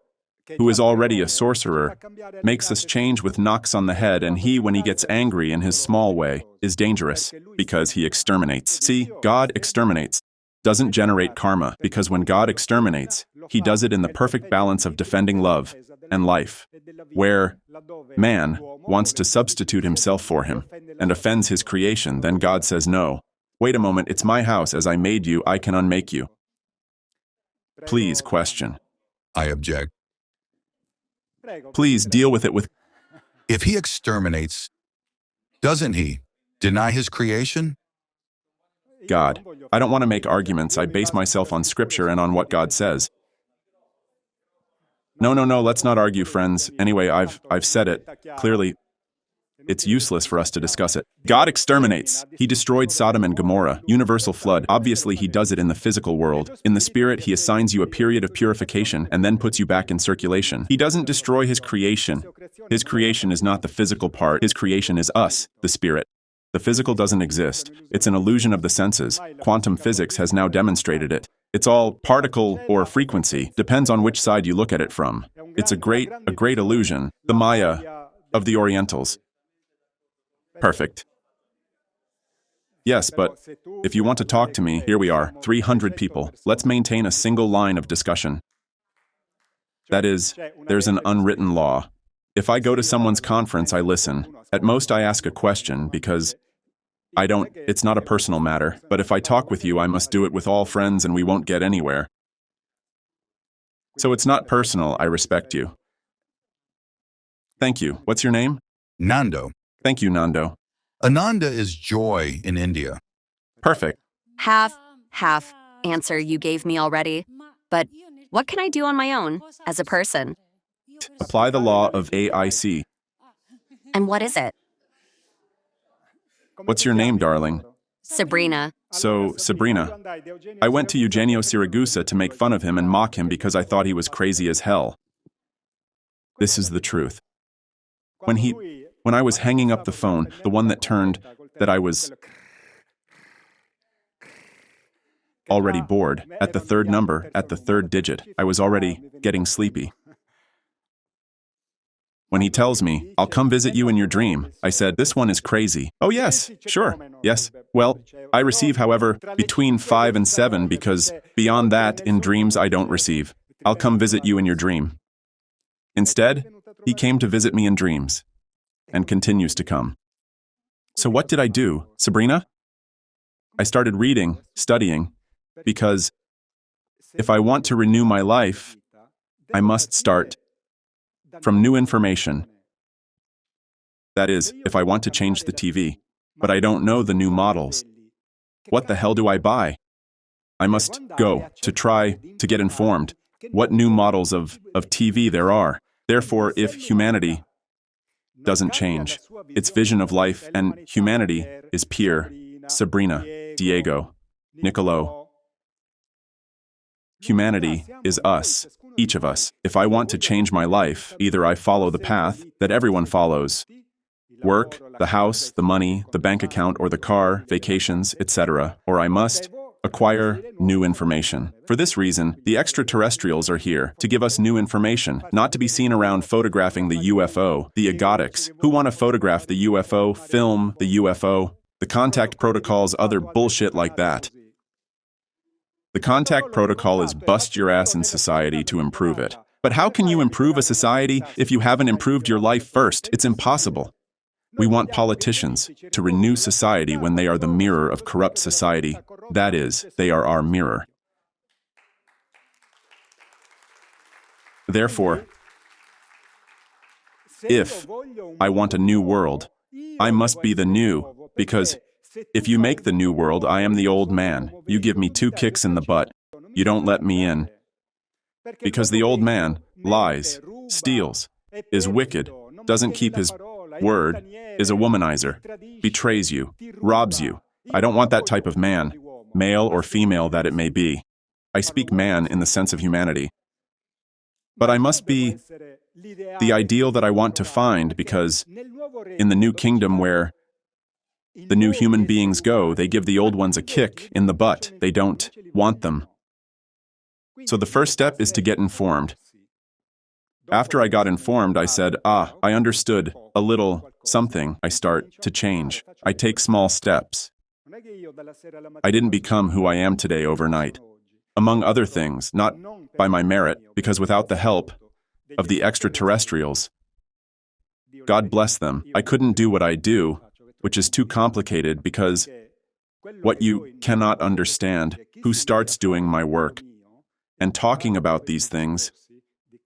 who is already a sorcerer, makes us change with knocks on the head, and he, when he gets angry in his small way, is dangerous, because he exterminates. See, God exterminates, doesn't generate karma, because when God exterminates, he does it in the perfect balance of defending love and life, where man wants to substitute himself for him and offends his creation, then God says, no, wait a moment, it's my house, as I made you, I can unmake you. Please question. I object. Please deal with it with... If he exterminates, doesn't he deny his creation? God. I don't want to make arguments. I base myself on Scripture and on what God says. No, let's not argue, friends. Anyway, I've said it. Clearly, it's useless for us to discuss it. God exterminates. He destroyed Sodom and Gomorrah, universal flood. Obviously, he does it in the physical world. In the spirit, he assigns you a period of purification and then puts you back in circulation. He doesn't destroy his creation. His creation is not the physical part. His creation is us, the spirit. The physical doesn't exist. It's an illusion of the senses. Quantum physics has now demonstrated it. It's all particle or frequency, depends on which side you look at it from. It's a great illusion, the Maya of the Orientals. Perfect. Yes, but if you want to talk to me, here we are, 300 people. Let's maintain a single line of discussion. That is, there's an unwritten law. If I go to someone's conference, I listen. At most, I ask a question because it's not a personal matter. But if I talk with you, I must do it with all friends and we won't get anywhere. So it's not personal, I respect you. Thank you. What's your name? Nando. Thank you, Nando. Ananda is joy in India. Perfect. Half answer you gave me already. But what can I do on my own, as a person? Apply the law of AIC. And what is it? What's your name, darling? Sabrina. So, Sabrina, I went to Eugenio Siragusa to make fun of him and mock him because I thought he was crazy as hell. This is the truth. When I was hanging up the phone, the one that turned, that I was already bored. At the third number, at the third digit, I was already getting sleepy. When he tells me, I'll come visit you in your dream, I said, this one is crazy. Oh yes, sure, yes. Well, I receive, however, between 5 and 7 because beyond that, in dreams I don't receive. I'll come visit you in your dream. Instead, he came to visit me in dreams and continues to come. So what did I do, Sabrina? I started reading, studying, because if I want to renew my life, I must start from new information. That is, if I want to change the TV, but I don't know the new models. What the hell do I buy? I must go to try to get informed what new models of TV there are. Therefore, if humanity doesn't change its vision of life, and humanity is Pierre, Sabrina, Diego, Niccolo. Humanity is us, each of us. If I want to change my life, either I follow the path that everyone follows, work, the house, the money, the bank account or the car, vacations, etc., or I must acquire new information. For this reason, the extraterrestrials are here to give us new information, not to be seen around photographing the UFO, the egotics, who want to photograph the UFO, film the UFO, the contact protocols, other bullshit like that. The contact protocol is bust your ass in society to improve it. But how can you improve a society if you haven't improved your life first? It's impossible. We want politicians to renew society when they are the mirror of corrupt society. That is, they are our mirror. Therefore, if I want a new world, I must be the new, because if you make the new world, I am the old man. You give me 2 kicks in the butt. You don't let me in. Because the old man lies, steals, is wicked, doesn't keep his word, is a womanizer, betrays you, robs you. I don't want that type of man, male or female that it may be. I speak man in the sense of humanity. But I must be the ideal that I want to find, because in the new kingdom where the new human beings go, they give the old ones a kick in the butt. They don't want them. So the first step is to get informed. After I got informed, I said, I understood a little something. I start to change. I take small steps. I didn't become who I am today overnight. Among other things, not by my merit, because without the help of the extraterrestrials, God bless them, I couldn't do what I do, which is too complicated, because what you cannot understand, who starts doing my work, and talking about these things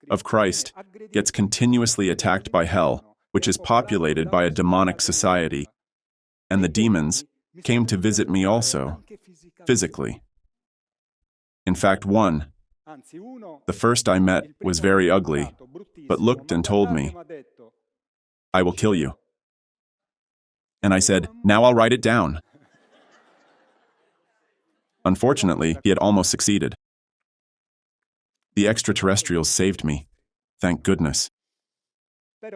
of Christ gets continuously attacked by hell, which is populated by a demonic society. And the demons came to visit me also, physically. In fact, one, the first I met, was very ugly, but looked and told me, "I will kill you." And I said, "Now I'll write it down." Unfortunately, he had almost succeeded. The extraterrestrials saved me. Thank goodness.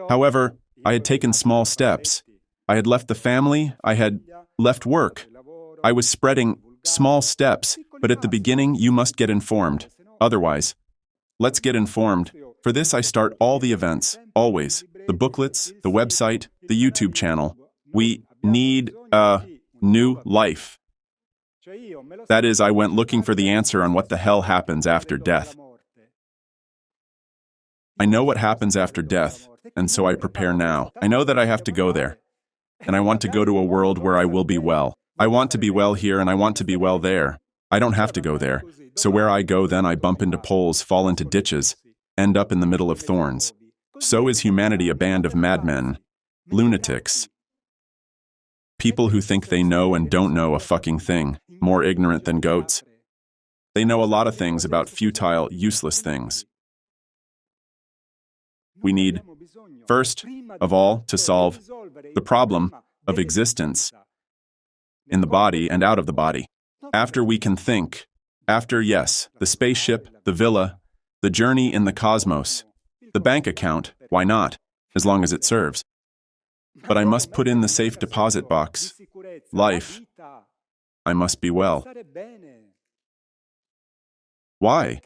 However, I had taken small steps. I had left the family. I had left work. I was spreading small steps, but at the beginning, you must get informed. Otherwise, let's get informed. For this, I start all the events, always. The booklets, the website, the YouTube channel. We need a new life. That is, I went looking for the answer on what the hell happens after death. I know what happens after death, and so I prepare now. I know that I have to go there, and I want to go to a world where I will be well. I want to be well here, and I want to be well there. I don't have to go there. So where I go, then I bump into poles, fall into ditches, end up in the middle of thorns. So is humanity a band of madmen, lunatics, people who think they know and don't know a fucking thing, more ignorant than goats. They know a lot of things about futile, useless things. We need, first of all, to solve the problem of existence in the body and out of the body. After we can think, after, yes, the spaceship, the villa, the journey in the cosmos, the bank account, why not, as long as it serves. But I must put in the safe deposit box, life. I must be well. Why?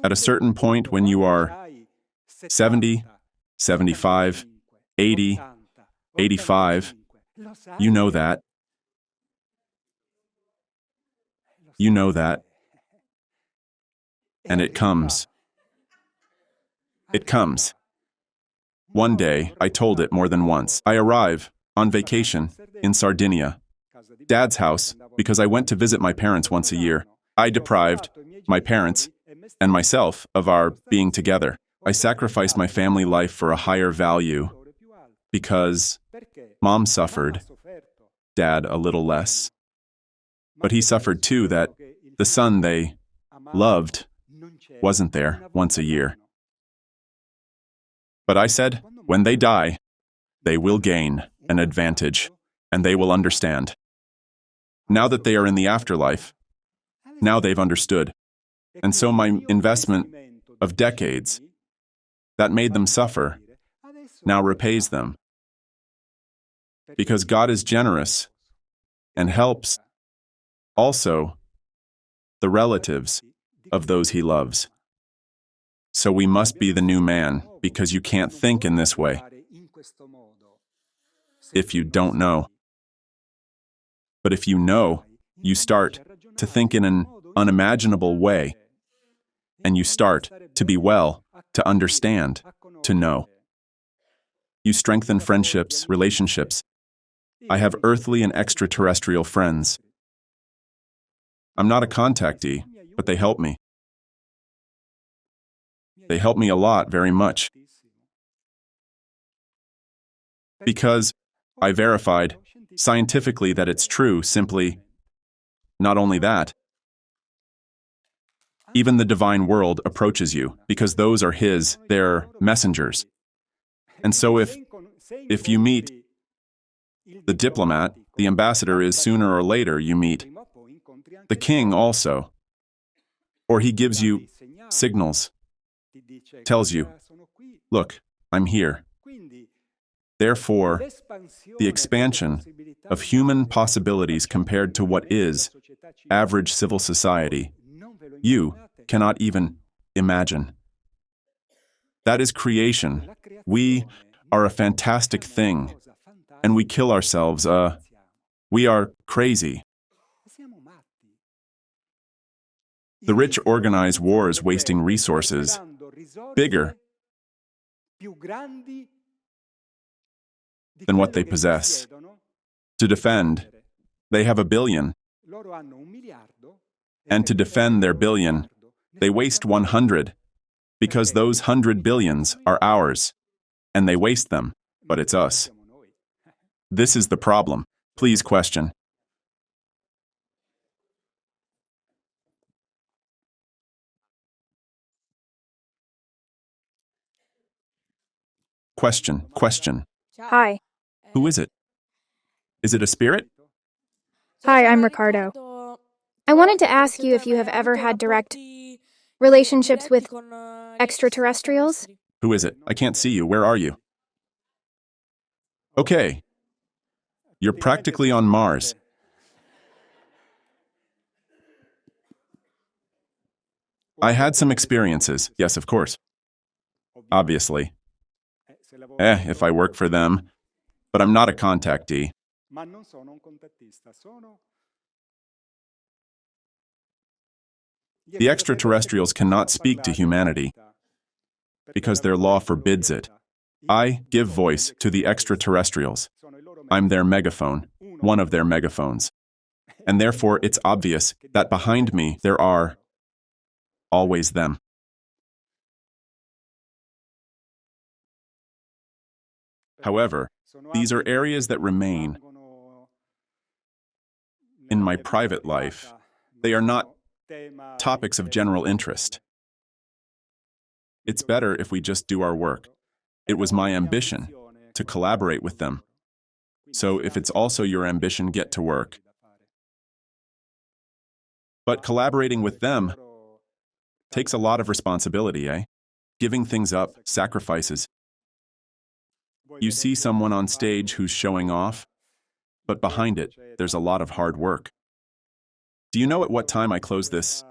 At a certain point when you are 70, 75, 80, 85, you know that. You know that. And it comes. It comes. One day, I told it more than once. I arrive, on vacation, in Sardinia, Dad's house, because I went to visit my parents once a year. I deprived my parents and myself of our being together. I sacrificed my family life for a higher value because Mom suffered, Dad a little less. But he suffered too that the son they loved wasn't there once a year. But I said, when they die, they will gain an advantage, and they will understand. Now that they are in the afterlife, now they've understood. And so my investment of decades that made them suffer now repays them. Because God is generous and helps also the relatives of those he loves. So we must be the new man, because you can't think in this way if you don't know. But if you know, you start to think in an unimaginable way, and you start to be well, to understand, to know. You strengthen friendships, relationships. I have earthly and extraterrestrial friends. I'm not a contactee, but they help me. They help me a lot, very much. Because I verified scientifically that it's true, simply. Not only that, even the divine world approaches you, because those are they're messengers. And so if you meet the diplomat, the ambassador is sooner or later you meet the king also. Or he gives you signals, tells you, look, I'm here. Therefore, the expansion of human possibilities compared to what is average civil society, you cannot even imagine. That is creation. We are a fantastic thing, and we kill ourselves. We are crazy. The rich organize wars wasting resources bigger than what they possess. To defend, they have $1 billion. And to defend their billion, they waste 100, because those 100 billions are ours, and they waste them, but it's us. This is the problem. Please question. Question. Hi. Who is it? Is it a spirit? Hi, I'm Ricardo. I wanted to ask you if you have ever had direct relationships with extraterrestrials? Who is it? I can't see you. Where are you? Okay. You're practically on Mars. I had some experiences. Yes, of course. Obviously. If I work for them. But I'm not a contactee. The extraterrestrials cannot speak to humanity because their law forbids it. I give voice to the extraterrestrials. I'm their megaphone, one of their megaphones. And therefore, it's obvious that behind me there are always them. However, these are areas that remain in my private life. They are not topics of general interest. It's better if we just do our work. It was my ambition to collaborate with them. So if it's also your ambition, get to work. But collaborating with them takes a lot of responsibility, eh? Giving things up, sacrifices. You see someone on stage who's showing off, but behind it, there's a lot of hard work. Do you know at what time I closed this?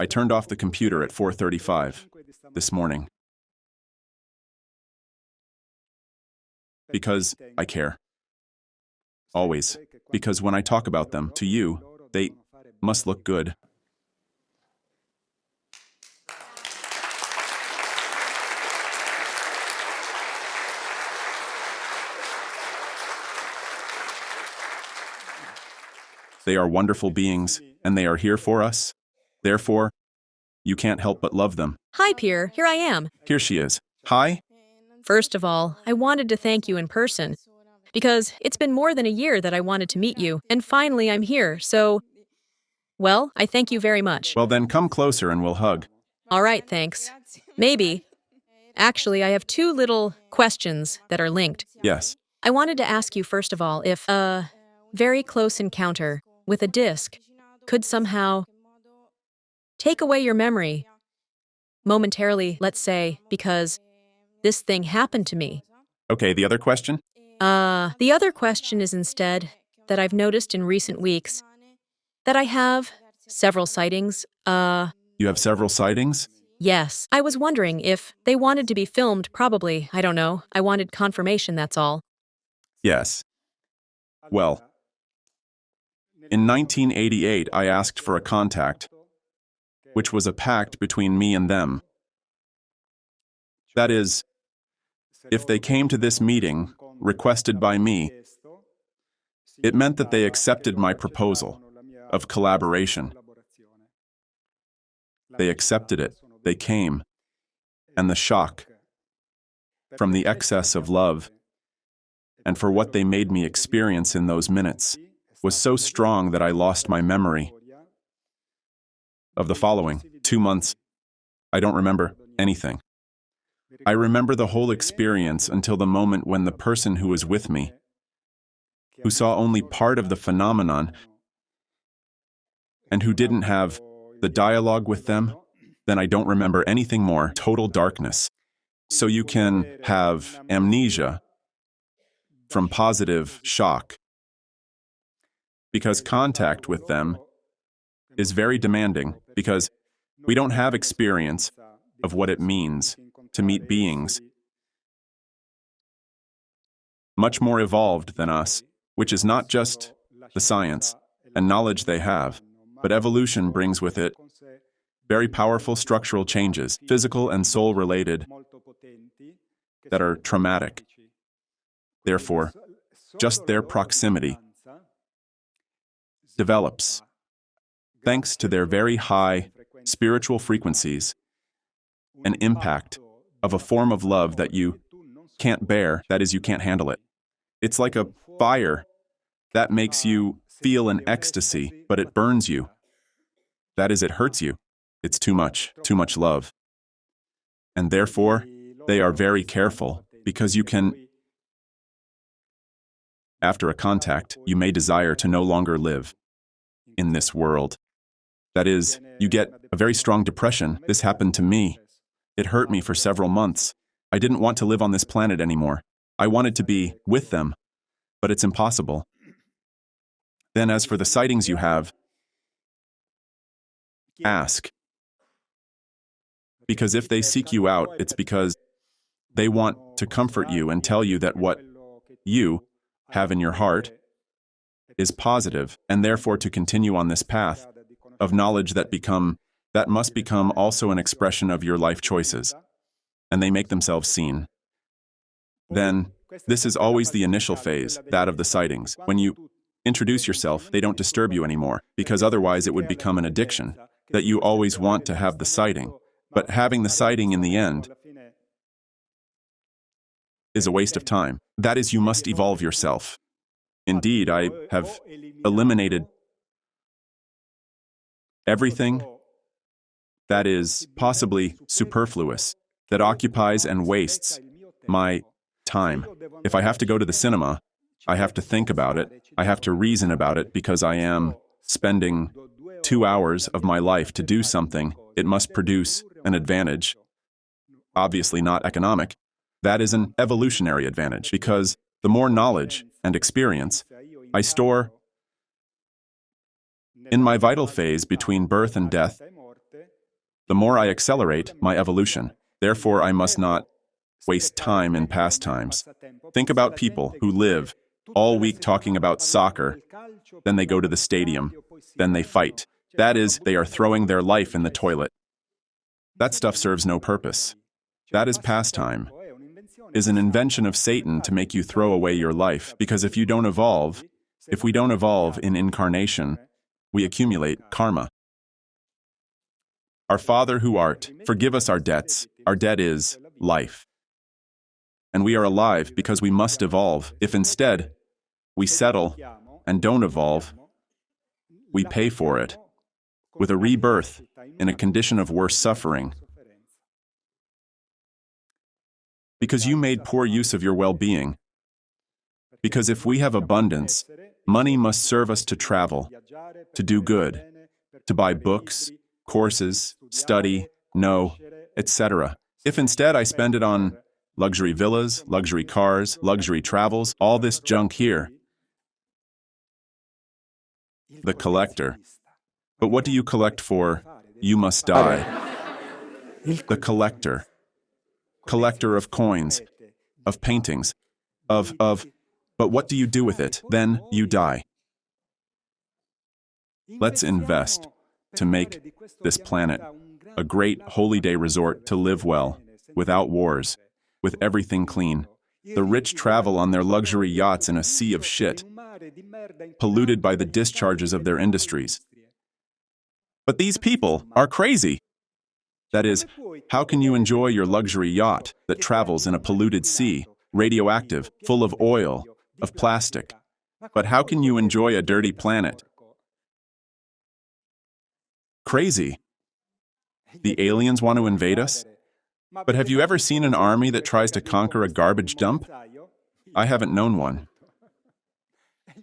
I turned off the computer at 4:35 this morning. Because I care. Always. Because when I talk about them to you, they must look good. They are wonderful beings, and they are here for us. Therefore, you can't help but love them. Hi, Pierre. Here I am. Here she is. Hi. First of all, I wanted to thank you in person, because it's been more than a year that I wanted to meet you, and finally I'm here, so... Well, I thank you very much. Well then, come closer and we'll hug. All right, thanks. Maybe. Actually, I have two little questions that are linked. Yes. I wanted to ask you, first of all, if a very close encounter with a disc could somehow take away your memory momentarily, let's say, because this thing happened to me. Okay, the other question? The other question is instead that I've noticed in recent weeks that I have several sightings. You have several sightings? Yes. I was wondering if they wanted to be filmed, probably. I don't know. I wanted confirmation, that's all. Yes. Well, in 1988, I asked for a contact, which was a pact between me and them. That is, if they came to this meeting, requested by me, it meant that they accepted my proposal of collaboration. They accepted it, they came, and the shock from the excess of love and for what they made me experience in those minutes was so strong that I lost my memory of the following 2 months. I don't remember anything. I remember the whole experience until the moment when the person who was with me, who saw only part of the phenomenon and who didn't have the dialogue with them, then I don't remember anything more. Total darkness. So you can have amnesia from positive shock, because contact with them is very demanding, because we don't have experience of what it means to meet beings much more evolved than us, which is not just the science and knowledge they have, but evolution brings with it very powerful structural changes, physical and soul-related, that are traumatic. Therefore, just their proximity develops thanks to their very high spiritual frequencies, an impact of a form of love that you can't bear, that is, you can't handle it. It's like a fire that makes you feel an ecstasy, but it burns you. That is, it hurts you. It's too much love. And therefore, they are very careful, because you can, after a contact, you may desire to no longer live in this world. That is, you get a very strong depression. This happened to me. It hurt me for several months. I didn't want to live on this planet anymore. I wanted to be with them, but it's impossible. Then as for the sightings you have, ask. Because if they seek you out, it's because they want to comfort you and tell you that what you have in your heart is positive, and therefore to continue on this path of knowledge that must become also an expression of your life choices, and they make themselves seen. Then, this is always the initial phase, that of the sightings. When you introduce yourself, they don't disturb you anymore, because otherwise it would become an addiction, that you always want to have the sighting. But having the sighting in the end is a waste of time. That is, you must evolve yourself. Indeed, I have eliminated everything that is possibly superfluous, that occupies and wastes my time. If I have to go to the cinema, I have to think about it, I have to reason about it, because I am spending 2 hours of my life to do something. It must produce an advantage, obviously not economic. That is an evolutionary advantage, because the more knowledge and experience I store in my vital phase between birth and death, the more I accelerate my evolution. Therefore, I must not waste time in pastimes. Think about people who live all week talking about soccer, then they go to the stadium, then they fight. That is, they are throwing their life in the toilet. That stuff serves no purpose. That is pastime, is an invention of Satan to make you throw away your life, because if we don't evolve in incarnation, we accumulate karma. Our Father who art, forgive us our debts. Our debt is life. And we are alive because we must evolve. If instead we settle and don't evolve, we pay for it with a rebirth in a condition of worse suffering. Because you made poor use of your well-being. Because if we have abundance, money must serve us to travel, to do good, to buy books, courses, study, know, etc. If instead I spend it on luxury villas, luxury cars, luxury travels, all this junk here, the collector. But what do you collect for? You must die. The collector. Collector of coins, of paintings, but what do you do with it? Then you die. Let's invest to make this planet a great holy day resort to live well, without wars, with everything clean. The rich travel on their luxury yachts in a sea of shit, polluted by the discharges of their industries. But these people are crazy. That is, how can you enjoy your luxury yacht that travels in a polluted sea, radioactive, full of oil, of plastic? But how can you enjoy a dirty planet? Crazy. The aliens want to invade us? But have you ever seen an army that tries to conquer a garbage dump? I haven't known one.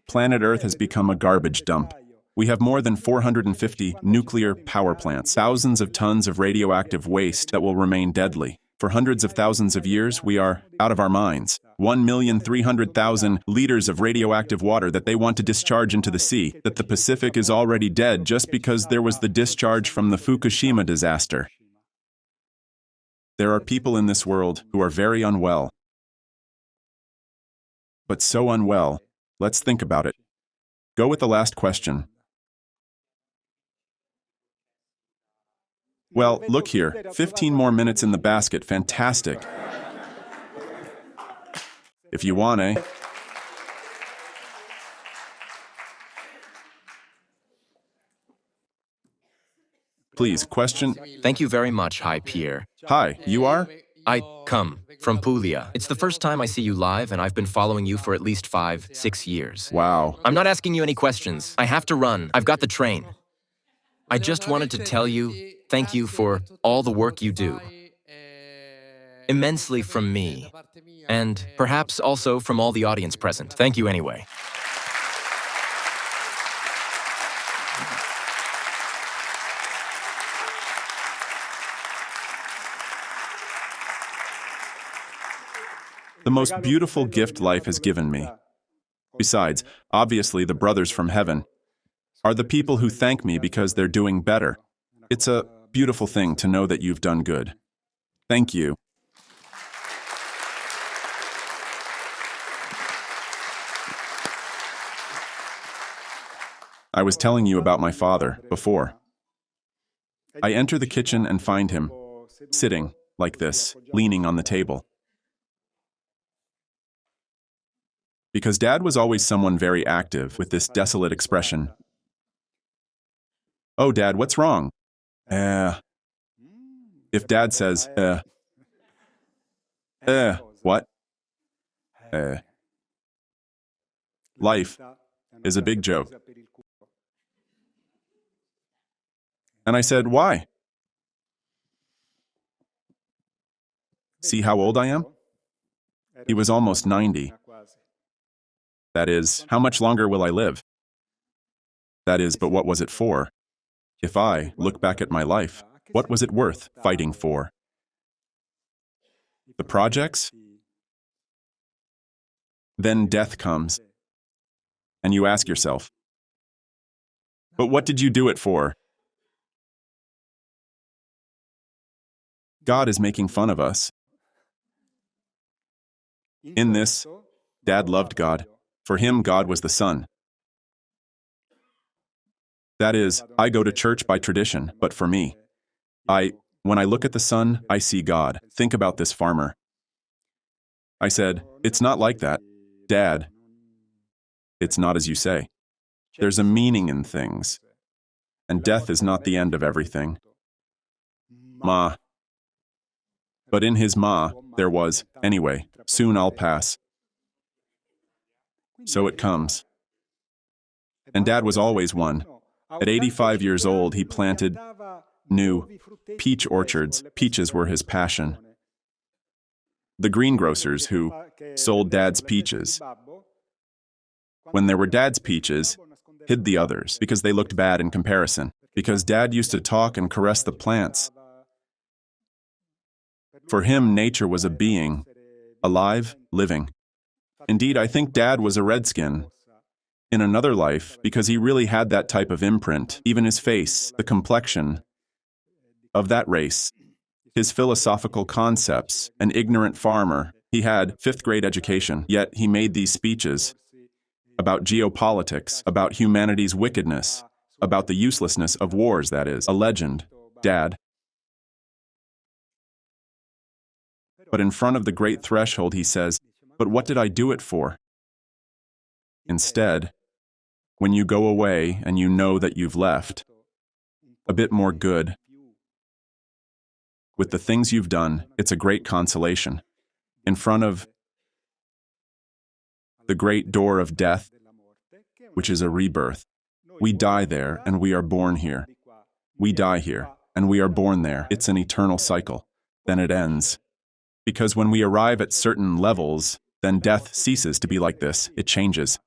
Planet Earth has become a garbage dump. We have more than 450 nuclear power plants, thousands of tons of radioactive waste that will remain deadly. For hundreds of thousands of years, we are out of our minds. 1,300,000 liters of radioactive water that they want to discharge into the sea, that the Pacific is already dead just because there was the discharge from the Fukushima disaster. There are people in this world who are very unwell. But so unwell, let's think about it. Go with the last question. Well, look here, 15 more minutes in the basket, fantastic. If you want, eh? Please, question. Thank you very much, Hi Pierre. Hi, you are? I come from Puglia. It's the first time I see you live, and I've been following you for at least 5-6 years. Wow. I'm not asking you any questions. I have to run. I've got the train. I just wanted to tell you, thank you for all the work you do. Immensely from me, and perhaps also from all the audience present. Thank you anyway. The most beautiful gift life has given me. Besides, obviously the brothers from heaven are the people who thank me because they're doing better. It's a beautiful thing to know that you've done good. Thank you. I was telling you about my father before. I enter the kitchen and find him sitting like this, leaning on the table. Because Dad was always someone very active with this desolate expression. Oh, Dad, what's wrong? If Dad says, what? Life is a big joke. And I said, why? See how old I am? He was almost 90. That is, how much longer will I live? That is, but what was it for? If I look back at my life, what was it worth fighting for? The projects? Then death comes. And you ask yourself, but what did you do it for? God is making fun of us. In this, Dad loved God. For him, God was the Son. That is, I go to church by tradition, but for me, when I look at the sun, I see God. Think about this farmer. I said, it's not like that, Dad. It's not as you say. There's a meaning in things. And death is not the end of everything. Ma. But in his ma, there was, anyway, soon I'll pass. So it comes. And Dad was always one. At 85 years old, he planted new peach orchards. Peaches were his passion. The greengrocers who sold Dad's peaches, when there were Dad's peaches, hid the others because they looked bad in comparison. Because Dad used to talk and caress the plants. For him, nature was a being, alive, living. Indeed, I think Dad was a redskin in another life because he really had that type of imprint, even his face, the complexion of that race, his philosophical concepts, an ignorant farmer. He had 5th grade education, yet he made these speeches about geopolitics, about humanity's wickedness, about the uselessness of wars, that is, a legend, Dad. But in front of the great threshold, he says, but what did I do it for? Instead, when you go away and you know that you've left, a bit more good. With the things you've done, it's a great consolation. In front of the great door of death, which is a rebirth, we die there and we are born here. We die here and we are born there. It's an eternal cycle. Then it ends. Because when we arrive at certain levels, then death ceases to be like this. It changes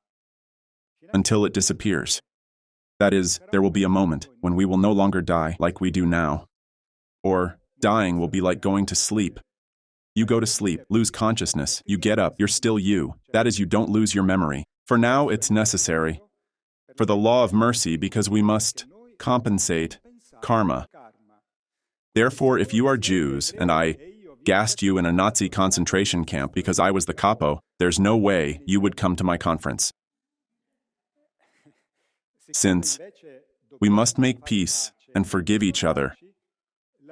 until it disappears. That is, there will be a moment when we will no longer die like we do now. Or dying will be like going to sleep. You go to sleep, lose consciousness, you get up, you're still you. That is, you don't lose your memory. For now, it's necessary. For the law of mercy, because we must compensate karma. Therefore, if you are Jews, and I gassed you in a Nazi concentration camp because I was the capo, there's no way you would come to my conference. Since we must make peace and forgive each other,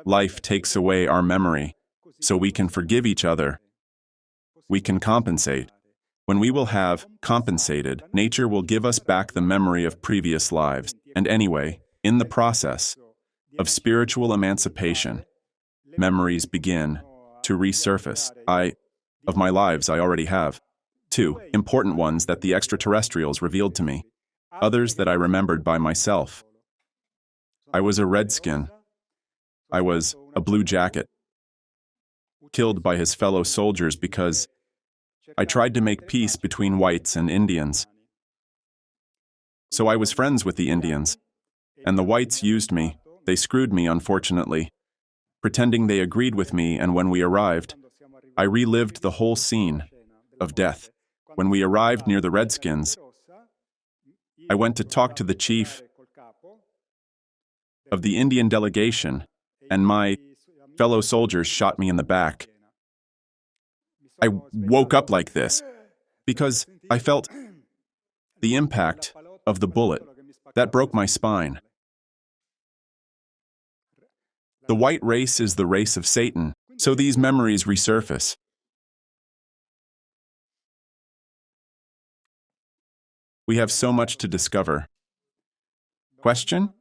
life takes away our memory, so we can forgive each other. We can compensate. When we will have compensated, nature will give us back the memory of previous lives. And anyway, in the process, of spiritual emancipation, memories begin to resurface. Of my lives, I already have. 2 important ones that the extraterrestrials revealed to me, others that I remembered by myself. I was a redskin. I was a blue jacket, killed by his fellow soldiers because I tried to make peace between whites and Indians. So I was friends with the Indians, and the whites used me. They screwed me, unfortunately, pretending they agreed with me, and when we arrived, I relived the whole scene of death. When we arrived near the Redskins, I went to talk to the chief of the Indian delegation, and my fellow soldiers shot me in the back. I woke up like this because I felt the impact of the bullet that broke my spine. The white race is the race of Satan, so these memories resurface. We have so much to discover. Question?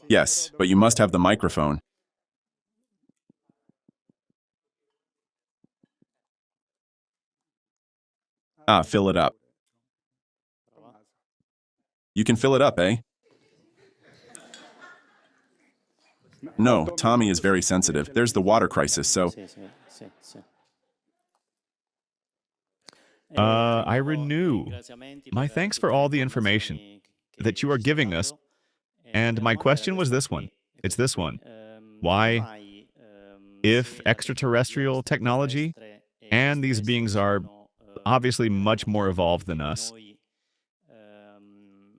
Yes, but you must have the microphone. Fill it up. You can fill it up, eh? No, Tommy is very sensitive. There's the water crisis, so... I renew my thanks for all the information that you are giving us. And my question was this one. It's this one. Why, if extraterrestrial technology and these beings are obviously much more evolved than us,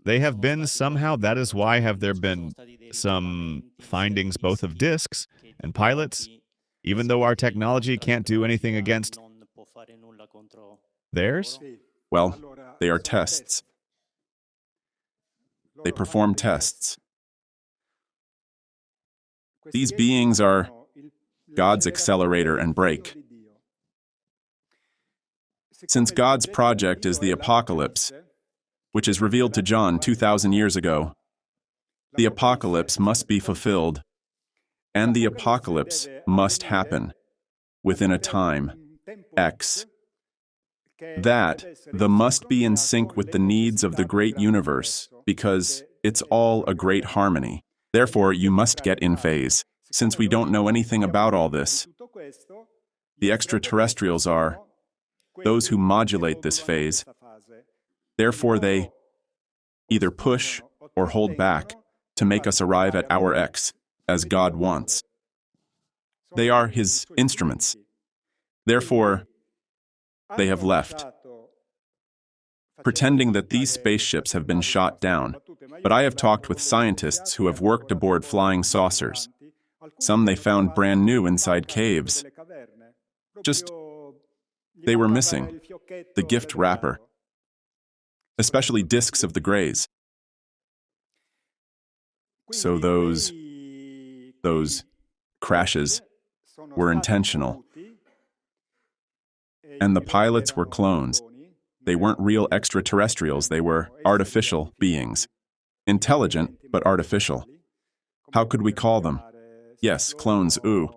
they have been somehow, that is why have there been some findings both of disks and pilots, even though our technology can't do anything against theirs? Well, they are tests. They perform tests. These beings are God's accelerator and brake. Since God's project is the apocalypse, which is revealed to John 2,000 years ago, the apocalypse must be fulfilled, and the apocalypse must happen within a time, X. That the must be in sync with the needs of the great universe, because it's all a great harmony. Therefore, you must get in phase. Since we don't know anything about all this, the extraterrestrials are those who modulate this phase. Therefore, they either push or hold back to make us arrive at our X, as God wants. They are His instruments. Therefore, they have left, pretending that these spaceships have been shot down. But I have talked with scientists who have worked aboard flying saucers. Some they found brand new inside caves. They were missing the gift wrapper, especially discs of the grays. So those crashes were intentional. And the pilots were clones. They weren't real extraterrestrials, they were artificial beings. Intelligent, but artificial. How could we call them? Yes, clones, ooh.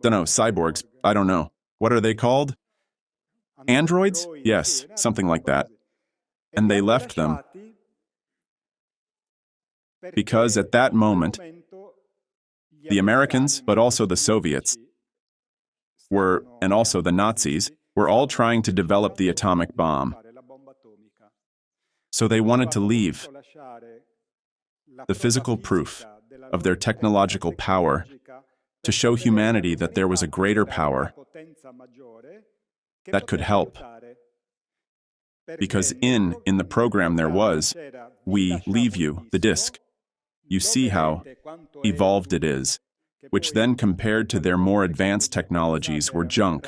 Dunno, cyborgs, I don't know. What are they called? Androids? Yes, something like that. And they left them because at that moment, the Americans, but also the Soviets, and also the Nazis, were all trying to develop the atomic bomb. So they wanted to leave the physical proof of their technological power to show humanity that there was a greater power that could help. Because in the program there was, we leave you the disk. You see how evolved it is, which then compared to their more advanced technologies were junk.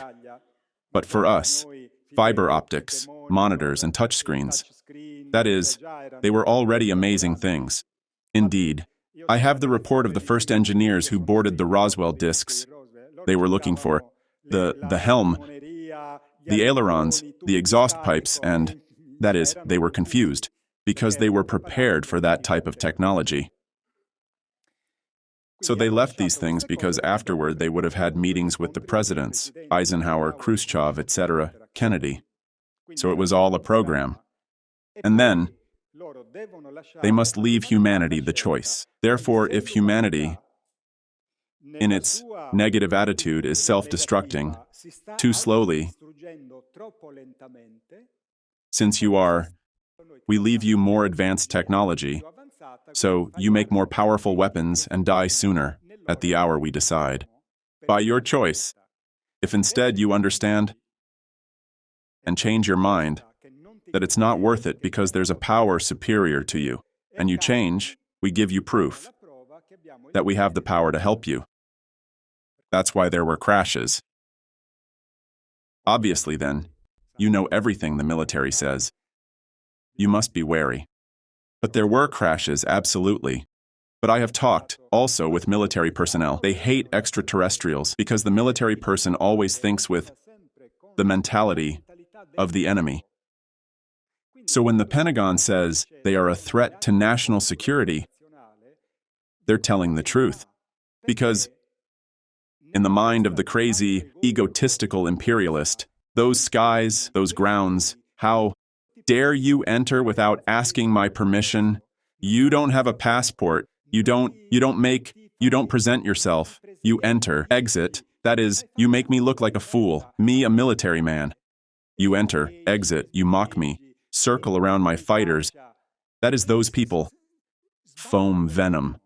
But for us, fiber optics, monitors, and touchscreens, that is, they were already amazing things. Indeed, I have the report of the first engineers who boarded the Roswell disks. They were looking for the helm, the ailerons, the exhaust pipes, and, that is, they were confused. because they were prepared for that type of technology. So they left these things because afterward they would have had meetings with the presidents, Eisenhower, Khrushchev, etc., Kennedy. So it was all a program. And then they must leave humanity the choice. Therefore, if humanity, in its negative attitude, is self-destructing too slowly, since we leave you more advanced technology, so you make more powerful weapons and die sooner at the hour we decide. By your choice. If instead you understand and change your mind that it's not worth it because there's a power superior to you, and you change, we give you proof that we have the power to help you. That's why there were crashes. Obviously then, you know everything the military says. You must be wary. But there were crashes, absolutely. But I have talked, also, with military personnel. They hate extraterrestrials because the military person always thinks with the mentality of the enemy. So when the Pentagon says they are a threat to national security, they're telling the truth. Because in the mind of the crazy, egotistical imperialist, those skies, those grounds, how dare you enter without asking my permission? You don't have a passport. You don't present yourself. You enter, exit. That is, you make me look like a fool, me, a military man. You enter, exit, you mock me, circle around my fighters. That is those people. Foam venom.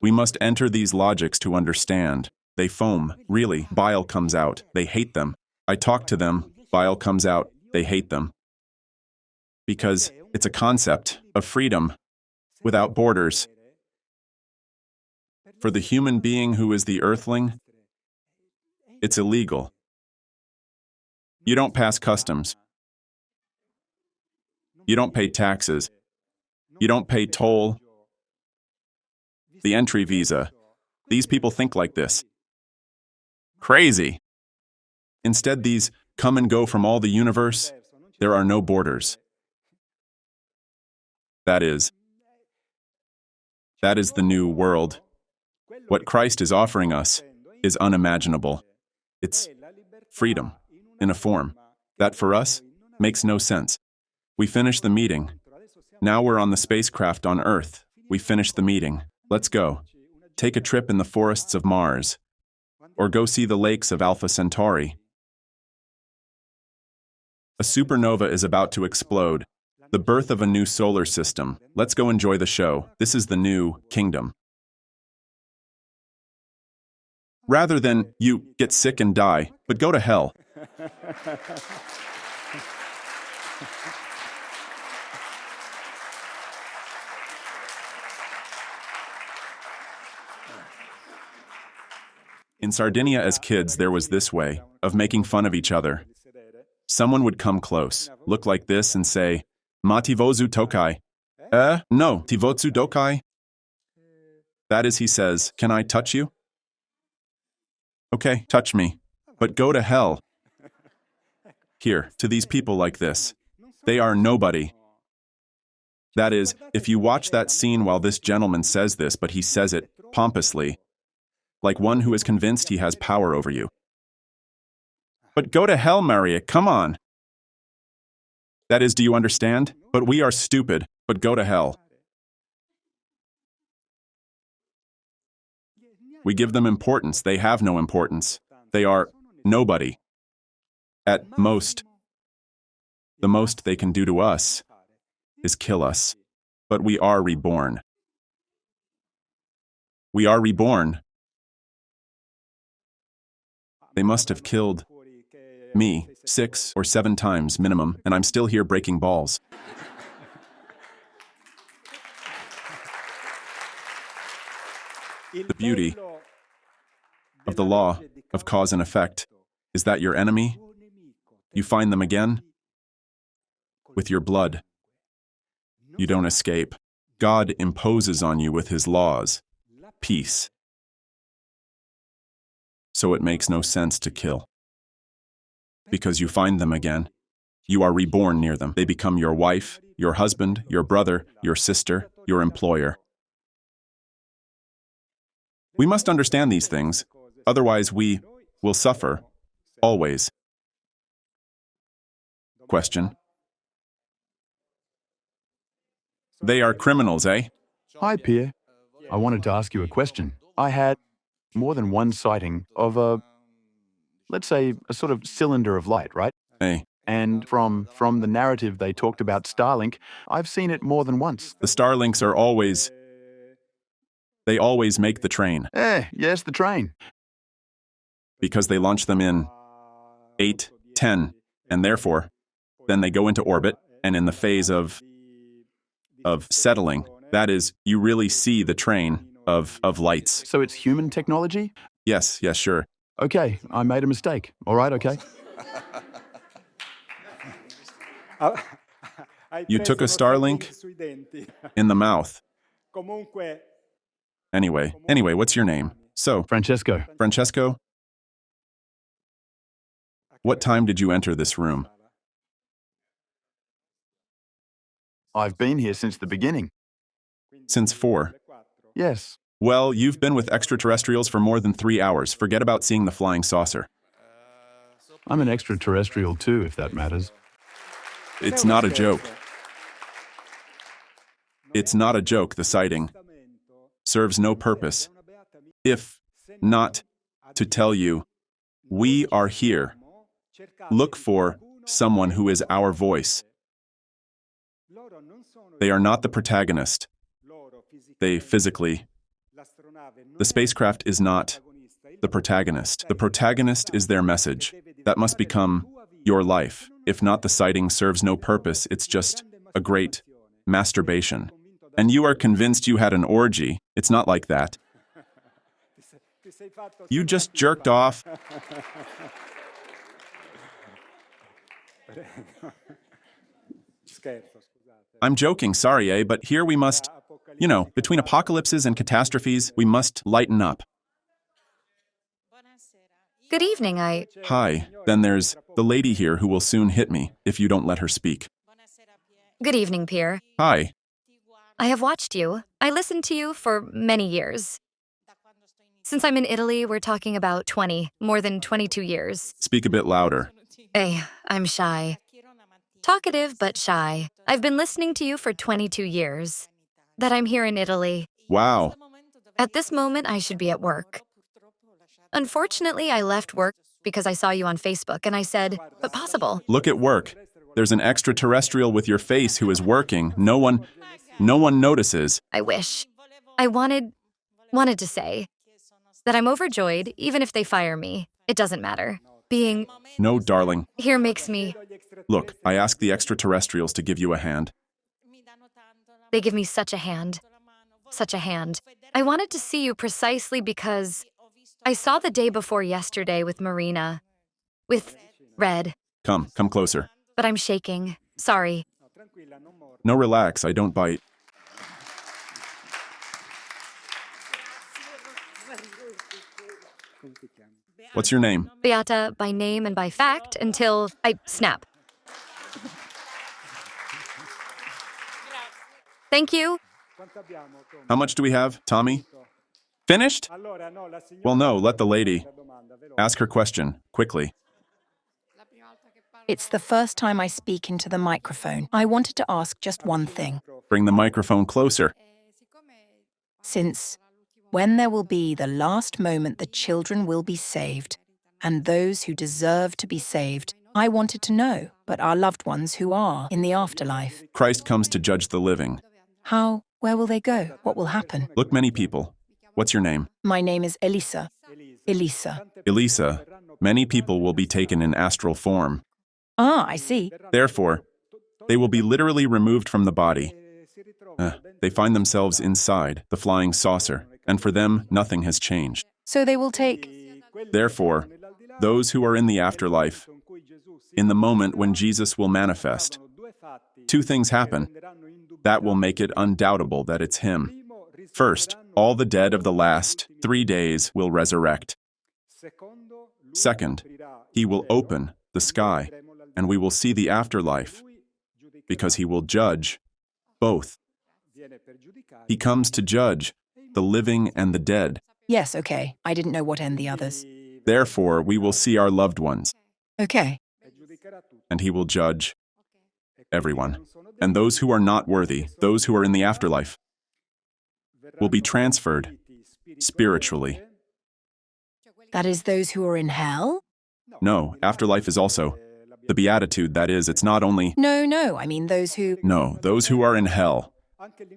We must enter these logics to understand. They foam, really, bile comes out, they hate them. I talk to them, bile comes out, they hate them. Because it's a concept of freedom, without borders. For the human being who is the earthling, it's illegal. You don't pass customs. You don't pay taxes. You don't pay toll. The entry visa. These people think like this. Crazy. Instead, these come and go from all the universe. There are no borders. That is the new world. What Christ is offering us is unimaginable. It's freedom in a form that for us makes no sense. We finished the meeting. Now we're on the spacecraft on Earth. We finished the meeting. Let's go. Take a trip in the forests of Mars. Or go see the lakes of Alpha Centauri. A supernova is about to explode. The birth of a new solar system. Let's go enjoy the show. This is the new kingdom. Rather than you get sick and die, but go to hell. In Sardinia as kids, there was this way of making fun of each other. Someone would come close, look like this and say, "Ma ti vozu tokai." No, ti vozu dokai. That is, he says, "Can I touch you?" Okay, touch me, but go to hell. Here, to these people like this. They are nobody. That is, if you watch that scene while this gentleman says this, but he says it pompously, like one who is convinced he has power over you. But go to hell, Maria, come on. That is, do you understand? But we are stupid, but go to hell. We give them importance, they have no importance. They are nobody. At most, the most they can do to us is kill us. But we are reborn. We are reborn. They must have killed me 6 or 7 times minimum, and I'm still here breaking balls. The beauty of the law of cause and effect is that your enemy, you find them again with your blood. You don't escape. God imposes on you with his laws, peace. So it makes no sense to kill. Because you find them again. You are reborn near them. They become your wife, your husband, your brother, your sister, your employer. We must understand these things, otherwise we will suffer, always. Question. They are criminals, eh? Hi, Pierre. I wanted to ask you a question. I had more than one sighting of let's say, a sort of cylinder of light, right? Eh. And from the narrative they talked about Starlink, I've seen it more than once. The Starlinks are always... They always make the train. Yes, the train. Because they launch them in 8, 10, and therefore, then they go into orbit, and in the phase of settling, that is, you really see the train of lights. So it's human technology? Yes, sure. Okay, I made a mistake. All right, okay. You took a Starlink in the mouth. Anyway, what's your name? So, Francesco. Francesco, what time did you enter this room? I've been here since the beginning. Since 4. Yes. Well, you've been with extraterrestrials for more than 3 hours. Forget about seeing the flying saucer. I'm an extraterrestrial too, if that matters. It's not a joke. It's not a joke, the sighting serves no purpose, if not to tell you, we are here. Look for someone who is our voice. They are not the protagonist. They physically. The spacecraft is not the protagonist. The protagonist is their message. That must become your life. If not, the sighting serves no purpose. It's just a great masturbation. And you are convinced you had an orgy. It's not like that. You just jerked off. I'm joking, sorry, but here we must, between apocalypses and catastrophes, we must lighten up. Good evening, Hi, then there's the lady here who will soon hit me if you don't let her speak. Good evening, Pierre. Hi. I have watched you. I listened to you for many years. Since I'm in Italy, we're talking about more than 22 years. Speak a bit louder. Hey, I'm shy. Talkative, but shy. I've been listening to you for 22 years. That I'm here in Italy. Wow. At this moment, I should be at work. Unfortunately, I left work because I saw you on Facebook and I said, but possible. Look at work. There's an extraterrestrial with your face who is working. No one notices. I wish. I wanted to say that I'm overjoyed, even if they fire me. It doesn't matter. Being No, darling. here makes me... Look, I asked the extraterrestrials to give you a hand. They give me such a hand. Such a hand. I wanted to see you precisely because I saw the day before yesterday with Marina. With Red. Come closer. But I'm shaking. Sorry. No, relax, I don't bite. What's your name? Beata by name and by fact until I snap. Thank you. How much do we have, Tommy? Finished? Well, no, let the lady ask her question, quickly. It's the first time I speak into the microphone. I wanted to ask just one thing. Bring the microphone closer. Since when there will be the last moment the children will be saved, and those who deserve to be saved, I wanted to know, but our loved ones who are in the afterlife. Christ comes to judge the living. How? Where will they go? What will happen? Look, many people. What's your name? My name is Elisa. Elisa. Elisa. Many people will be taken in astral form. Ah, I see. Therefore, they will be literally removed from the body. They find themselves inside the flying saucer, and for them, nothing has changed. So they will take... Therefore, those who are in the afterlife, in the moment when Jesus will manifest, 2 things happen that will make it undoubtable that it's him. First, all the dead of the last 3 days will resurrect. Second, he will open the sky, and we will see the afterlife, because he will judge both. He comes to judge the living and the dead. Yes, okay. I didn't know what end the others. Therefore, we will see our loved ones, Okay. and he will judge everyone. And those who are not worthy, those who are in the afterlife, will be transferred spiritually. That is those who are in hell? No, afterlife is also the beatitude, that is, it's not only... No, I mean those who... No, those who are in hell.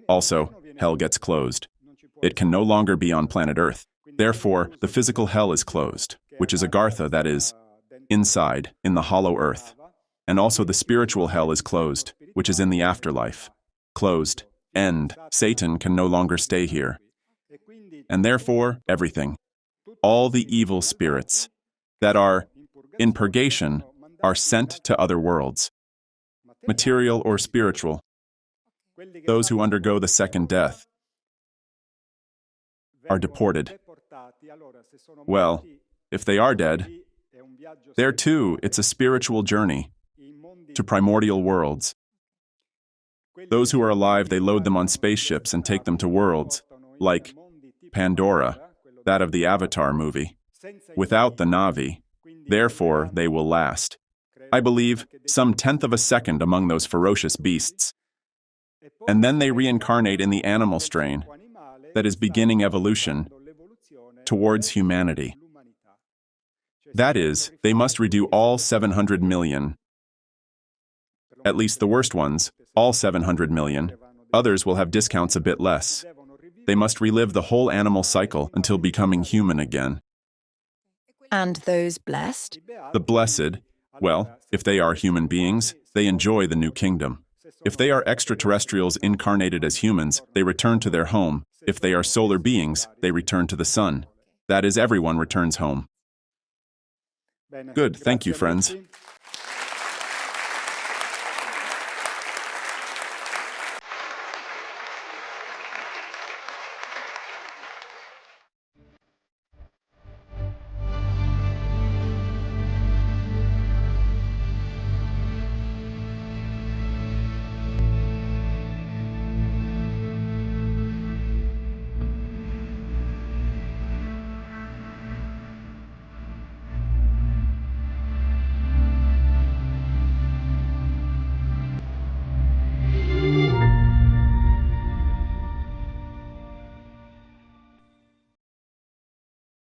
Also, hell gets closed. It can no longer be on planet Earth. Therefore, the physical hell is closed, which is Agartha, that is, inside, in the hollow earth. And also the spiritual hell is closed, which is in the afterlife. Closed. End. Satan can no longer stay here. And therefore, everything, all the evil spirits that are in purgation are sent to other worlds, material or spiritual. Those who undergo the second death are deported. Well, if they are dead, there too, it's a spiritual journey to primordial worlds. Those who are alive, they load them on spaceships and take them to worlds, like Pandora, that of the Avatar movie, without the Na'vi. Therefore, they will last, I believe, some 1/10 of a second among those ferocious beasts. And then they reincarnate in the animal strain that is beginning evolution towards humanity. That is, they must redo all 700 million. At least the worst ones, all 700 million. Others will have discounts a bit less. They must relive the whole animal cycle until becoming human again. And those blessed? The blessed, well, if they are human beings, they enjoy the new kingdom. If they are extraterrestrials incarnated as humans, they return to their home. If they are solar beings, they return to the sun. That is, everyone returns home. Good, thank you, friends.